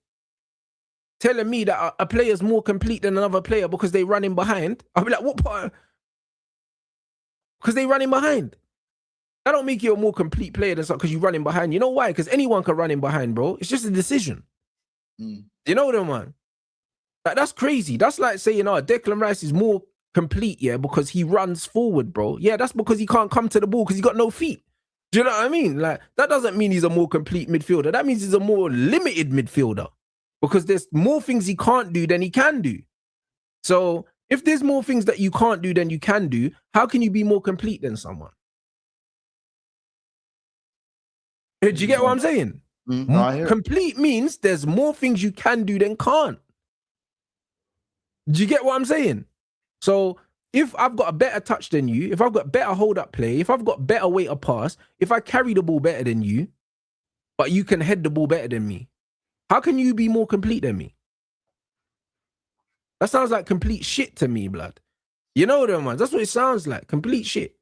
telling me that a player's more complete than another player because they running behind, I'll be like, what part? Because they running behind. That don't make you a more complete player than something because you're running behind. You know why? Because anyone can run in behind, bro. It's just a decision. You know them, man? Like, that's crazy. That's like saying, Declan Rice is more complete, yeah, because he runs forward, bro. Yeah, that's because he can't come to the ball because he got no feet. Do you know what I mean? Like, that doesn't mean he's a more complete midfielder. That means he's a more limited midfielder because there's more things he can't do than he can do. So if there's more things that you can't do than you can do, how can you be more complete than someone? Do you get what I'm saying? No, I hear complete means there's more things you can do than can't. Do you get what I'm saying? So if I've got a better touch than you, if I've got better hold-up play, if I've got better weight of pass, if I carry the ball better than you, but you can head the ball better than me, how can you be more complete than me? That sounds like complete shit to me, blood. You know them ones. That's what it sounds like. Complete shit.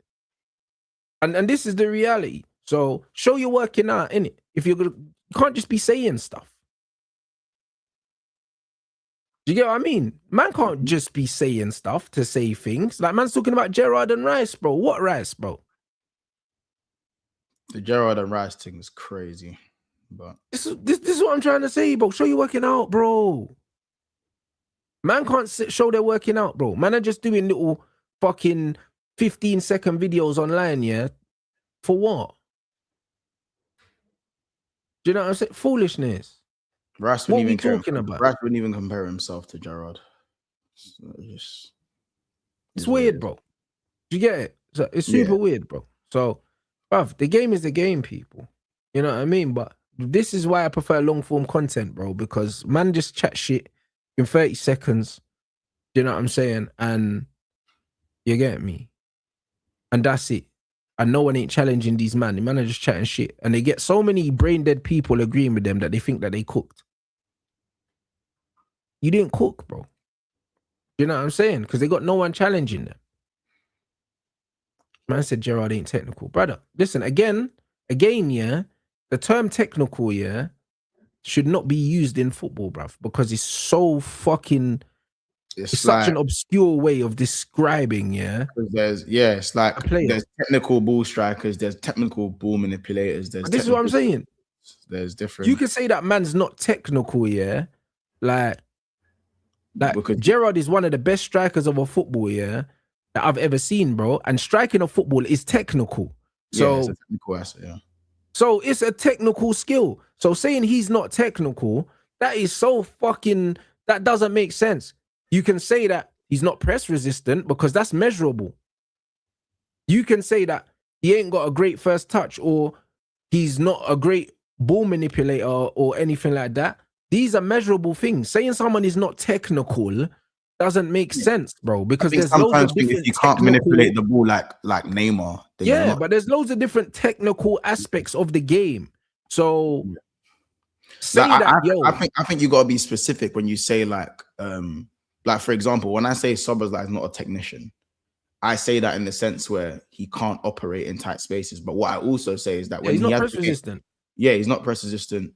And this is the reality. So show your working out, innit? If you can't just be saying stuff. Do you get what I mean? Man can't just be saying stuff to say things. Like, man's talking about Gerrard and Rice, bro. What Rice, bro? The Gerrard and Rice thing is crazy, but This is what I'm trying to say, bro. Show you working out, bro. Man can't show they're working out, bro. Man are just doing little fucking 15-second videos online, yeah? For what? Do you know what I'm saying? Foolishness. Rice What wouldn't are we even talking about? Rice wouldn't even compare himself to Gerrard. So It's weird, bro. Do you get it? So it's super weird, bro. So, bruv, the game is the game, people. You know what I mean? But this is why I prefer long form content, bro, because man just chat shit in 30 seconds. Do you know what I'm saying? And you get me? And that's it. And no one ain't challenging these man. The man are just chatting shit. And they get so many brain dead people agreeing with them that they think that they cooked. You didn't cook, bro. You know what I'm saying? Because they got no one challenging them. Man said Gerrard ain't technical. Brother, listen, again, yeah, the term technical, yeah, should not be used in football, bruv, because it's so fucking... It's like, such an obscure way of describing, yeah. It's like there's technical ball strikers, there's technical ball manipulators. This is what I'm saying. There's different. You can say that man's not technical, yeah. Like because Gerrard is one of the best strikers of a football, yeah, that I've ever seen, bro. And striking a football is technical. So it's a technical asset, yeah. So it's a technical skill. So saying he's not technical, that is so fucking... That doesn't make sense. You can say that he's not press resistant because that's measurable. You can say that he ain't got a great first touch or he's not a great ball manipulator or anything like that. These are measurable things. Saying someone is not technical doesn't make sense, bro, because there's loads of different... If you can't manipulate the ball like Neymar, then yeah, but there's loads of different technical aspects of the game. So say I think you gotta be specific when you say like for example, when I say Szoboszlai is not a technician, I say that in the sense where he can't operate in tight spaces. But what I also say is that when he's not press resistant. Yeah, he's not press resistant.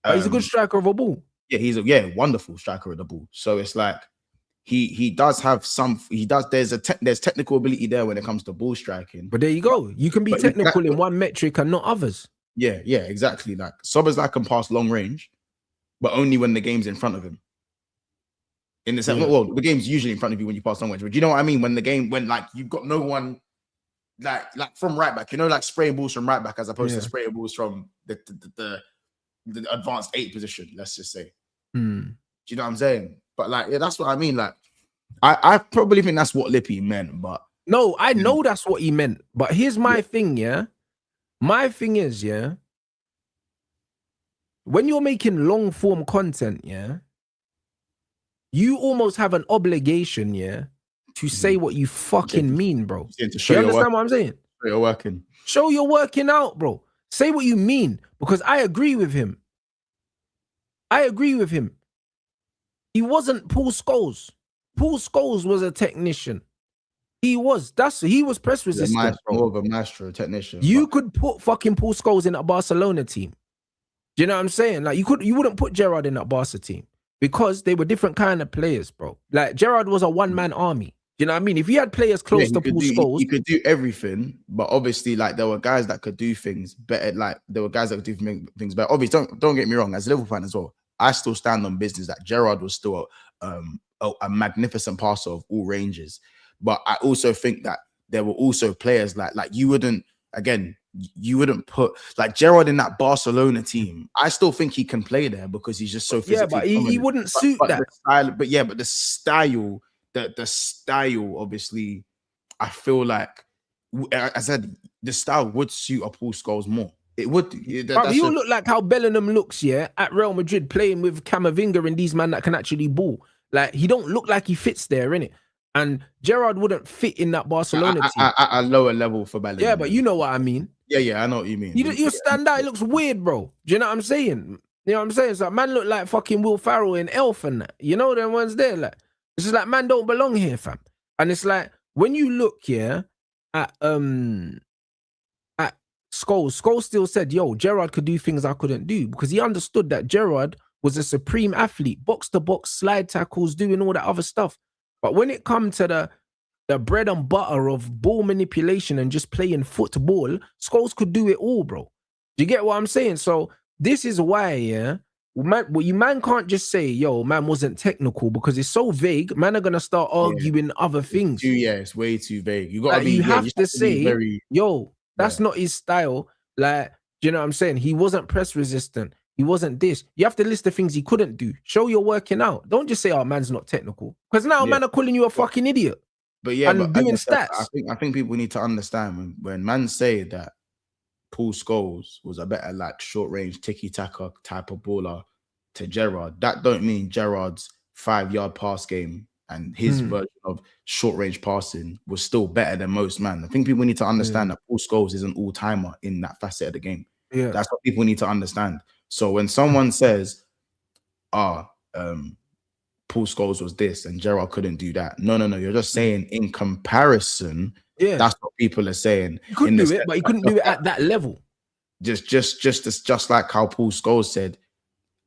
But he's a good striker of a ball. Yeah, he's a wonderful striker of the ball. So it's like he does have some. There's technical ability there when it comes to ball striking. But there you go. You can be technical in one metric and not others. Yeah, exactly. Like Szoboszlai can pass long range, but only when the game's in front of him. In the sense, well, the game's usually in front of you when you pass long range. But you know what I mean? When like you've got no one, like from right back, like spraying balls from right back as opposed to spraying balls from the advanced 8 position. Let's just say. Do you know what I'm saying? But that's what I mean. Like, I probably think that's what Lippy meant. But no, I know that's what he meant. But here's my thing. Yeah, my thing is, yeah, when you're making long form content, yeah, you almost have an obligation, yeah, to say what you fucking mean, bro. You understand what I'm saying? You're working. Show you're working out, bro. Say what you mean, because I agree with him. He wasn't Paul Scholes. Paul Scholes was a technician. He was press resistant. More of a maestro technician. You could put fucking Paul Scholes in that Barcelona team. Do you know what I'm saying? Like you wouldn't put Gerrard in that Barca team because they were different kind of players, bro. Like Gerrard was a one-man army. Do you know what I mean? If you had players close to Paul Scholes, he could do everything, but obviously, like there were guys that could do things better. Like there were guys that could do things better. Obviously, don't get me wrong. As a Liverpool fan as well, I still stand on business that Gerrard was still a magnificent passer of all ranges. But I also think that there were also players like you wouldn't put like Gerrard in that Barcelona team. I still think he can play there because he's just so physically. Yeah, but he wouldn't suit that. The style, obviously, I feel like I said the style would suit a Paul Scholes more. It would. He'll look like how Bellingham looks, yeah, at Real Madrid playing with Camavinga and these men that can actually ball. Like he don't look like he fits there, innit? And Gerrard wouldn't fit in that Barcelona team. At a lower level for Bellingham. Yeah, but you know what I mean. Yeah, I know what you mean. You stand out. It looks weird, bro. Do you know what I'm saying? You know what I'm saying? It's like man look like fucking Will Ferrell in Elf and that. You know them ones there. Like it's just like man don't belong here, fam. And it's like when you look here at Scholes still said, yo, Gerrard could do things I couldn't do because he understood that Gerrard was a supreme athlete, box to box, slide tackles, doing all that other stuff. But when it comes to the bread and butter of ball manipulation and just playing football, Scholes could do it all, bro. Do you get what I'm saying? So this is why, yeah, man can't just say, yo, man wasn't technical, because it's so vague. Man are gonna start arguing other things. It's way too vague. You gotta like, be. You have to be say, very. Yo, that's not his style. Like, do you know what I'm saying? He wasn't press resistant. He wasn't this. You have to list the things he couldn't do. Show you're working out. Don't just say, oh, man's not technical. Because now man are calling you a fucking idiot. But yeah, and doing stats. I think people need to understand when man say that Paul Scholes was a better like short range tiki taka type of baller to Gerrard. That don't mean Gerrard's 5-yard pass game and his version of short range passing was still better than most man. I think people need to understand that Paul Scholes is an all timer in that facet of the game. Yeah, that's what people need to understand. So when someone says, Paul Scholes was this and Gerrard couldn't do that. No. You're just saying in comparison, that's what people are saying. He couldn't do it, but he couldn't do it at that level. Just like how Paul Scholes said,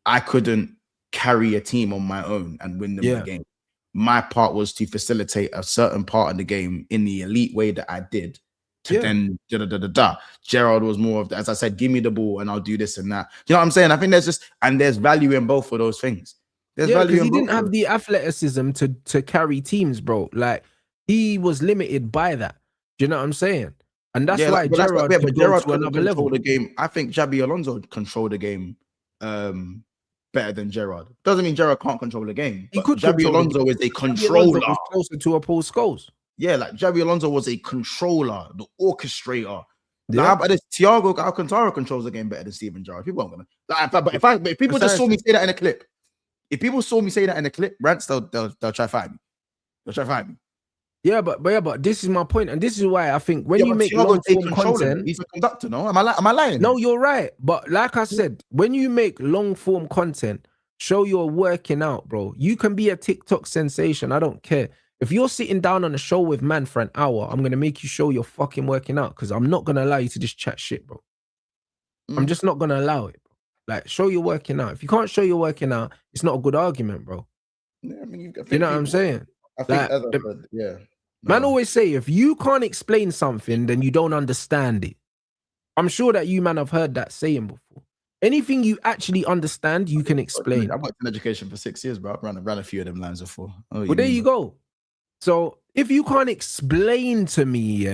I couldn't carry a team on my own and win them the game. My part was to facilitate a certain part of the game in the elite way that I did. Then Gerrard was more of, as I said, give me the ball and I'll do this and that. You know what I'm saying? I think there's value in both of those things. There's value in he both. didn't have the athleticism to carry teams, bro. Like, he was limited by that. Do you know what I'm saying? And that's why Gerrard could go to another level. The game. I think Xabi Alonso controlled the game better than Gerrard. Doesn't mean Gerrard can't control the game. He could. Xabi Alonso is a controller. Was closer to a Paul Scholes. Yeah, like Xabi Alonso was a controller, the orchestrator. Yeah. Like, how about this? Thiago Alcantara controls the game better than Steven Gerrard. People aren't gonna. But if people just saw me say that in a clip, Rants, they'll try to fight me. They'll try to fight me. Yeah, but this is my point, and this is why I think when you make long form content, he's a conductor. No, am I lying? No, you're right. But like I said, when you make long form content, show you're working out, bro. You can be a TikTok sensation. I don't care. If you're sitting down on a show with man for an hour, I'm gonna make you show you're fucking working out, because I'm not gonna allow you to just chat shit, bro. I'm just not gonna allow it, bro. Like, show you're working out. If you can't show you're working out, it's not a good argument, bro. Yeah, I mean, you know what I'm saying? I think, Man always say, if you can't explain something, then you don't understand it. I'm sure that you, man, have heard that saying before. Anything you actually understand, you can explain. I've worked in education for 6 years, bro. I've ran a few of them lines before. Well, there you go. So if you can't explain to me,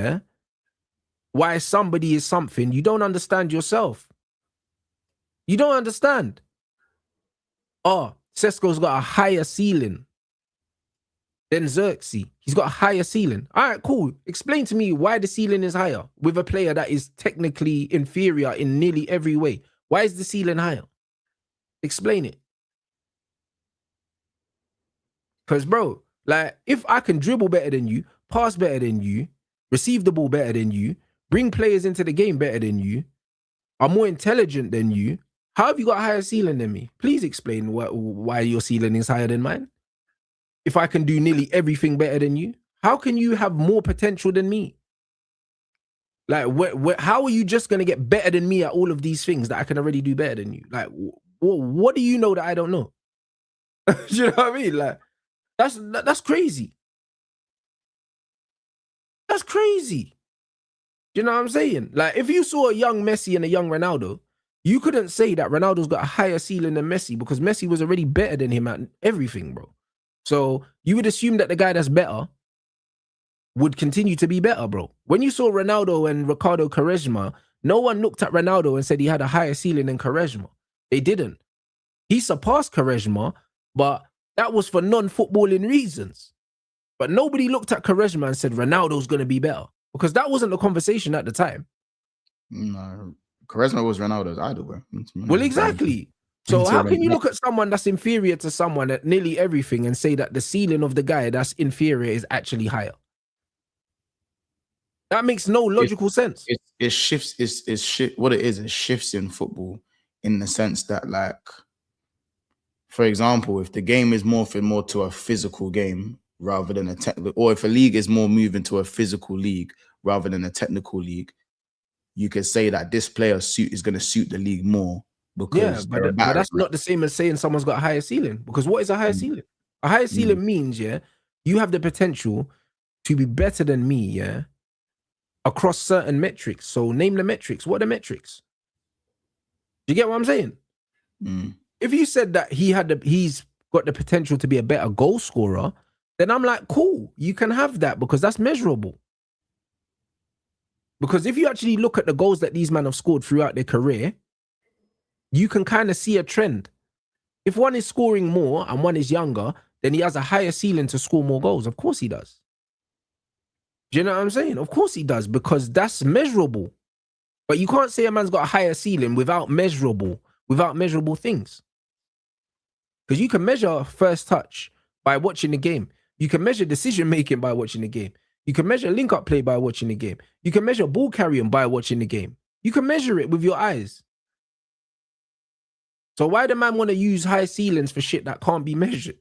why somebody is something, you don't understand yourself. You don't understand. Oh, Sesko's got a higher ceiling than Xerxes. He's got a higher ceiling. All right, cool. Explain to me why the ceiling is higher with a player that is technically inferior in nearly every way. Why is the ceiling higher? Explain it. Because, bro, like, if I can dribble better than you, pass better than you, receive the ball better than you, bring players into the game better than you, I'm more intelligent than you, how have you got a higher ceiling than me? Please explain why your ceiling is higher than mine. If I can do nearly everything better than you, how can you have more potential than me? Like, how are you just going to get better than me at all of these things that I can already do better than you? Like, what do you know that I don't know? You know what I mean? Like, that's crazy. That's crazy. You know what I'm saying? Like, if you saw a young Messi and a young Ronaldo, you couldn't say that Ronaldo's got a higher ceiling than Messi, because Messi was already better than him at everything, bro. So you would assume that the guy that's better would continue to be better, bro. When you saw Ronaldo and Ricardo Quaresma, no one looked at Ronaldo and said he had a higher ceiling than Quaresma. They didn't. He surpassed Quaresma, but that was for non-footballing reasons. But nobody looked at Quaresma and said Ronaldo's going to be better, because that wasn't the conversation at the time. No, Quaresma was Ronaldo's idol, bro. Well, exactly. So how can you look at someone that's inferior to someone at nearly everything and say that the ceiling of the guy that's inferior is actually higher? That makes no logical sense. It shifts. What it is. It shifts in football in the sense that, like, for example, if the game is morphing more to a physical game rather than a technical, or if a league is more moving to a physical league rather than a technical league, you could say that this player is going to suit the league more. Because but that's not the same as saying someone's got a higher ceiling. Because what is a higher ceiling? A higher ceiling means, you have the potential to be better than me, yeah, across certain metrics. So name the metrics. What are the metrics? Do you get what I'm saying? If you said that he's got the potential to be a better goal scorer, then I'm like, cool, you can have that because that's measurable. Because if you actually look at the goals that these men have scored throughout their career, you can kind of see a trend. If one is scoring more and one is younger, then he has a higher ceiling to score more goals. Of course he does. Do you know what I'm saying? Of course he does, because that's measurable. But you can't say a man's got a higher ceiling without measurable things. Because you can measure first touch by watching the game. You can measure decision making by watching the game. You can measure link up play by watching the game. You can measure ball carrying by watching the game. You can measure it with your eyes. So why do man want to use high ceilings for shit that can't be measured?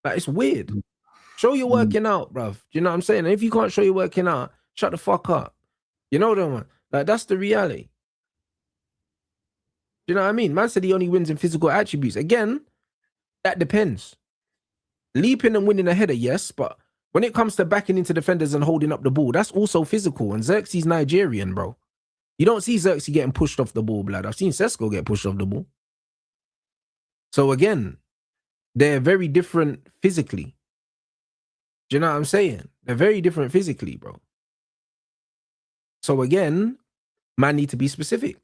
Like, it's weird. Show you're working out, bruv. Do you know what I'm saying? And if you can't show you're working out, shut the fuck up. You know what I mean? Like, that's the reality. Do you know what I mean? Man said he only wins in physical attributes. Again, that depends. Leaping and winning a header, yes, but when it comes to backing into defenders and holding up the ball, that's also physical. And Xerxes Nigerian, bro. You don't see Xerxes getting pushed off the ball, blood. I've seen Sesko get pushed off the ball. So again, they're very different physically. Do you know what I'm saying? They're very different physically, bro. So again, man need to be specific.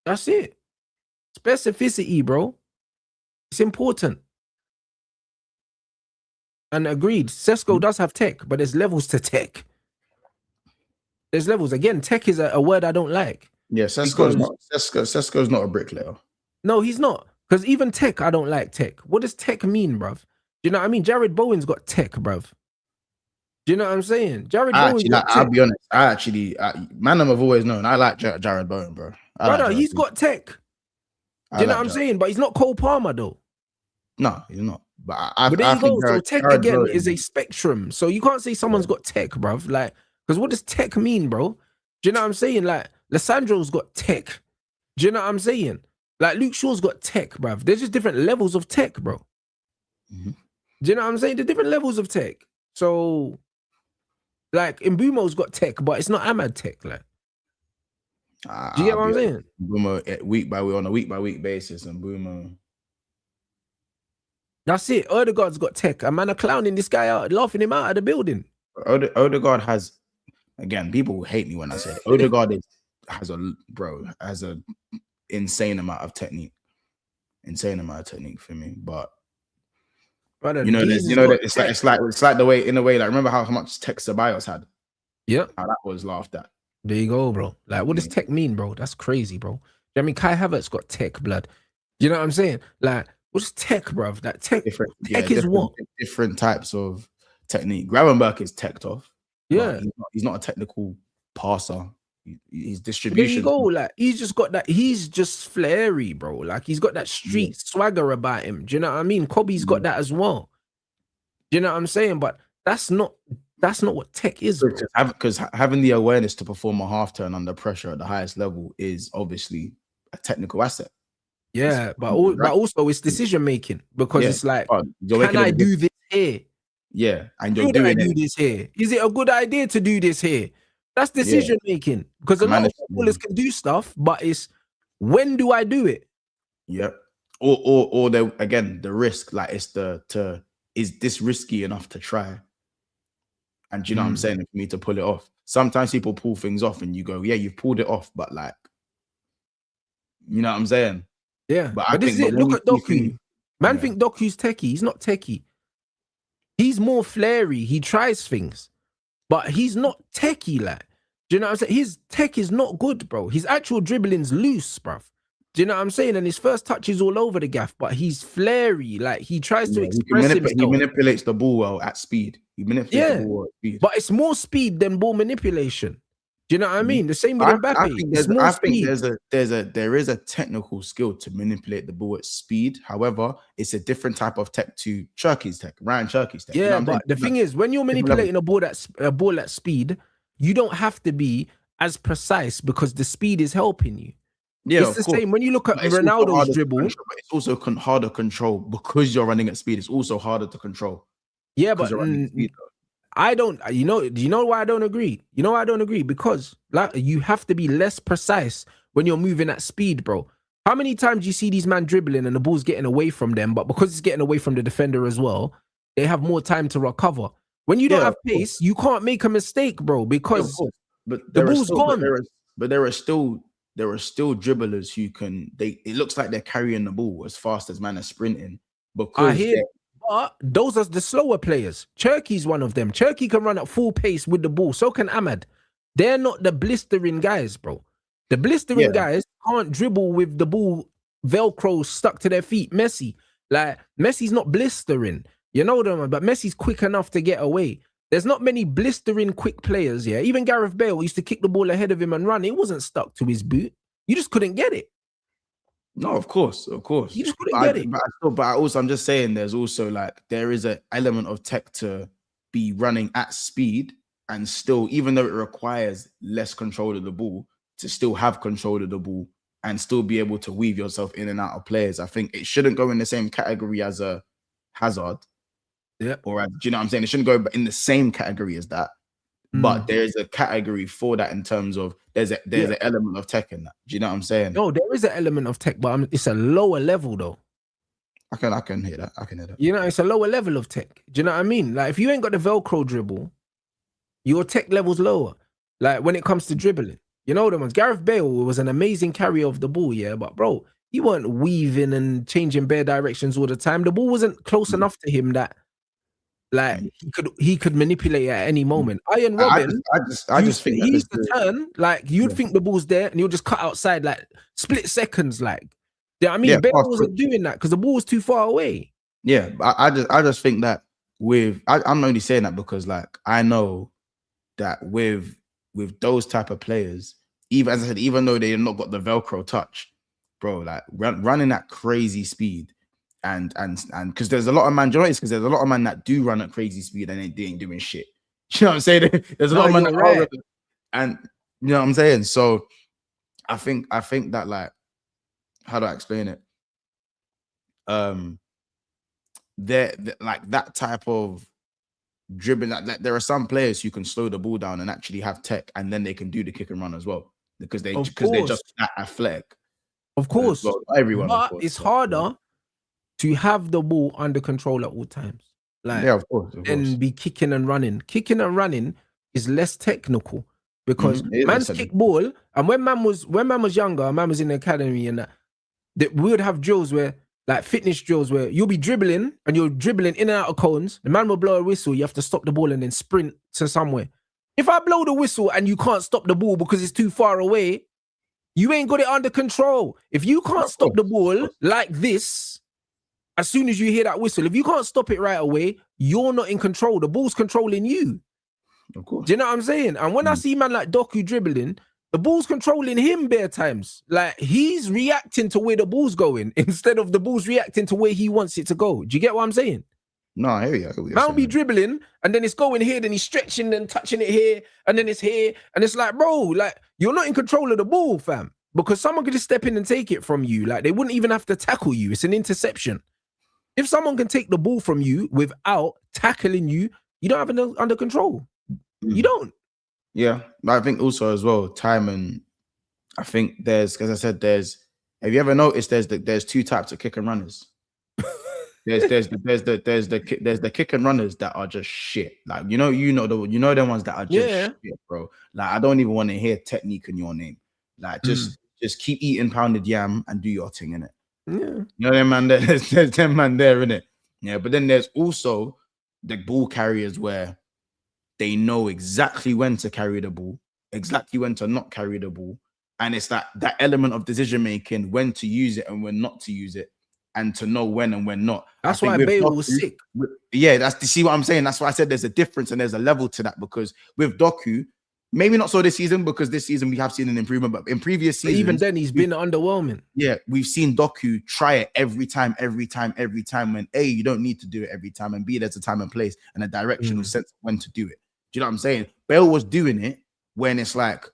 That's it. Specificity, bro. It's important. And agreed, Sesko does have tech, but there's levels to tech. There's levels. Again, tech is a word I don't like. Yeah, Sesko's not a bricklayer. No, he's not. Because even tech, I don't like tech. What does tech mean, bruv? Do you know what I mean? Jared Bowen's got tech, bruv. Do you know what I'm saying? I'll be honest. Man, I've always known. I like Jared Bowen, bro. Brother, he's got tech. Do you know what I'm saying? But he's not Cole Palmer, though. No, he's not. But there you go. So tech again is a spectrum. So you can't say someone's got tech, bruv. Like, because what does tech mean, bro? Do you know what I'm saying? Like, Lissandro's got tech. Do you know what I'm saying? Like, Luke Shaw's got tech, bruv. There's just different levels of tech, bro. Do you know what I'm saying? There's different levels of tech. So, like, Mbumo's got tech, but it's not Ahmad tech, like. Do you get what I'm saying? Mbumo on a week by week basis, and Mbumo. That's it. Odegaard's got tech. A man are clowning this guy out, laughing him out of the building. Odegaard has, again, people hate me when I say it. Odegaard has a insane amount of technique. Insane amount of technique for me. But brother, it's like the way, in a way, like, remember how much tech Ceballos had? Yeah. How that was laughed at. There you go, bro. Like, what does tech mean, bro? That's crazy, bro. I mean, Kai Havertz got tech, blood. You know what I'm saying? Like, what's tech, bruv? That tech is what? Different types of technique. Gravenberch is teched off. Yeah. He's not a technical passer. His distribution. There you go. Like, he's just got that. He's just flary, bro. Like, he's got that street swagger about him. Do you know what I mean? Kobe's got that as well. Do you know what I'm saying? But that's not what tech is. Because having the awareness to perform a half turn under pressure at the highest level is obviously a technical asset. Yeah, but also it's decision making, because it's like, can I do this here? Yeah, and you're doing do this here. Is it a good idea to do this here? That's decision making, because a lot of footballers can do stuff, but it's, when do I do it? Yep. Or the risk, like, is this risky enough to try? And do you know what I'm saying? For me to pull it off. Sometimes people pull things off and you go, yeah, you've pulled it off, but, like, you know what I'm saying? Yeah. But this is it. Look at Doku. Man think Doku's techie. He's not techie. He's more flary. He tries things. But he's not techie, like. Do you know what I'm saying? His tech is not good, bro. His actual dribbling's loose, bruv. Do you know what I'm saying? And his first touch is all over the gaff, but he's flary. Like, he tries to express himself. He manipulates the ball well at speed. He manipulates the ball well at speed. But it's more speed than ball manipulation. Do you know what I mean? The same with Mbappe. I think there is a technical skill to manipulate the ball at speed. However, it's a different type of tech to Cherky's tech, Ryan Cherky's tech. Yeah, you know but the thing is, when you're manipulating a ball at speed, you don't have to be as precise, because the speed is helping you. Yeah, It's of the course. same when you look at But it's also Ronaldo's harder to dribble. control, but it's also harder to control because you're running at speed. It's also harder to control. Yeah, because but you're running at speed. I don't. You know? Do you know why I don't agree? You know why I don't agree? Because like you have to be less precise when you're moving at speed, bro. How many times do you see these men dribbling and the ball's getting away from them, but because it's getting away from the defender as well, they have more time to recover. When you don't Yeah, have of course. pace, you can't make a mistake, bro, Yeah, of because course. But the there are ball's still, gone. but there are still dribblers who can. It looks like they're carrying the ball as fast as man are sprinting I because hear, they're but those are the slower players. Cherky's one of them. Cherky can run at full pace with the ball. So can Ahmad. They're not the blistering guys, bro. The blistering yeah. guys can't dribble with the ball Velcro stuck to their feet. Messi's not blistering. You know them, but Messi's quick enough to get away. There's not many blistering quick players, yeah. Even Gareth Bale used to kick the ball ahead of him and run. It wasn't stuck to his boot. You just couldn't get it. No, of course. You just couldn't get it. I'm just saying, there's also like there is an element of tech to be running at speed and still, even though it requires less control of the ball, to still have control of the ball and still be able to weave yourself in and out of players. I think it shouldn't go in the same category as a Hazard. Yeah. Or do you know what I'm saying? It shouldn't go in the same category as that. But there's a category for that in terms of there's an element of tech in that. Do you know what I'm saying? No, there is an element of tech, but it's a lower level though. I can hear that. I can hear that. You know, it's a lower level of tech. Do you know what I mean? Like if you ain't got the Velcro dribble, your tech level's lower. Like when it comes to dribbling. You know the ones. Gareth Bale was an amazing carrier of the ball, yeah. But bro, he weren't weaving and changing bare directions all the time. The ball wasn't close enough to him that like he could manipulate it at any moment. Iron Robin, I just think he that used to turn like you'd think the ball's there and he'll just cut outside like split seconds. Like, yeah, I mean, Bale wasn't doing that because the ball was too far away. Yeah, I just think that I'm only saying that because like I know that with those type of players, even as I said, even though they've not got the Velcro touch, bro, like running at crazy speed. And because there's a lot of man, because there's a lot of men that do run at crazy speed and they ain't doing shit. You know what I'm saying? There's a lot of men that are, and you know what I'm saying. So I think that like, how do I explain it? They're like that type of dribbling. Like there are some players who can slow the ball down and actually have tech, and then they can do the kick and run as well because they're just that athletic. Of course, well, everyone. But of course, it's harder to have the ball under control at all times. Like, yeah, of course. And be kicking and running. Kicking and running is less technical because man's kick ball. And when man was younger, man was in the academy, and that we would have drills where, like fitness drills, where you'll be dribbling and you're dribbling in and out of cones. The man will blow a whistle. You have to stop the ball and then sprint to somewhere. If I blow the whistle and you can't stop the ball because it's too far away, you ain't got it under control. If you can't stop the ball like this, as soon as you hear that whistle, if you can't stop it right away, you're not in control. The ball's controlling you. Of course. Do you know what I'm saying? And when I see man like Doku dribbling, the ball's controlling him bare times. Like he's reacting to where the ball's going instead of the ball's reacting to where he wants it to go. Do you get what I'm saying? No, I hear you. Man will be dribbling and then it's going here, then he's stretching and touching it here, and then it's here. And it's like, bro, like you're not in control of the ball, fam. Because someone could just step in and take it from you. Like they wouldn't even have to tackle you. It's an interception. If someone can take the ball from you without tackling you, you don't have it under control. You don't. Yeah, but I think also as well, time, and I think there's, as I said, have you ever noticed there's two types of kick and runners? There's the kick and runners that are just shit. Like you know the ones that are just shit, bro. Like I don't even want to hear technique in your name. Like just keep eating pounded yam and do your thing in it. Yeah. You know them man there, there's 10 man there, innit? Yeah, but then there's also the ball carriers where they know exactly when to carry the ball, exactly when to not carry the ball. And it's that element of decision making, when to use it and when not to use it, and to know when and when not. That's why Bale was sick. Yeah, you see what I'm saying? That's why I said there's a difference and there's a level to that, because with Doku, maybe not so this season, because this season we have seen an improvement, but in previous seasons, even then he's been underwhelming. Yeah, we've seen Doku try it every time, when A, you don't need to do it every time, and B, there's a time and place and a directional sense of when to do it. Do you know what I'm saying? Bale was doing it when it's like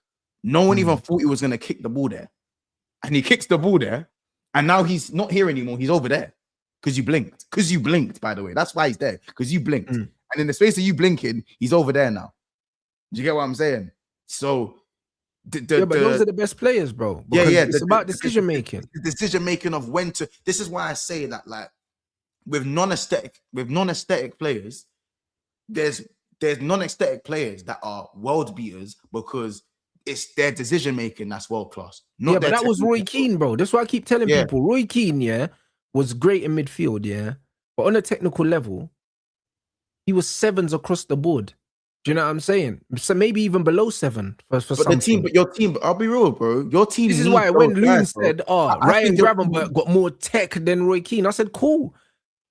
no one even thought he was going to kick the ball there. and he kicks the ball there, and now he's not here anymore. He's over there because you blinked. Because you blinked, by the way. That's why he's there, because you blinked. And in the space of you blinking, he's over there now. Do you get what I'm saying? So, but those are the best players, bro. Because it's about decision making. The decision making of when to. This is why I say that, like, with non-aesthetic players, there's non-aesthetic players that are world beaters because it's their decision making that's world class. But that was Roy Keane, bro. That's why I keep telling people. Roy Keane, was great in midfield, but on a technical level, he was 7s across the board. Do you know what I'm saying? So maybe even below 7 for something. But your team, I'll be real, bro. Your team. This is why when Loon said, Ryan Gravenberch got more tech than Roy Keane, I said, cool.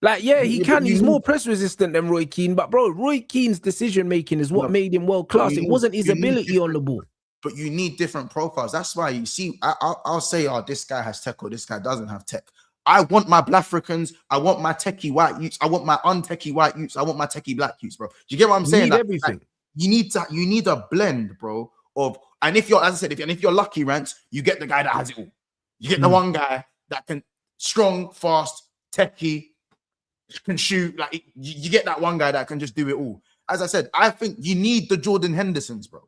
Like, he can. He's more press resistant than Roy Keane. But, bro, Roy Keane's decision making is what made him world class. It wasn't his ability on the ball. But you need different profiles. That's why you see, I'll say, this guy has tech or this guy doesn't have tech. I want my Black Africans. I want my techie white youths. I want my untechie white youths. I want my techie black youths, bro. Do you get what I'm saying? You need everything. Like, you need a blend, bro. And if you're, as I said, if you're lucky, Rants, you get the guy that has it all. You get the one guy that can strong, fast, techie, can shoot. Like you get that one guy that can just do it all. As I said, I think you need the Jordan Hendersons, bro.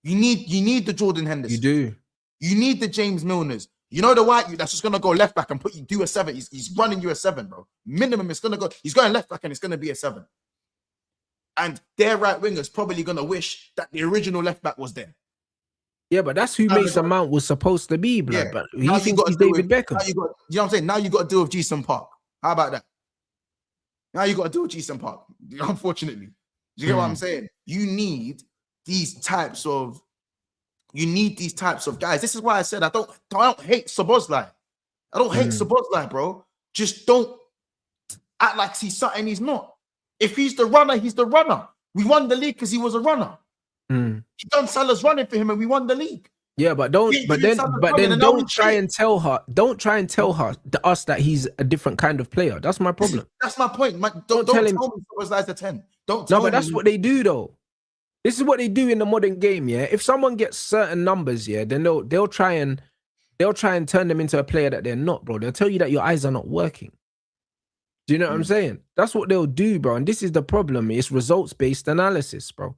You need the Jordan Hendersons. You do. You need the James Milners. You know the white that's just gonna go left back and do a 7. He's running you a 7, bro. Minimum, it's gonna go. He's going left back and it's gonna be a 7. And their right winger's probably gonna wish that the original left back was there. Yeah, but that's who Mason Mount was supposed to be, blood. Yeah. But he thinks he's David Beckham. You know what I'm saying? Now you got to deal with Jason Park. How about that? Now you got to deal with Jason Park. Unfortunately, do you get what I'm saying? You need these types of guys. This is why I said I don't hate Szoboszlai. I don't hate Szoboszlai, bro. Just don't act like he's something he's not. If he's the runner, he's the runner. We won the league because he was a runner. John Salah's running for him, and we won the league. Yeah, but don't try and tell her us that he's a different kind of player. That's my problem. That's my point. Don't tell me Szoboszlai's a 10. But that's what they do though. This is what they do in the modern game. Yeah, if someone gets certain numbers, then they'll try and turn them into a player that they're not, bro. They'll tell you that your eyes are not working. Do you know what I'm saying? That's what they'll do, bro. And this is the problem. It's results-based analysis, bro.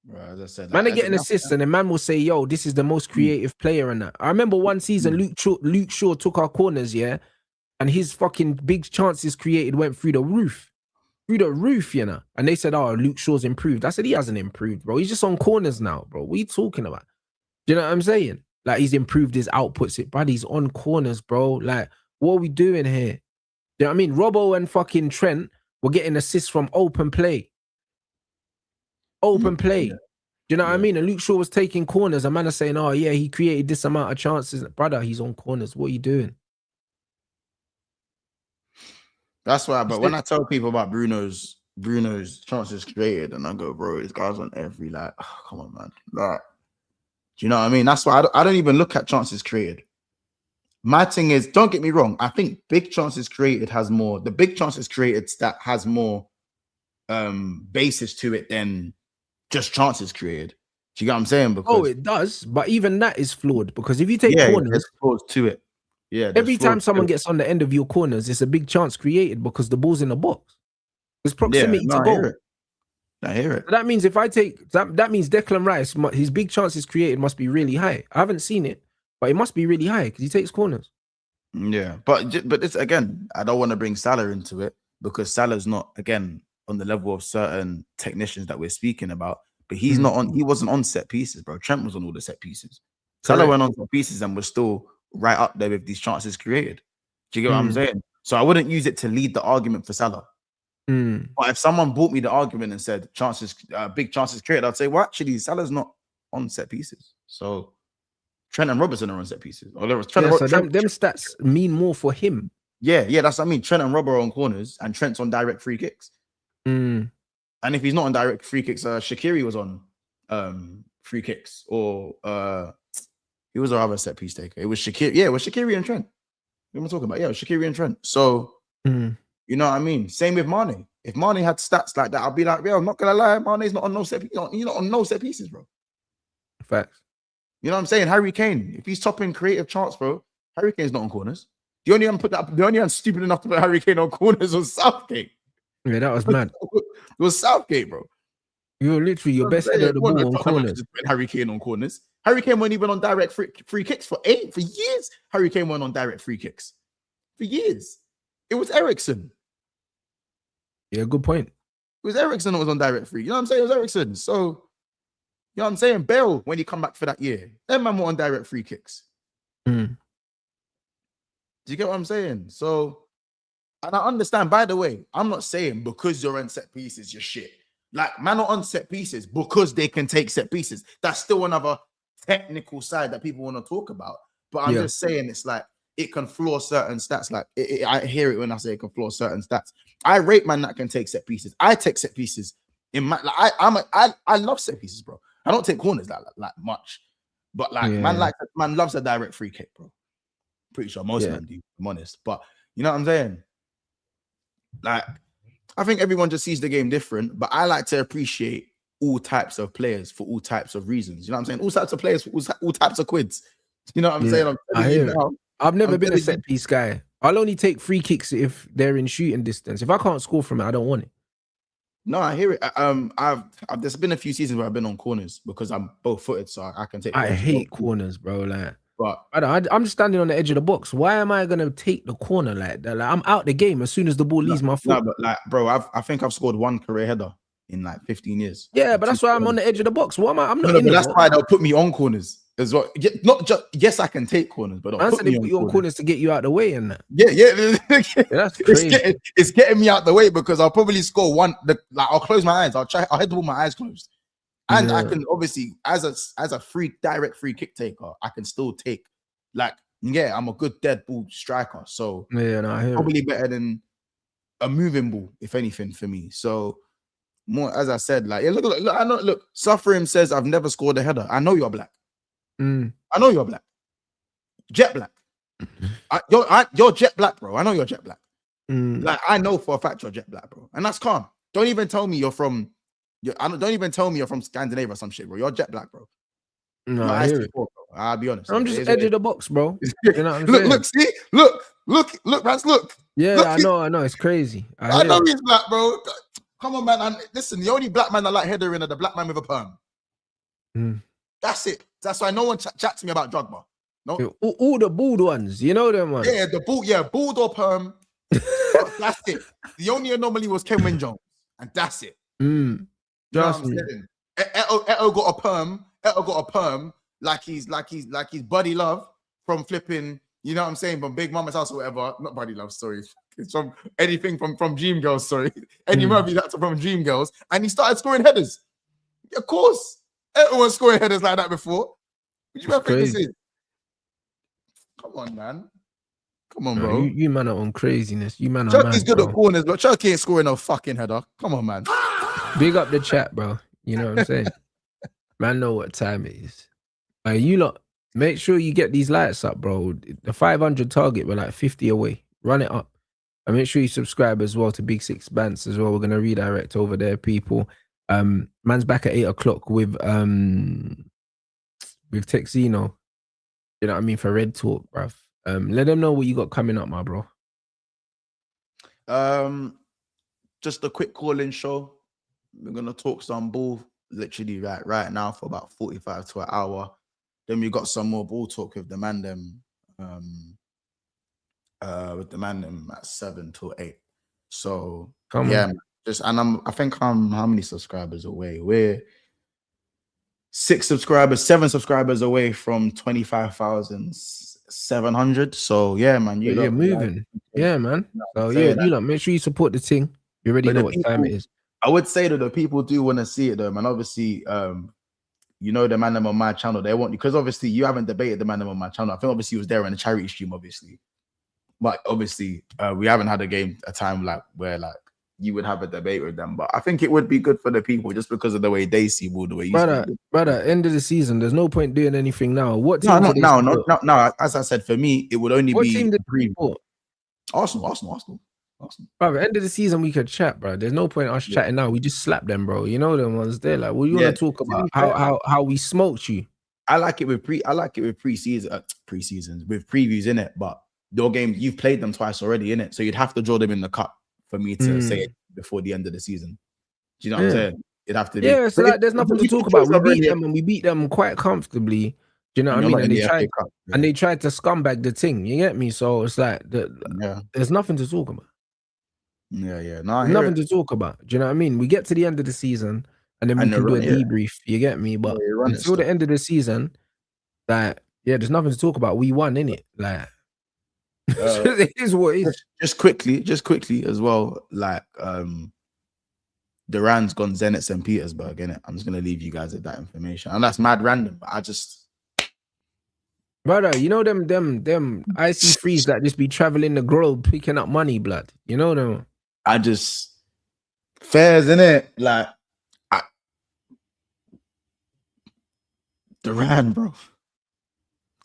Right, as I said, man, they get an assist and the man will say, yo, this is the most creative player in that. I remember one season Luke Shaw took our corners, and his fucking big chances created went through the roof. You know. And they said, oh, Luke Shaw's improved. I said, he hasn't improved, bro. He's just on corners now, bro. What are you talking about? Do you know what I'm saying? Like, he's improved his outputs. But he's on corners, bro. Like, what are we doing here? Do you know what I mean? Robbo and fucking Trent were getting assists from open play. Do you know what I mean? And Luke Shaw was taking corners. A man is saying, oh, yeah, he created this amount of chances. Brother, he's on corners. What are you doing? That's why, but when I tell people about Bruno's chances created, and I go, bro, this guy's on every, like, oh, come on, man. Like, do you know what I mean? That's why I don't even look at chances created. My thing is, don't get me wrong, I think big chances created has more, the big chances created stat has more basis to it than just chances created. Do you get what I'm saying? Because it does, but even that is flawed, because if you take corners, there's flaws to it. Yeah. Every time someone gets on the end of your corners, it's a big chance created because the ball's in the box. There's proximity to goal. I hear it. So that means if I take that means Declan Rice, his big chances created must be really high. I haven't seen it, but it must be really high because he takes corners. Yeah, but it's, again, I don't want to bring Salah into it because Salah's not, again, on the level of certain technicians that we're speaking about. But he's not on. He wasn't on set pieces, bro. Trent was on all the set pieces. Salah went on set pieces and was still right up there with these chances created. Do you get what I'm saying? So I wouldn't use it to lead the argument for Salah. But if someone brought me the argument and said big chances created, I'd say, well, actually, Salah's not on set pieces. So Trent and Robertson are on set pieces. Or them stats mean more for him. Yeah, that's what I mean. Trent and Robert are on corners, and Trent's on direct free kicks. And if he's not on direct free kicks, Shaqiri was on free kicks, or he was our other set piece taker. It was Shaqiri. Yeah, it was Shaqiri and Trent. What am I talking about? Yeah, it was Shaqiri and Trent. So you know what I mean? Same with Mane. If Mane had stats like that, I'd be like, yo, I'm not gonna lie, Mane's not on no set. He's not on no set pieces, bro. Facts. You know what I'm saying? Harry Kane, if he's topping creative charts, bro, Harry Kane's not on corners. The only one stupid enough to put Harry Kane on corners was Southgate. Yeah, that was mad. It was Southgate, bro. You're literally your best header of the ball on corners. Harry Kane on corners. Harry Kane wasn't even on direct free kicks for years. Harry Kane went on direct free kicks for years. It was Ericsson. Yeah, good point. It was Ericsson that was on direct free. You know what I'm saying? It was Ericsson. So, you know what I'm saying? Bale, when he come back for that year, that man were on direct free kicks. Mm. Do you get what I'm saying? So, and I understand, by the way, I'm not saying because you're on set pieces, you're shit. Like, man are on set pieces because they can take set pieces. That's still another technical side that people want to talk about. But I'm just saying it's like, it can flaw certain stats. Like, I hear it when I say it can flaw certain stats. I rate man that can take set pieces. I take set pieces in my, like, I love set pieces, bro. I don't take corners like much. But like, man loves a direct free kick, bro. Pretty sure most men do, if I'm honest. But you know what I'm saying? Like, I think everyone just sees the game different, but I like to appreciate all types of players for all types of reasons. You know what I'm saying? All types of players for all types of quids. You know what I'm saying? I hear it. I've never been a set piece guy. I'll only take free kicks if they're in shooting distance. If I can't score from it, I don't want it. No, I hear it. There's been a few seasons where I've been on corners because I'm both footed, so I can take. I hate corners, bro. Like, but I'm just standing on the edge of the box. Why am I gonna take the corner like that? Like, I'm out the game as soon as the ball leaves my foot. No, but like, bro, I think I've scored one career header in like 15 years. Yeah, but that's why I'm on the edge of the box. What am I? I'm not. No, but that's why they'll put me on corners as well. Not just yes, I can take corners, but they put you on corners to get you out the way and that. Yeah, that's crazy. It's getting me out the way because I'll probably score one. I'll close my eyes. I'll head with my eyes closed, and I can obviously as a direct free kick taker, I can still take. Like, I'm a good dead ball striker, so probably better than a moving ball, if anything, for me. So more, as I said, like, look, I know. Look, Suffering says I've never scored a header. I know you're black. I know you're black. Jet black. You're jet black, bro. I know you're jet black. Like, I know for a fact you're jet black, bro, and that's calm. Don't even tell me you're from. Don't even tell me you're from Scandinavia or some shit, bro. You're jet black, bro. No, I hear it. I'll be honest. I'm just edge of the box, bro. You know what I'm saying? Look, see, look, Rants, look. Yeah, look, I know. It's crazy. I know he's black, bro. Come on, man. And listen, the only black man I like headering are the black man with a perm. That's it. That's why no one chats to me about Drogba. No, all the bald ones, you know them ones. Yeah, bald or perm. That's it. The only anomaly was Kenwin Jones, and that's it. Just me. Eto got a perm. Eto got a perm. Like he's Buddy Love from flipping, you know what I'm saying, from Big Mama's House or whatever. Not Buddy Love, sorry. It's from anything from Dream Girls, sorry. Any movie that's from Dream Girls. And he started scoring headers. Of course. Everyone was scoring headers like that before. What do you think this is? Come on, man. Come on, bro. You man are on craziness. You man are Chucky's good at corners, but Chucky ain't scoring no fucking header. Come on, man. Big up the chat, bro. You know what I'm saying? Man know what time it is. You lot, make sure you get these lights up, bro. The 500 target, we're like 50 away. Run it up. And make sure you subscribe as well to Big Six Bants as well. We're going to redirect over there, people. Man's back at 8 o'clock with Texino. You know what I mean? For Red Talk, bruv. Let them know what you got coming up, my bro. Just a quick call-in show. We're going to talk some ball literally right now for about 45 to an hour. Then we got some more ball talk with the man them at 7 to 8. So I think I'm how many subscribers away? We're 7 subscribers away from 25,700. So yeah, man, you're moving. Yeah, man. So yeah, you know, make sure you support the thing. You already know what time it is. I would say that the people do want to see it though, man. Obviously, you know, the man them on my channel, they want, because obviously you haven't debated the man them on my channel. I think obviously he was there in the charity stream, obviously. But obviously, we haven't had a time like where like you would have a debate with them. But I think it would be good for the people just because of the way they see ball, the way you see it. Brother, end of the season, there's no point doing anything now. What team? No. As I said, for me, it would only be team Arsenal. Bro, end of the season we could chat, bro. There's no point us chatting now. We just slap them, bro. You know them ones there. Like, what you want to talk about? How we smoked you? I like it with pre-seasons with previews in it, but your games you've played them twice already in it, so you'd have to draw them in the cup for me to say it before the end of the season. Do you know what I'm saying? It'd have to be. Yeah, so like, there's nothing to talk about. We beat them and we beat them quite comfortably. Do you know what I mean? And they tried, and they tried to scumbag the thing. You get me? So it's like, there's nothing to talk about. Yeah. Nothing to talk about. Do you know what I mean? We get to the end of the season and then we can do a debrief. You get me? But until the end of the season, like, there's nothing to talk about. We won, innit? Like, it is what it is. Just quickly as well. Like, Duran's gone Zenit St. Petersburg, innit? I'm just gonna leave you guys with that information, and that's mad random. But I just, brother, you know them IC3s that just be traveling the globe picking up money, blood. You know them. I just fairs, innit? Like, Duran, bro.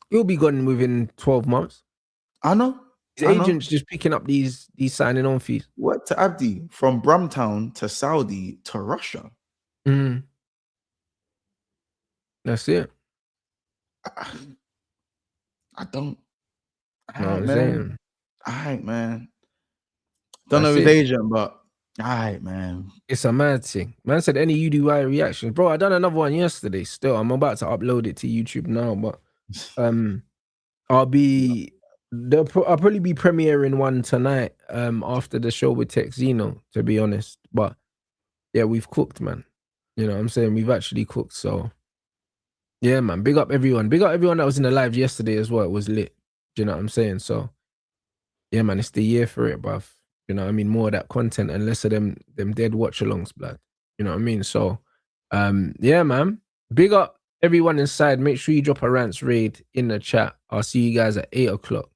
He'll be gone within 12 months. I know. His agent's just picking up these signing on fees. What to Abdi? From Brumtown to Saudi to Russia. That's it. I don't. All right, man. Don't know his agent, but all right, man. It's a mad thing. Man said any UDY reactions. Bro, I done another one yesterday still. I'm about to upload it to YouTube now, but I'll probably be premiering one tonight after the show with Texino, to be honest. But yeah, we've cooked, man. You know what I'm saying? We've actually cooked. So yeah, man. Big up everyone. Big up everyone that was in the live yesterday as well. It was lit. Do you know what I'm saying? So yeah, man, it's the year for it, bruv. You know what I mean? More of that content and less of them dead watch-alongs, blood. You know what I mean? So yeah, man. Big up everyone inside. Make sure you drop a Rants raid in the chat. I'll see you guys at 8 o'clock.